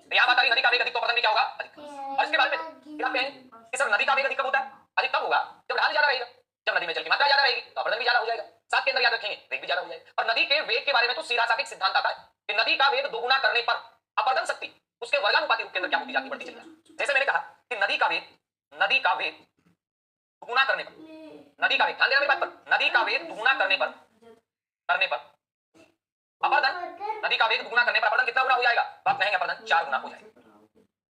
तो यहां बात आ रही नदी का वेग अधिक तो अपरदन भी क्या होगा? अधिक। और इसके बाद में फिर आप कहेंगे कि सर नदी का वेग अधिक कब होता है? अधिक कब होगा? जब ढाल ज्यादा रहेगा, जब नदी में जल की मात्रा ज्यादा रहेगी तो अपरदन भी ज्यादा हो जाएगा। साथ के अंदर याद रखेंगे वेग भी ज्यादा हो जाएगा। और नदी के वेग के बारे में तो सीधा सा एक सिद्धांत आता है कि नदी का वेग दोगुना करने पर अपरदन शक्ति उसके वर्गानुपाती रूप के अंदर क्या होती जाती बढ़ती चली जाती। जैसे मैंने कहा कि नदी का वेग दुगुना करने पर, नदी का वेग, ध्यान देना मेरी बात पर, नदी का वेग दुगुना करने पर अपरदन, नदी का वेग दुगुना करने पर अपरदन कितना गुना हो जाएगा? तो आप कहेंगे अपरदन 4 गुना हो जाएगा।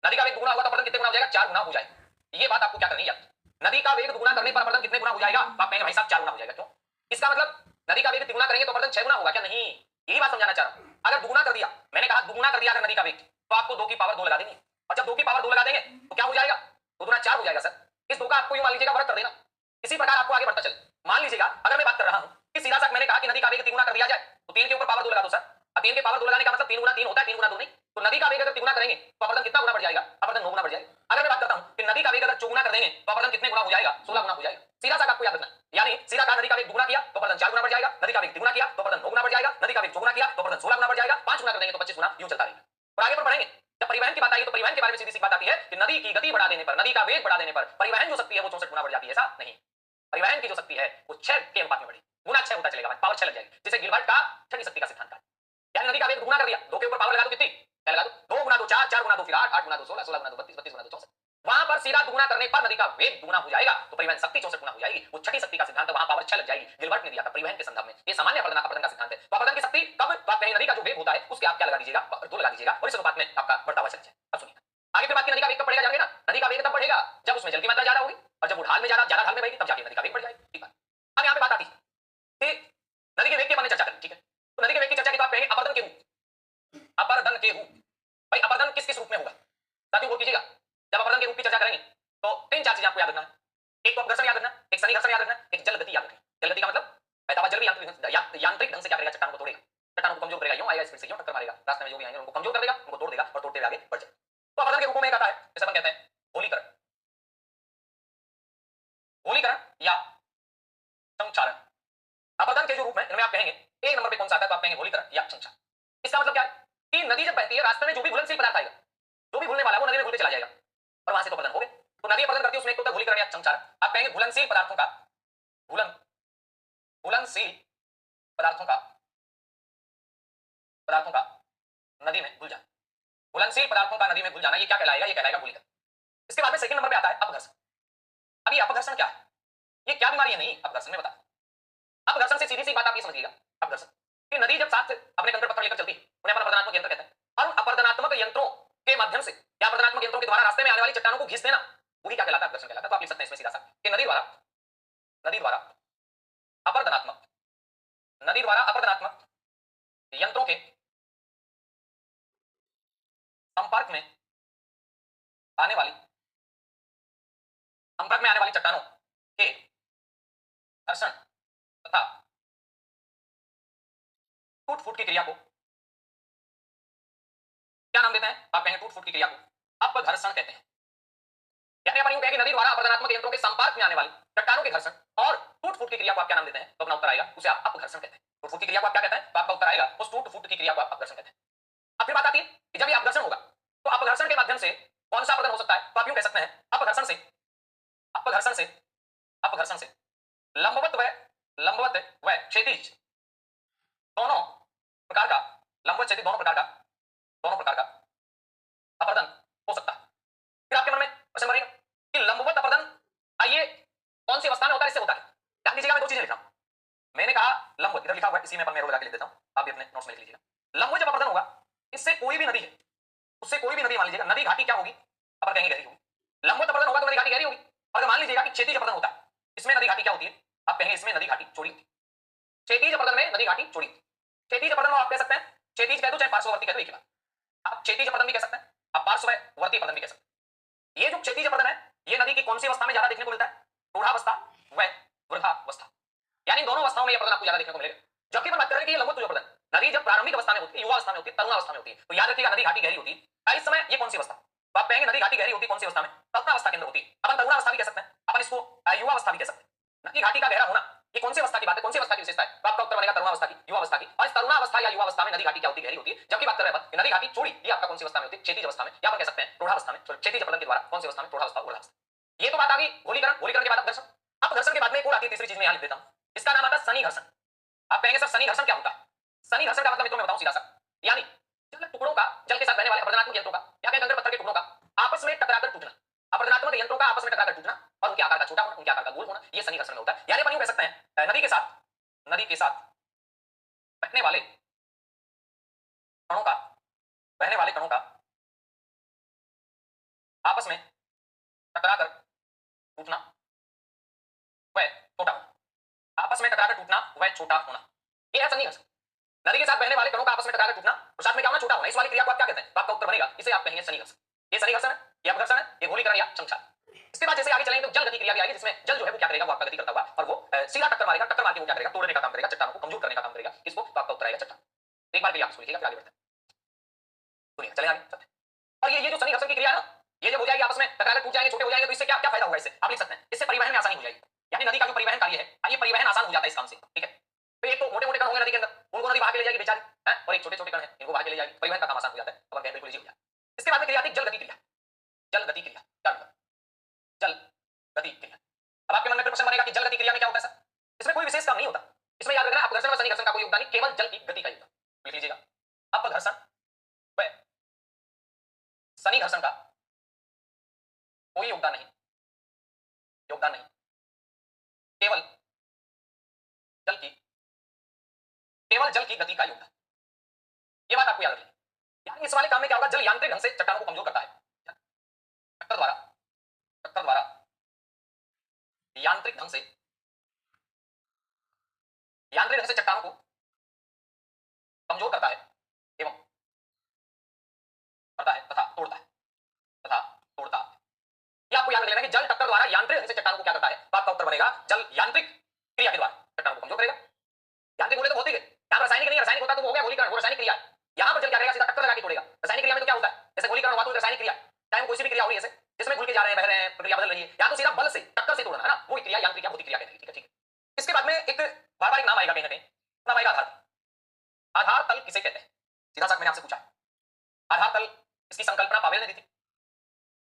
नदी का वेग दुगुना होगा तो अपरदन कितने गुना हो जाएगा? 4 गुना हो जाएगा। ये बात आपको क्या करनी है? नदी का वेग दुगुना करने पर अपरदन कितने गुना हो जाएगा? तो आप कहेंगे भाई साहब 4 गुना हो जाएगा। क्यों? इसका मतलब नदी का वेग तिगुना करेंगे तो अपरदन 6 गुना होगा क्या? नहीं, यही बात समझाना चाह रहा हूं। अगर दुगुना कर दिया, मैंने कहा दुगुना कर दिया अगर नदी का वेग, तो आपको 2 की पावर 2 लगा देंगे। और जब 2 की पावर 2 लगा देंगे तो क्या हो जाएगा? 2 गुना 4 हो जाएगा सर। इस 2 का आपको यूं मान लीजिएगा वर्ग कर देना। इसी प्रकार आपको आगे बढ़ता चले। मान लीजिएगा अगर मैं बात कर रहा हूं कि सीधा सा मैंने कहा कि नदी का वेग तिगुना कर दिया जाए तो 3 के ऊपर पावर 2 लगा दो सर। अब 3 के पावर 2 लगाने का मतलब 3 गुना 3 होता है, 3 गुना 2 नहीं। तो नदी का वेग अगर तिगुना करेंगे तो अपरदन कितना गुना बढ़ जाएगा? अपरदन 9 गुना बढ़ जाएगा। अगर मैं बात करता हूं कि नदी का वेग अगर चौगुना कर देंगे तो अपरदन कितने गुना हो जाएगा? 16 गुना हो जाएगा। सीधा सा आपको याद रखना। यानी सीधा कहा नदी का वेग दुगुना किया तो अपरदन 4 गुना बढ़ जाएगा, नदी का वेग तिगुना किया तो अपरदन 9 गुना बढ़ जाएगा, नदी का वेग चौगुना किया तो अपरदन 16 गुना बढ़ जाएगा, 5 गुना कर देंगे तो 25 गुना, यूं चलता रहेगा। और आगे पर बढ़ेंगे, जब परिवहन की बात आएगी तो परिवहन के बारे में सीधी सी बात आती है कि नदी की गति बढ़ा देने पर, नदी का वेग बढ़ा देने पर परिवहन जो शक्ति है वो 64 गुना बढ़ जाती है। ऐसा नहीं, परिवहन की जो शक्ति है वो 6 के अनुपात में बढ़ेगी, गुना 6 होता चलेगा, पावर 6 लग जाएगी, जिसे गिलबर्ट का छठी शक्ति का सिद्धांत है। यानी नदी का वेग दुगुना कर दिया, 2 के ऊपर पावर लगा दो, कितनी क्या लगा दो? 2 गुना 2 4, 4 गुना 2 फिर 8, 8 गुना 2 16, 16 गुना 2 32, 32 गुना 2 64। वहां पर सीधा दुगुना करने पर नदी का वेग दुगुना हो जाएगा तो परिवहन शक्ति 64 गुना हो जाएगी। वो छठी शक्ति का सिद्धांत है, वहां पावर 6 लग जाएगी। गिलबर्ट ने दिया था परिवहन के संदर्भ में। ये सामान्य अपरदन का सिद्धांत है। तो अपरदन की शक्ति कब? तो आप कहेंगे नदी का जो वेग होता है उसके आप क्या लगा दीजिएगा? 2 लगा दीजिएगा और इस अनुपात में आपका बढ़ता हुआ चला जाए। अब सुनिए आगे फिर बात की नदी का वेग कब बढ़ेगा जानेंगे ना। नदी का वेग तब बढ़ेगा जब उसमें जल की मात्रा ज्यादा होगी और जब वो ढाल में ज्यादा ढाल में बहेगी तब जाके नदी का वेग बढ़ जाएगा। ठीक है, अब यहां पे बात आती है कि नदी के वेग के बारे में चर्चा करें। ठीक है, तो नदी के वेग की चर्चा की तो आप कहेंगे अपरदन के रूप, अपरदन के रूप। भाई अपरदन किस किस रूप में होगा साथियों? वो कीजिएगा, जब अपरदन के रूप की चर्चा करेंगे तो 3-4 चीजें आपको याद रखना है। एक तो अपघर्षण याद रखना, एक सनी घर्षण याद रखना, एक जल गति याद रखना। जल गति का मतलब बहता हुआ जल भी यांत्रिक ढंग से क्या करेगा? चट्टानों को तोड़ेगा, चट्टानों को कमजोर करेगा, यूं आएगा स्पीड से, यूं टक्कर मारेगा, रास्ते में जो भी आएंगे उनको कमजोर कर देगा, उनको तोड़ देगा और तोड़ते हुए आगे बढ़ जाएगा। तो अपरदन के रूपों में एक आता है जैसे अपन कहते हैं होलीकरण, होलीकरण या संक्षारण। अपरदन के जो रूप में इनमें आप कहेंगे या क्षमता। इसका मतलब क्या है कि नदी जब बहती है रास्ते में जो भी घुलनशील पदार्थ आएगा, जो भी घुलने वाला है वो नदी में घुल के चला जाएगा और वहां से तो अपरदन हो गए। तो नदी अपरदन करती है उसमें एक तो होता है घुलीकरण या क्षमचारण। आप कहेंगे घुलनशील पदार्थों का घुलनशील पदार्थों का नदी में घुल जाना, घुलनशील पदार्थों का नदी में घुल जाना, ये क्या कहलाएगा? ये कहलाएगा घुलीकरण। इसके बाद में सेकंड नंबर पे आता है अपघर्षण। अब ये अपघर्षण क्या है? ये क्या बीमारी है? नहीं अपघर्षण में बता। अपघर्षण से सीधी सी बात आप ये समझिएगा, अपघर्षण कि नदी जब साथ अपने कंकड़ पत्थर लेकर चलती है, उन्हें अपन अपरदनात्मक यंत्र कहते हैं। और अपरदनात्मक यंत्रों के माध्यम से या अपरदनात्मक यंत्रों के द्वारा रास्ते में आने वाली चट्टानों को घिस देना, वही क्या कहलाता है? अपघर्षण कहलाता है। तो आप लिख सकते हैं इसमें सीधा सा कि नदी द्वारा अपरदनात्मक यंत्रों के संपर्क में आने वाली चट्टानों के घर्षण तथा टूट फूट की क्रिया को क्या नाम देते हैं? आप कहेंगे टूट फूट की क्रिया को अपघर्षण कहते हैं। यानी अपन यूं कहें कि नदी द्वारा अपरदनात्मक यंत्रों के संपर्क में आने वाली चट्टानों के घर्षण और टूट फूट की क्रिया को आप क्या नाम देते हैं? तो अपना उत्तर आएगा उसे आप अपघर्षण कहते हैं। टूट फूट की क्रिया को आप क्या कहते हैं? तो आपका उत्तर आएगा उस टूट फूट की क्रिया को आप अपघर्षण कहते हैं। अब फिर बात आती है कि जब ये अपघर्षण होगा तो अपघर्षण के माध्यम से कौन सा अपरदन हो सकता है? तो आप यूं कह सकते हैं अपघर्षण से लंबवत व क्षैतिज दोनों प्रकार का अपरदन हो सकता है। फिर आपके मन में प्रश्न बनेगा कि लंबवत अपरदन आइए कौन सी अवस्था में होता है? इससे होता है, ध्यान दीजिएगा, मैं दो चीजें लिख रहा हूं। मैंने कहा लंबवत, इधर लिखा हुआ है, इसी में अपन लगा के लिख देता हूं, आप भी अपने नोट्स में लिख लीजिएगा। लंबवत जब अपरदन होगा, इससे कोई भी नदी है, उससे कोई भी नदी मान लीजिएगा, नदी घाटी क्या होगी? अपन कहेंगे गहरी होगी। लंबवत अपरदन होगा तो नदी घाटी गहरी होगी। और मान लीजिएगा कि क्षैतिज अपरदन होता है, इसमें नदी घाटी क्या होती है? आप कहेंगे इसमें नदी घाटी चौड़ी होती है। क्षैतिज अपरदन में नदी घाटी चौड़ी होती है। क्षैतिज अपरदन आप कह सकते हैं, क्षैतिज कह दो चाहे पार्श्ववर्ती कह दो, एक ही बात। आप क्षैतिज अपरदन भी कह सकते हैं, आप पार्श्ववर्ती अपरदन भी कह सकते हैं। ये जो क्षैतिज अपरदन है, ये नदी की कौन सी अवस्था में ज्यादा देखने को मिलता है? रूढ़ावस्था व वृद्धावस्था, यानी दोनों अवस्थाओं में ये अपरदन आपको ज्यादा देखने को मिलेगा। जबकि हम बात कर रहे हैं कि ये लंबवत अपरदन नदी जब प्रारंभिक अवस्था में होती है, युवा अवस्था में होती है, तरुणावस्था में होती है, तो याद रखिएगा नदी घाटी गहरी होती है। इस समय ये कौन सी अवस्था? तो आप कहेंगे नदी घाटी गहरी होती है कौन सी अवस्था में? तरुणावस्था के अंदर होती है। अपन तरुणावस्था भी कह सकते हैं, अपन इसको युवा अवस्था भी कह सकते हैं। नदी घाटी का गहरा होना ये कौन सी अवस्था की बात है? कौन सी अवस्था की विशेषता है? तो आपका उत्तर बनेगा तरुणावस्था की, युवावस्था की। और इस तरुणावस्था या युवावस्था में नदी घाटी क्या होती है? गहरी होती है। जबकि बात कर रहे हैं नदी घाटी चौड़ी, ये आपका कौन सी अवस्था में होती है? क्षैतिज अवस्था में, या अपन कह सकते हैं रूढ़ावस्था में। क्षैतिज अपरदन के द्वारा कौन सी अवस्था में? रूढ़ावस्था, रूढ़ावस्था। ये तो बात आ गई घोलीकरण। घोलीकरण के बाद अपघर्षण। अपघर्षण के बाद में एक और आती है तीसरी चीज में यहां लिख देता हूं, इसका नाम आता है शनि घर्षण। आप कहेंगे सर शनि घर्षण क्या होता है? शनि घर्षण का मतलब मित्रों मैं बताऊं सीधा सा, यानी जल टुकड़ों का, जल के साथ बहने वाले अपरदनात्मक यंत्रों का या कंकड़ पत्थर के टुकड़ों का आपस में टकराकर टूटना, अपरदनात्मक यंत्रों का आपस में टकराकर टूटना और उनके आकार का छोटा होना, उनके आकार का गोल होना, ये शनि घर्षण में होता है। यानी अपन यूं कह सकते हैं नदी के साथ बहने वाले कणों का आपस में टकराकर टूटना व छोटा होना, आपस में टकराकर टूटना व छोटा होना, ये है शनि घर्षण। नदी के साथ बहने वाले कणों का आपस में टकराकर टूटना और साथ में क्या होना? छोटा होना। इस वाली क्रिया को आप क्या कहते हैं? तो आपका उत्तर बनेगा इसे आप कहेंगे शनि घर्षण। ये शनि घर्षण है, ये अपघर्षण है, ये घोलीकरण या क्षमचालन। इसके बाद जैसे आगे चलेंगे तो जल गति क्रिया भी आएगी, जिसमें जल जो है वो क्या करेगा? वो आपका गति करता हुआ और वो सीधा टक्कर मारेगा। टक्कर मार के वो क्या करेगा? तोड़ने का काम करेगा, चट्टानों को कमजोर करने का काम करेगा। किसको? तो आपका उत्तर आएगा चट्टान। एक बार के लिए आप लिखिएगा, फिर आगे बढ़ते हैं। सुनिए, चले आगे चलते हैं। और ये जो शनि घर्षण की क्रिया है ना, ये जब हो जाएगी आपस में टकराकर टूट जाएंगे, छोटे हो जाएंगे, तो इससे क्या क्या फायदा होगा? इससे आप लिख सकते हैं इससे परिवहन में आसानी हो जाएगी। यानी नदी का जो परिवहन कार्य है, ये परिवहन आसान हो जाता है इस काम से। ठीक है, तो एक तो मोटे मोटे कण होंगे नदी के अंदर, उनको नदी बहा के ले जाएगी बेचारी है, और एक छोटे छोटे कण है इनको बहा के ले जाएगी, परिवहन का काम आसान हो जाता है। अब बिल्कुल इजी हो जाता है। इसके बाद में क्रिया आती है जल गति क्रिया। जल गति क्रिया क्या मतलब? जल गति क्रिया। अब आपके मन में प्रश्न बनेगा कि जल गति क्रिया में क्या होता है सर? इसमें कोई विशेष काम नहीं होता। इसमें याद रखना अपघर्षण और शनि घर्षण का कोई योगदान नहीं, केवल जल की गति का योगदान। लिख लीजिएगा अपघर्षण व शनि घर्षण का कोई योगदान नहीं, केवल जल की गति का योगदान। ये बात आपको याद रखनी। यानी इस वाले काम में क्या होगा? जल यांत्रिक ढंग से चट्टानों को कमजोर करता है। टक्कर द्वारा यांत्रिक ढंग से चट्टानों को कमजोर करता है एवं तथा तोड़ता है। ये आपको याद रख लेना कि जल टक्कर द्वारा यांत्रिक ढंग से चट्टानों को क्या करता है? तो आपका उत्तर बनेगा जल यांत्रिक क्रिया के द्वारा चट्टानों को कमजोर करेगा। यांत्रिक बोले तो भौतिक है, यहाँ रासायनिक नहीं, रासायनिक होता तो वो हो गया घोलीकरण, वो रासायनिक क्रिया है। यहाँ पर जल क्या करेगा? सीधा टक्कर लगा के तोड़ेगा। रासायनिक क्रिया में तो क्या होता है? जैसे घोलीकरण हुआ तो रासायनिक क्रिया, चाहे वो कोई सी भी क्रिया हो रही है, जिसमें घुल के जा रहे हैं, बह रहे हैं, प्रक्रिया बदल रही है, या तो सीधा बल से टक्कर से तोड़ना है ना, वो क्रिया यांत्रिक या भौतिक क्रिया कहलाएगी। ठीक है, ठीक है। इसके बाद में एक बार बार एक नाम आएगा कहीं ना कहीं, नाम आएगा आधार। आधार तल किसे कहते हैं? सीधा सा मैंने आपसे पूछा। आधार तल, इसकी संकल्पना पावेल ने दी थी।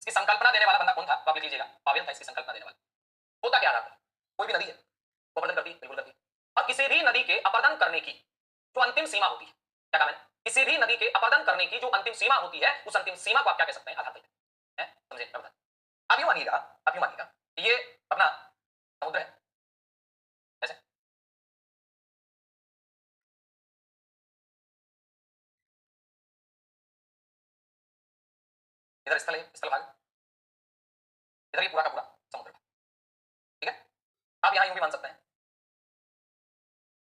इसकी संकल्पना देने वाला बंदा कौन था? तो आप लिख लीजिएगा, पावेल था इसकी संकल्पना देने वाला। होता क्या आधार तल? कोई भी नदी है वो अपर्दन करती है, बिल्कुल करती है। और किसी भी नदी के अपर्दन करने की जो अंतिम सीमा होती है, क्या कहा मैंने? किसी भी नदी के अपर्दन करने की जो अंतिम सीमा होती है, उस अंतिम सीमा को आप क्या कह सकते हैं? आधार तल है। समझे? अब यूं मानिएगा, अब यूं मानिएगा ये अपना समुद्र है, ऐसे इधर स्थल है, स्थल भाग, इधर ये पूरा का पूरा समुद्र भाग, ठीक है। आप यहां यूं भी मान सकते हैं,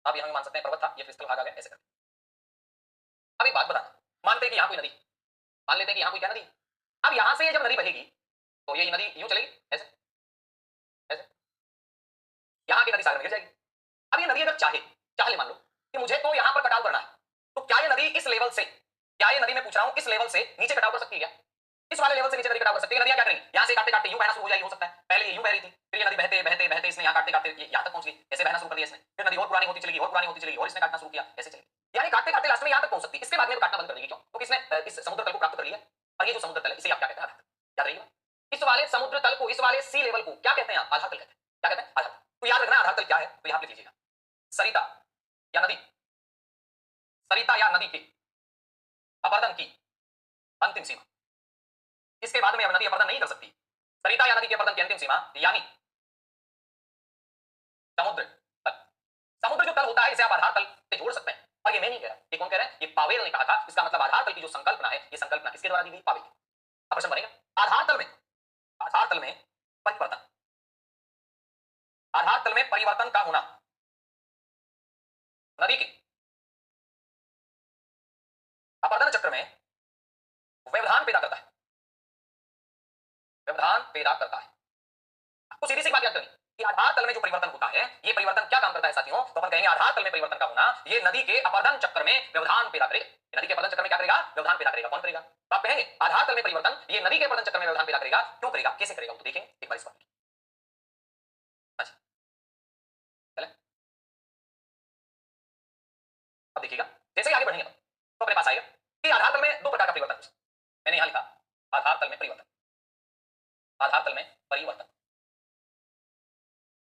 आप यहां भी मान सकते हैं पर्वत था, ये स्थल भाग आ गया, ऐसे करके। अब एक बात बताना, मानते हैं कि यहां कोई नदी, मान लेते हैं कि यहां कोई क्या नदी, अब यहां से ये जब नदी बहेगी तो ये नदी यूं चलेगी, ऐसे ऐसे, यहां की नदी सागर में गिर जाएगी। अब ये नदी अगर चाहे, चाह ले मान लो कि मुझे तो यहां पर कटाव करना है, तो क्या ये नदी इस लेवल से, क्या ये नदी मैं पूछ रहा हूं इस लेवल से नीचे कटाव कर सकती है क्या? इस वाले लेवल से नीचे नदी कटाव कर सकती है? नदियां क्या करेंगी, यहां से काटते काटते यूं बहना शुरू हो जाएगी, हो सकता है पहले ये यूं बह रही थी, फिर ये नदी बहते बहते बहते इसने यहां काटते काटते यहां तक पहुंच गई, ऐसे बहना शुरू कर दिया इसने, फिर नदी और पुरानी होती चलेगी, और पुरानी होती चलेगी, और इसने काटना शुरू किया, ऐसे चलेगी, यानी काटते काटते लास्ट में यहां तक पहुंच सकती है। इसके बाद में काटना बंद कर देगी, क्यों? क्योंकि इसने इस समुद्र तल को प्राप्त कर लिया। और ये जो समुद्र तल है इसे आप क्या कहते हैं? आधार तल। याद रहिएगा, इस वाले समुद्र तल को, इस वाले सी लेवल को क्या कहते हैं? आप आधार तल कहते हैं। क्या कहते हैं? आधार तल। तो याद रखना आधार तल क्या है, तो यहां पे लीजिएगा, सरिता या नदी, सरिता या नदी के अपर्दन की अंतिम सीमा, इसके बाद में अब नदी अपर्दन नहीं कर सकती। सरिता या नदी के अपर्दन की अंतिम सीमा यानी समुद्र तल। समुद्र जो तल होता है इसे आप आधार तल से जोड़ सकते हैं। और ये मैं नहीं कह रहा, ये कौन कह रहा है? ये पावेल ने कहा था। इसका मतलब आधार तल की जो संकल्पना है, ये संकल्पना किसके द्वारा दी गई? पावेल। अब प्रश्न बनेगा, आधार तल में, आधार तल में परिवर्तन, आधार तल में परिवर्तन का होना नदी के अपर्दन चक्र में व्यवधान पैदा करता है, व्यवधान पैदा करता है। आपको सीधी सी बात याद करनी कि आधार तल में जो परिवर्तन होता है, ये परिवर्तन क्या काम करता है साथियों? तो अपन कहेंगे आधार तल में परिवर्तन का होना ये नदी के अपर्दन चक्र में व्यवधान पैदा करेगा। नदी के अपर्दन चक्र में क्या करेगा? व्यवधान पैदा करेगा। कौन करेगा? तो आप कहेंगे आधार तल में परिवर्तन ये नदी के अपर्दन चक्र में व्यवधान पैदा करेगा। क्यों करेगा, कैसे करेगा? तो देखेंगे एक बार इस बात। अच्छा चले, अब देखिएगा जैसे ही आगे बढ़ेंगे तो अपने पास आएगा कि आधार तल में दो प्रकार का परिवर्तन हो सकता है। मैंने यहां लिखा आधार तल में परिवर्तन, आधार तल में परिवर्तन।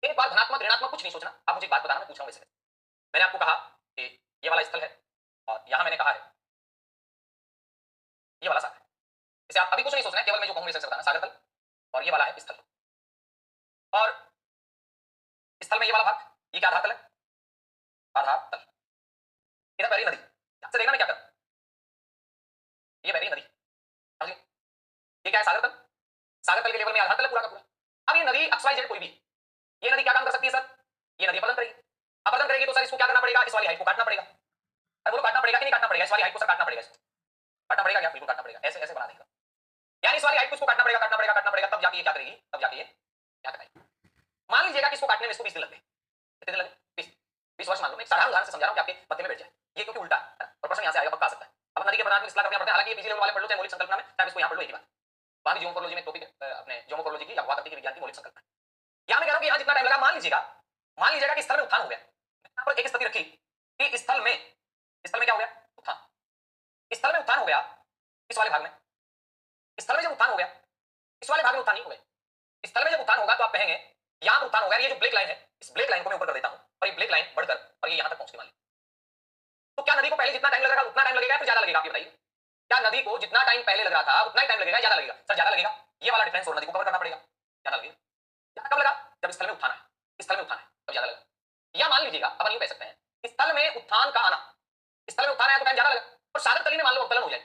एक बार धनात्मक ऋणात्मक कुछ नहीं सोचना, आप मुझे एक बात बताना, मैं पूछ रहा हूं वैसे। मैंने आपको कहा कि ये वाला स्थल है और यहां मैंने कहा है ये वाला सागर है। इसे आप अभी कुछ नहीं सोचना है, केवल मैं जो कहूंगा इसे बताना, सागर तल और ये वाला है स्थल। और स्थल में ये वाला भाग, ये क्या आधार तल है? आधार तल। इधर बह रही नदी, ध्यान से देखना मैं क्या कर रहा हूं, ये बह रही नदी, समझिए ये क्या है? सागर तल। सागर तल के लेवल में आधार तल है पूरा का पूरा। अब ये नदी एक्स वाई जेड कोई भी, ये नदी क्या काम कर सकती है सर? ये नदी अपरदन करेगी। अपरदन करेगी तो सर इसको क्या करना पड़ेगा? इस वाली हाइट को काटना पड़ेगा। अरे बोलो काटना पड़ेगा कि नहीं काटना पड़ेगा? इस वाली हाइट को सर काटना पड़ेगा, इसको काटना पड़ेगा क्या? बिल्कुल काटना पड़ेगा, ऐसे ऐसे बना देगा। यानी इस वाली हाइट को इसको काटना पड़ेगा, काटना पड़ेगा, काटना पड़ेगा, तब जाके ये क्या करेगी? तब जाके ये क्या करेगी? मान लीजिएगा कि इसको काटने में इसको 20 दिन लग गए। कितने दिन लगे? 20 वर्ष मान लो। मैं एक साधारण उदाहरण से समझा रहा हूं कि आपके मत्थे में बैठ जाए। ये क्योंकि उल्टा है और प्रश्न यहां से आएगा, पक्का आ सकता है। अब नदी के पदार्थ में इसला करना पड़ता है, हालांकि ये पिछले लेवल वाले पढ़ लो चाहे मौलिक संकल्पना में, चाहे इसको यहां पढ़ लो, एक ही बात। वहां भी ज्योमोफोरोलॉजी में टॉपिक अपने ज्योमोफोरोलॉजी की या वातावरण की विज्ञान की मौलिक संकल्पना। यहां मैं कह रहा हूं कि यहां जितना टाइम लगा, मान लीजिएगा कि स्थल में उत्थान हो गया। यहां पर एक स्थिति रखी कि स्थल में क्या हो गया? उत्थान। स्थल में उत्थान हो गया इस वाले भाग में। स्थल में जब उत्थान हो गया, इस वाले भाग में उत्थान नहीं हो गया। स्थल में जब उत्थान होगा तो आप कहेंगे यहां पर उत्थान हो गया। ये जो ब्लैक लाइन है, इस ब्लैक लाइन को मैं ऊपर कर देता हूं और ये ब्लैक लाइन बढ़कर और ये यहां तक पहुंचने वाली। तो क्या नदी को पहले जितना टाइम लगेगा उतना टाइम लगेगा, फिर ज्यादा लगेगा? आप ये बताइए। क्या नदी को जितना टाइम पहले लग रहा था उतना ही टाइम लगेगा, ज्यादा लगेगा? सर ज्यादा लगेगा। ये वाला डिफरेंस और नदी को कवर करना पड़ेगा, ज्यादा लगेगा। ज्यादा कब लगा? जब स्थल में उत्थान है, स्थल में उत्थान है तब ज्यादा लगा। या मान लीजिएगा अपन यूं कह सकते हैं स्थल में उत्थान का आना, स्थल में उत्थान आया तो टाइम ज्यादा लगा। और सागर तली में मान लो अवतलन हो जाए,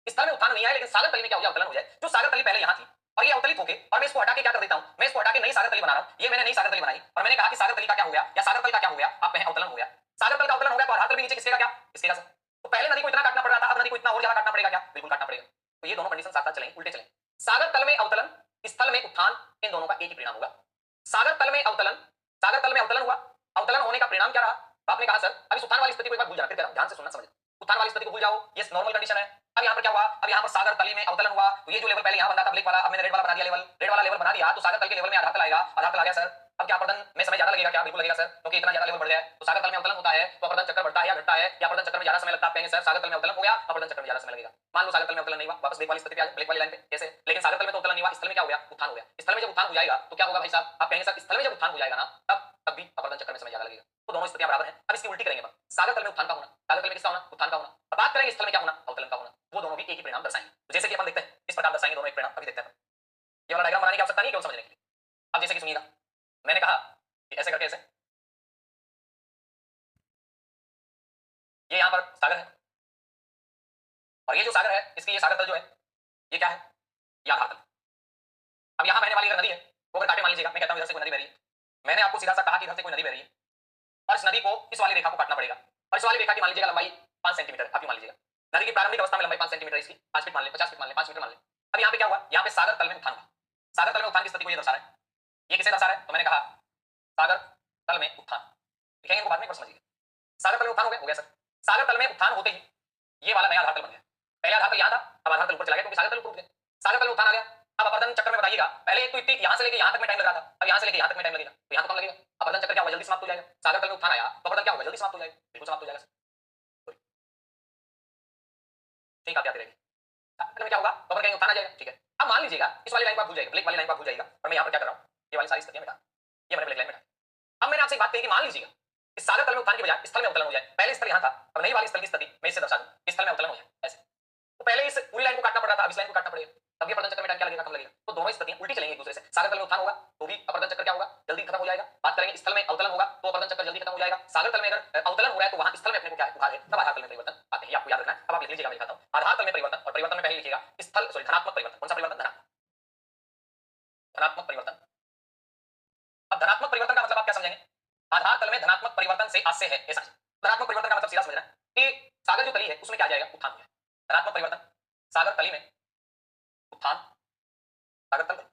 स्थल में उत्थान नहीं आया लेकिन सागर तली में क्या हो जाए? अवतलन हो जाए। जो सागर तली पहले यहां थी और ये अवतलित होके, और मैं इसको हटा के क्या कर देता हूं? मैं इसको हटा के नई सागर तली बना रहा हूं। ये मैंने नई सागर तली बनाई और मैंने कहा कि सागर तली का क्या हो गया या सागर तल का क्या हो गया? आप कहें अवतलन हो गया। सागर तल का अवतलन हो गया तो आधार तल भी नीचे किसके का क्या? इसके का सर। तो पहले नदी को इतना काटना पड़ रहा था, अब नदी को इतना और ज्यादा काटना पड़ेगा क्या? बिल्कुल काटना पड़ेगा। तो ये दोनों कंडीशन साथ साथ चलें, उल्टे चलें। सागर तल में अवतलन, स्थल में उत्थान, इन दोनों का एक ही परिणाम होगा। सागर तल में अवतलन, सागर तल में अवतलन हुआ, अवतलन होने का परिणाम क्या रहा? आपने कहा सर अब इस उत्थान वाली स्थिति को एक बार भूल जाना, फिर ध्यान से सुनना समझ। उत्थान वाली स्थिति को भूल जाओ, ये नॉर्मल कंडीशन है। अब यहाँ पर क्या हुआ? अब यहाँ पर सागर तली में अवतलन हुआ तो ये जो लेवल पहले यहाँ बना था ब्लैक वाला, अब मैंने रेड वाला बना दिया लेवल, रेड वाला लेवल बना दिया तो सागर तल के लेवल में आधार तल आएगा। आधार तल आ गया सर, अब क्या अपर्दन में समय ज्यादा लगेगा क्या? बिल्कुल लगेगा सर, क्योंकि इतना ज्यादा लेवल बढ़ गया है। तो सागर तल में अवतलन होता है तो अपर्दन चक्कर बढ़ता है या घटता है, या अपर्दन चक्कर में ज्यादा समय लगता है? आप कहेंगे सर सागर तल में अवतलन हो गया, अपर्दन चक्कर में ज्यादा समय लगेगा। मान लो सागर तल में अवतलन नहीं हुआ, वापस ब्रेक वाली स्थिति पे आ, ब्रेक वाली लाइन पे कैसे? लेकिन सागर तल में तो अवतलन नहीं हुआ, स्थल में क्या हो गया? उत्थान हो गया। स्थल में जब उत्थान हो जाएगा तो क्या होगा भाई साहब? आप कहेंगे सर स्थल में जब उत्थान हो जाएगा ना, तब भी अपर्दन चक्कर में समय ज्यादा लगेगा। तो दोनों स्थितियां बराबर हैं। अब इसकी उल्टी करेंगे, सागर तल में उत्थान का होना, सागर तल में किसका होना? उत्थान का होना। अब बात करेंगे स्थल में क्या होना? अवतलन का होना। वो दोनों भी एक ही परिणाम दर्शाएंगे। तो जैसे कि अपन देखते हैं इस प्रकार दर्शाएंगे दोनों एक परिणाम, अभी देखते हैं। ये वाला डायग्राम बनाने की आवश्यकता नहीं केवल समझने के लिए। अब जैसे कि सुनिएगा, मैंने कहा कि ऐसे करके ऐसे, ये यहां पर सागर है, और ये जो सागर है इसकी ये सागर तल जो है ये क्या है? ये आधार तल। अब यहां बहने वाली अगर नदी है, वो अगर काटे मान लीजिएगा, मैं कहता हूं इधर से कोई नदी बह रही है, मैंने आपको सीधा सा कहा कि इधर से कोई नदी बह रही है, और इस नदी को इस वाली रेखा को काटना पड़ेगा, और इस वाली रेखा की मान लीजिएगा लंबाई 5 सेंटीमीटर, आप ही मान लीजिएगा नदी की प्रारंभिक अवस्था में लंबाई 5 सेंटीमीटर, इसकी 5 फीट मान ले, 50 फीट मान ले, 5 मीटर मान ले। अब यहाँ पे क्या हुआ? यहाँ पे सागर तल में उत्थान हुआ। सागर तल में उत्थान की स्थिति को ये दर्शा रहा है। ये किसे दर्शा रहा है? तो मैंने कहा सागर तल में उत्थान, लिखेंगे इनको बाद में, समझिए। सागर तल में उत्थान हो गया सर। सागर तल में उत्थान होते ही ये वाला नया आधार तल बन गया। पहले आधार तल यहाँ था, अब आधार तल ऊपर चला गया, क्योंकि सागर तल ऊपर उठ गया। सागर तल में उत्थान आ गया। अब अपर्दन चक्कर में बताइएगा, पहले एक तो इतनी यहाँ से लेके यहाँ तक में टाइम लग रहा था, अब यहाँ से लेके यहाँ तक में टाइम लगेगा, तो यहाँ तो कम लगेगा। अपर्दन चक्कर क्या होगा? जल्दी समाप्त हो जाएगा। सागर तल में उत्थान आया तो अपर्दन क्या होगा? जल्दी समाप्त हो जाएगा, बिल्कुल समाप्त हो जाएगा। ठीक, आप याद रहेगी। सागर तल में क्या होगा? तो अपन कहेंगे उत्थान आ जाएगा, ठीक है। अब मान लीजिएगा इस वाली लाइन को आप भूल जाएगा, ब्लैक वाली लाइन को आप भूल जाएगा, और मैं यहाँ पर क्या कर रहा हूँ? ये वाली सारी स्थितियां मिटा, ये मैंने ब्लैक लाइन मिटा। अब मैंने आपसे एक बात कही कि मान लीजिएगा इस सागर तल में उत्थान की बजाय स्थल में अवतलन हो जाए। पहले स्थल यहाँ था, अब नई वाली स्थल की स्थिति मैं इससे दर्शा दूं, स्थल में अवतलन हो जाए ऐसे। तो पहले इस पूरी लाइन को काटना पड़ रहा था, अब इस लाइन को काटना पड़ेगा, तब ये अपर्दन चक्कर में टाइम क्या लगेगा? कम लगेगा। तो दोनों स्थितियां उल्टी चलेंगी एक दूसरे से। सागर तल में उत्थान होगा तो भी अपर्दन चक्कर क्या होगा? जल्दी खत्म हो जाएगा। बात करेंगे स्थल में अवतलन होगा तो अपर्दन चक्कर जल्दी खत्म हो जाएगा। सागर तल में अगर अवतलन हो रहा है तो वहां स्थल में अपने को क्या है? उभार है, तब आधार तल में परिवर्तन आते हैं, आपको याद रखना है। अब आप लिख लीजिएगा, मैं दिखाता हूं। आधार तल में परिवर्तन, और परिवर्तन में पहले लिखिएगा स्थल, सॉरी धनात्मक परिवर्तन। कौन सा परिवर्तन? धनात्मक, धनात्मक परिवर्तन। अब धनात्मक परिवर्तन का मतलब आप क्या समझेंगे? आधार तल में धनात्मक परिवर्तन से आशय है ऐसा। धनात्मक परिवर्तन का मतलब सीधा समझना कि सागर जो तली है उसमें क्या आ जाएगा? उत्थान हो जाएगा। धनात्मक परिवर्तन, सागर तली में उत्थान, सागर तल में,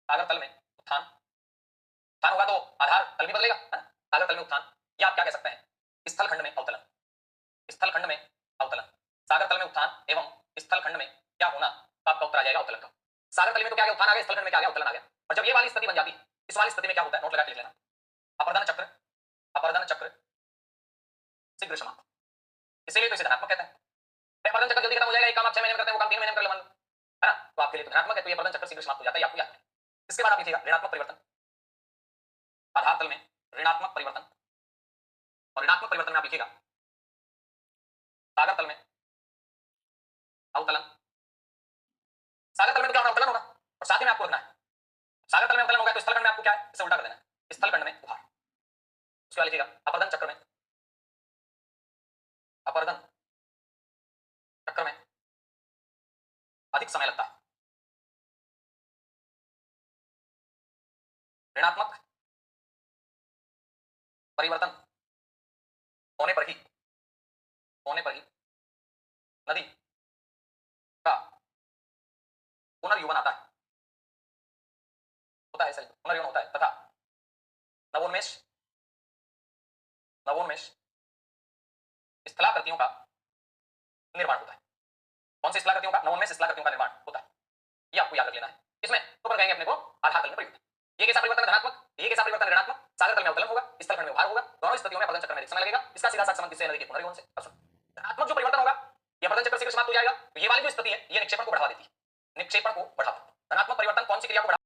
सागर तल में उत्थान, उत्थान होगा तो आधार तल भी बदलेगा, है ना? सागर तल में उत्थान, या आप क्या कह सकते हैं? स्थल खंड में अवतलन, स्थल खंड में अवतलन। सागर तल में उत्थान एवं स्थल खंड में क्या होना? तो आपका उत्तर आ जाएगा अवतलन का। सागर तल में तो क्या आ गया? उत्थान आ गया, स्थल खंड में क्या आ गया? अवतलन आ गया। और जब ये वाली स्थिति बन जाती है, इस वाली स्थिति में क्या होता है? नोट लगा के लिख लेना, अपर्दन चक्र, अपर्दन चक्र शीघ्र समाप्त, इसीलिए तो इसे धनात्मक कहते हैं। अपर्दन चक्र जल्दी खत्म हो जाएगा, एक काम आप 6 महीने में करते हैं वो काम 3 महीने में कर ले मान लो, है ना? तो आपके लिए तो धनात्मक है, तो ये अपर्दन चक्र शीघ्र समाप्त हो जाता है, आपको याद है। इसके बाद आप लिखिएगा ऋणात्मक परिवर्तन। आधार तल में ऋणात्मक परिवर्तन, और ऋणात्मक परिवर्तन में आप लिखिएगा सागर तल में अवतलन। सागर तल में तो क्या होना? अवतलन होगा, और साथ ही में आपको रखना है सागर तल में अवतलन होगा तो स्थल खंड में आपको क्या है? इसे उल्टा कर देना है, स्थल खंड में उभार। उसके बाद लिखिएगा अपर्दन चक्र में, अपर्दन चक्र में अधिक समय लगता है। ऋणात्मक परिवर्तन होने पर ही, होने पर ही नदी का पुनर्युवन आता है, होता है, सही पुनर्युवन होता है, तथा नवोन्मेष, नवोन्मेष स्थलाकृतियों का निर्माण होता है। कौन सी स्थलाकृतियों का? नवोन्मेष स्थलाकृतियों का निर्माण होता है, ये आपको याद रख लेना है। इसमें तो पर कहेंगे अपने को आधार तल में परिवर्तन। ये कैसा परिवर्तन? धनात्मक, ये कैसा परिवर्तन? ऋणात्मक। सागर तल में अवतलन होगा, स्थल खंड में उभार होगा, दोनों स्थितियों में अपर्दन चक्र में अधिक समय लगेगा। इसका सीधा साथ संबंध किससे? नदी के पुनर्युवन से। धनात्मक जो परिवर्तन होगा ये अपर्दन चक्र शीघ्र समाप्त हो जाएगा, तो ये वाली जो स्थिति है ये निक्षेपण को बढ़ावा देती है, निक्षेपण को बढ़ावा। धनात्मक परिवर्तन कौन सी क्रिया को